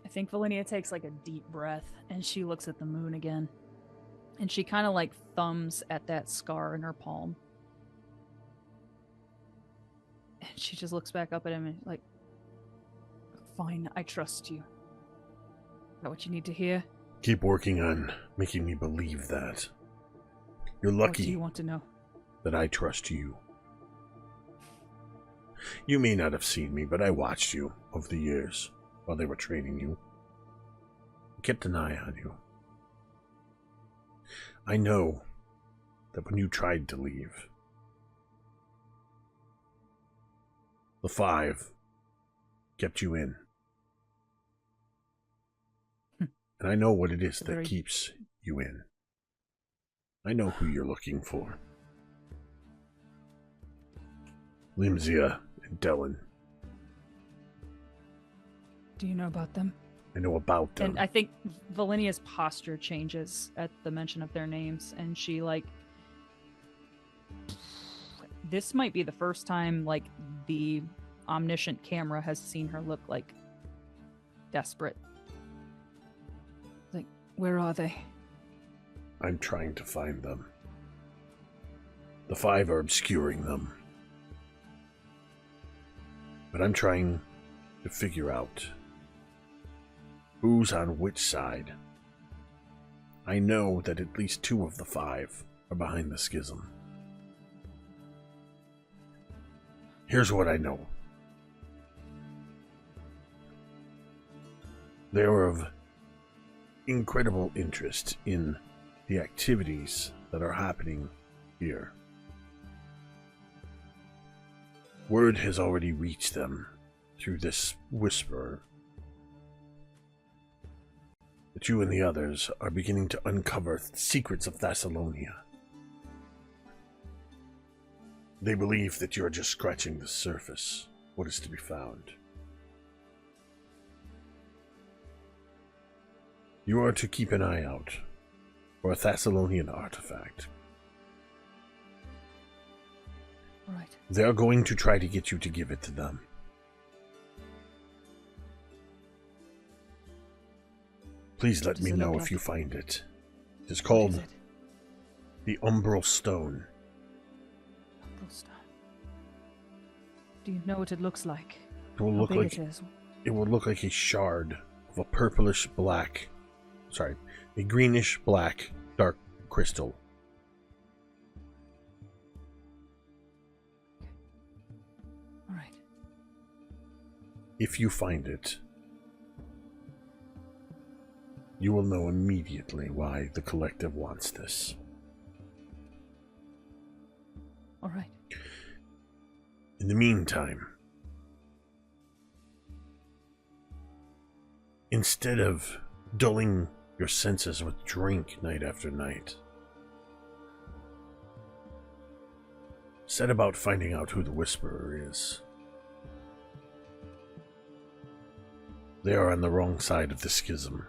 I think Velynia takes like a deep breath and she looks at the moon again. And she kind of like thumbs at that scar in her palm. And she just looks back up at him and like, fine, I trust you. Is that what you need to hear? Keep working on making me believe that. You're What do lucky you want to know? that I trust you. You may not have seen me, but I watched you over the years while they were training you. I kept an eye on you. I know that when you tried to leave, the 5 kept you in. And I know what it is that keeps you in. I know who you're looking for. Limzia and Dellen. Do you know about them? I know about them. And I think Velynia's posture changes at the mention of their names, and she like, this might be the first time like the omniscient camera has seen her look like desperate. Like, where are they? I'm trying to find them. The 5 are obscuring them. But I'm trying to figure out who's on which side. I know that at least 2 of the 5 are behind the schism. Here's what I know. They are of incredible interest in the activities that are happening here. Word has already reached them through this whisperer that you and the others are beginning to uncover secrets of Thessalonia. They believe that you are just scratching the surface, what is to be found. You are to keep an eye out for a Thessalonian artifact. Right. They are going to try to get you to give it to them. Please let me know if you find it. It is called The Umbral Stone. Do you know what it looks like? It will How look big like it is? it will look like a shard of a purplish black. Sorry, a greenish black dark crystal. All right. If you find it, you will know immediately why the collective wants this. All right. In the meantime, instead of dulling your senses with drink night after night, set about finding out who the Whisperer is. They are on the wrong side of the schism.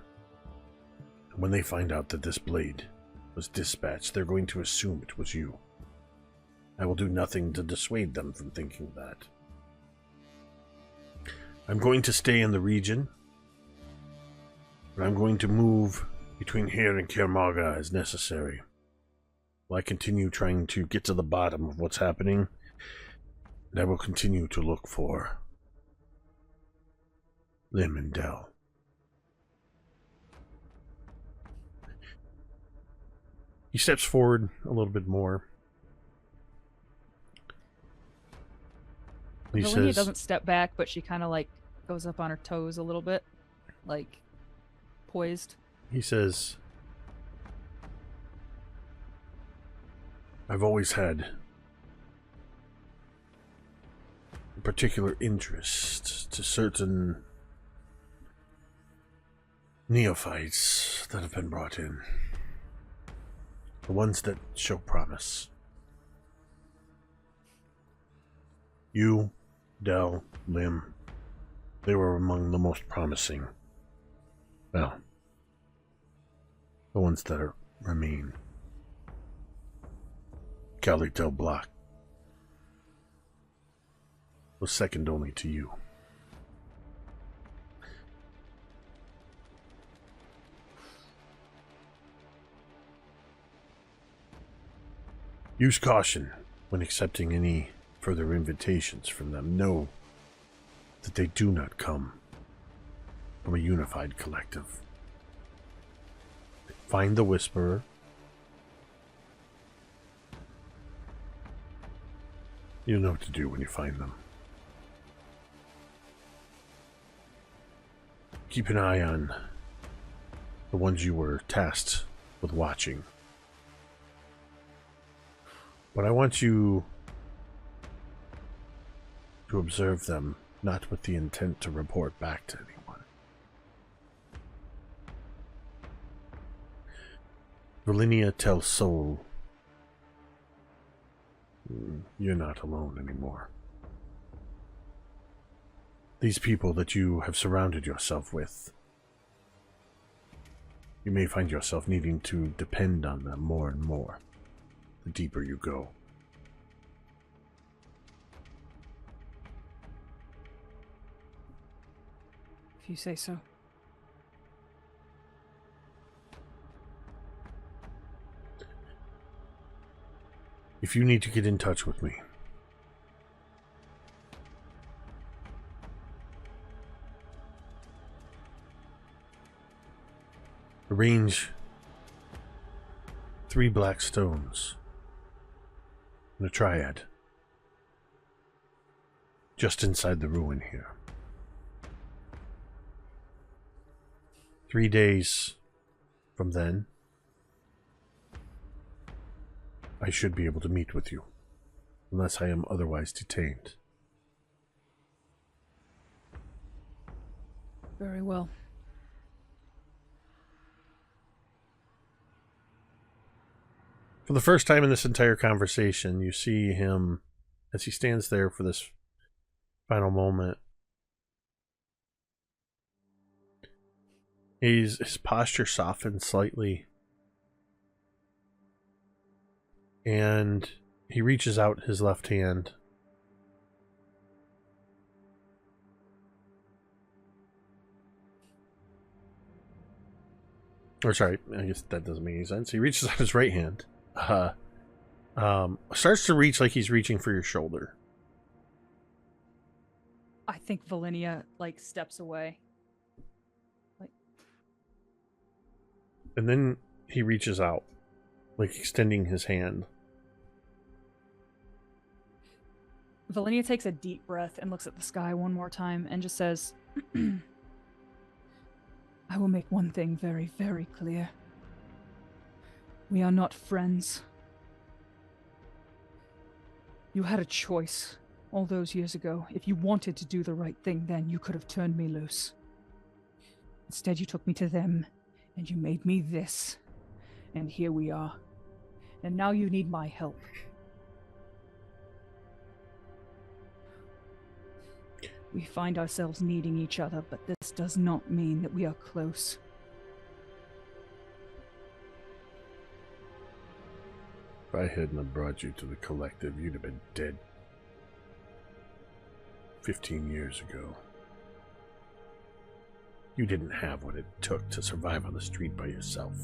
And when they find out that this blade was dispatched, they're going to assume it was you. I will do nothing to dissuade them from thinking that. I'm going to stay in the region, but I'm going to move between here and Kermaga as necessary. While I continue trying to get to the bottom of what's happening, and I will continue to look for Lim and Dell. He steps forward a little bit more. He Velynia says, doesn't step back, but she kind of like goes up on her toes a little bit, like poised. He says, I've always had a particular interest to certain neophytes that have been brought in. The ones that show promise. You, Dell, Lim, they were among the most promising. Well, the ones that remain. Calitel Block was second only to you. Use caution when accepting any further invitations from them. Know that they do not come from a unified collective. Find the Whisperer. You know what to do when you find them. Keep an eye on the ones you were tasked with watching. But I want you to observe them, not with the intent to report back to anyone. Velynia tells Soul, you're not alone anymore. These people that you have surrounded yourself with, you may find yourself needing to depend on them more and more, the deeper you go. If you say so. If you need to get in touch with me, arrange 3 black stones in a triad just inside the ruin here. 3 days from then, I should be able to meet with you, unless I am otherwise detained. Very well. For the first time in this entire conversation, you see him as he stands there for this final moment. His posture softens slightly, and he reaches out his left hand. Or sorry, I guess that doesn't make any sense. He reaches out his right hand starts to reach like he's reaching for your shoulder. I think Velynia like steps away. And then he reaches out, like extending his hand. Velynia takes a deep breath and looks at the sky one more time and just says, I will make one thing very, very clear. We are not friends. You had a choice all those years ago. If you wanted to do the right thing then, you could have turned me loose. Instead, you took me to them, and you made me this. And here we are. And now you need my help. We find ourselves needing each other, but this does not mean that we are close. If I hadn't brought you to the collective, you'd have been dead 15 years ago. You didn't have what it took to survive on the street by yourself.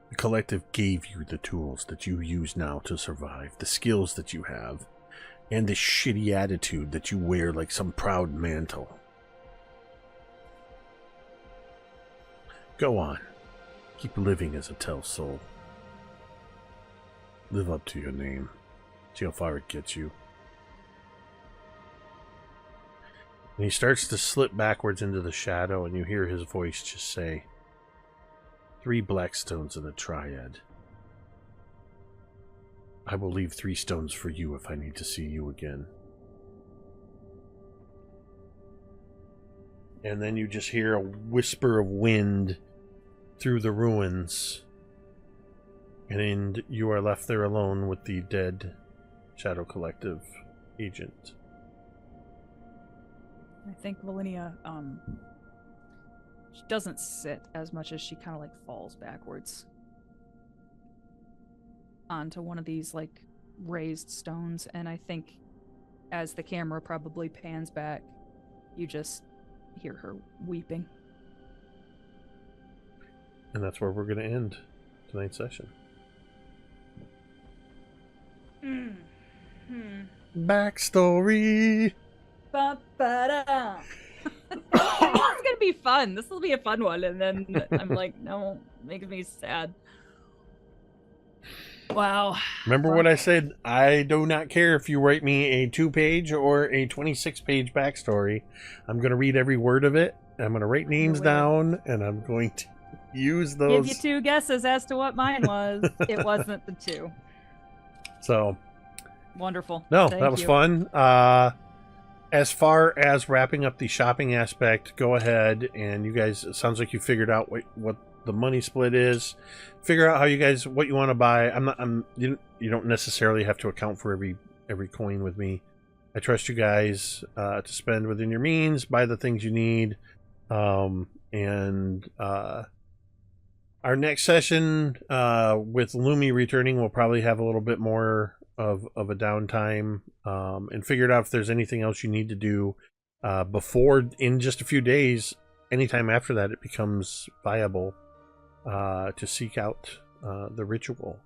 The collective gave you the tools that you use now to survive, the skills that you have, and the shitty attitude that you wear like some proud mantle. Go on. Keep living as a Tell soul. Live up to your name. See how far it gets you. And he starts to slip backwards into the shadow, and you hear his voice just say, 3 black stones and a triad. I will leave 3 stones for you if I need to see you again. And then you just hear a whisper of wind through the ruins, and you are left there alone with the dead Shadow Collective agent. I think Velynia, she doesn't sit as much as she kind of like falls backwards onto one of these like raised stones, and I think as the camera probably pans back, you just hear her weeping. And that's where we're going to end tonight's session. Backstory. Ba-ba-da. This is gonna be fun. This will be a fun one, and then I'm like, no, makes me sad. Wow. Remember what I said? I do not care if you write me a 2-page or a 26-page backstory. I'm going to read every word of it. I'm going to write names down, and I'm going to use those. Give you 2 guesses as to what mine was. It wasn't the 2. So. Wonderful. No, Thank that was you. fun. As far as wrapping up the shopping aspect, go ahead and you guys, it sounds like you figured out what the money split is. Figure out how you guys, what you want to buy. You don't necessarily have to account for every coin with me. I trust you guys to spend within your means, buy the things you need. And our next session with Lumi returning, we'll probably have a little bit more of a downtime and figure out if there's anything else you need to do before, in just a few days. Anytime after that, it becomes viable to seek out the ritual.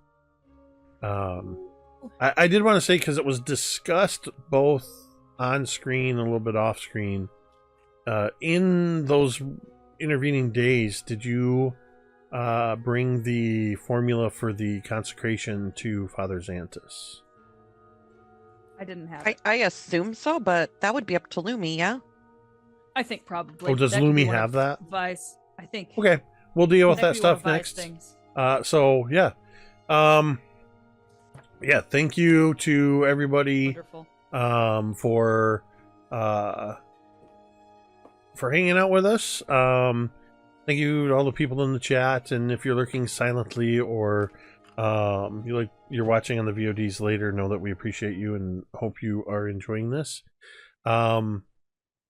I did want to say, because it was discussed both on screen and a little bit off screen, in those intervening days, did you bring the formula for the consecration to Father Xantus? I didn't have it. I assume so, but that would be up to Lumi, yeah? I think probably. Oh, does That could be Lumi one have of that? Vice. I think. Okay, we'll deal with That that could be one of stuff Vi's next. things. So yeah, yeah. Thank you to everybody Wonderful. for hanging out with us. Thank you to all the people in the chat, and if you're lurking silently or you're watching on the VODs later, know that we appreciate you and hope you are enjoying this. And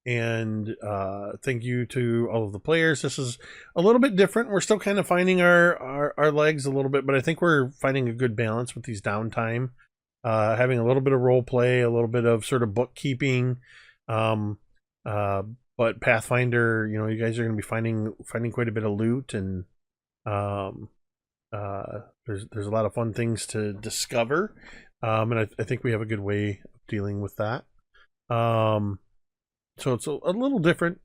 thank you to all of the players. This is a little bit different. We're still kind of finding our legs a little bit, but I think we're finding a good balance with these downtime. Having a little bit of role play, a little bit of sort of bookkeeping. But Pathfinder, you guys are going to be finding quite a bit of loot and There's a lot of fun things to discover, and I think we have a good way of dealing with that. So it's a little different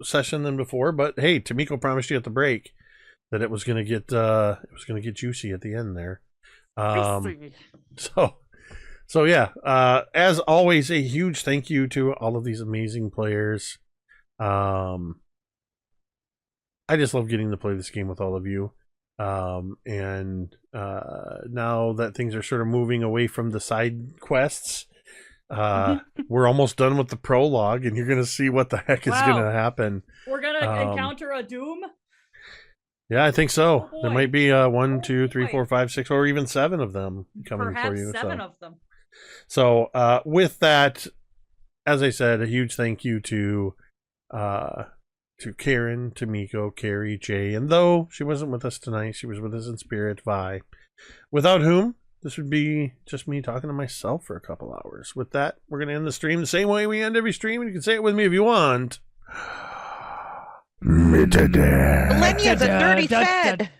session than before, but hey, Tamiko promised you at the break that it was gonna get juicy at the end there. So yeah, as always, a huge thank you to all of these amazing players. I just love getting to play this game with all of you. And now that things are sort of moving away from the side quests, we're almost done with the prologue, and you're going to see what the heck is going to happen. We're going to encounter a doom? Yeah, I think so. Oh, there might be 1, 2, 3, 4, 5, 6, or even 7 of them coming Perhaps for you. Seven of them. So with that, as I said, a huge thank you to Kaeryn, Tamiko, Cari, Jay, and though she wasn't with us tonight, she was with us in spirit, Vi. Without whom, this would be just me talking to myself for a couple hours. With that, we're going to end the stream the same way we end every stream, and you can say it with me if you want. Velynia's a dirty fed.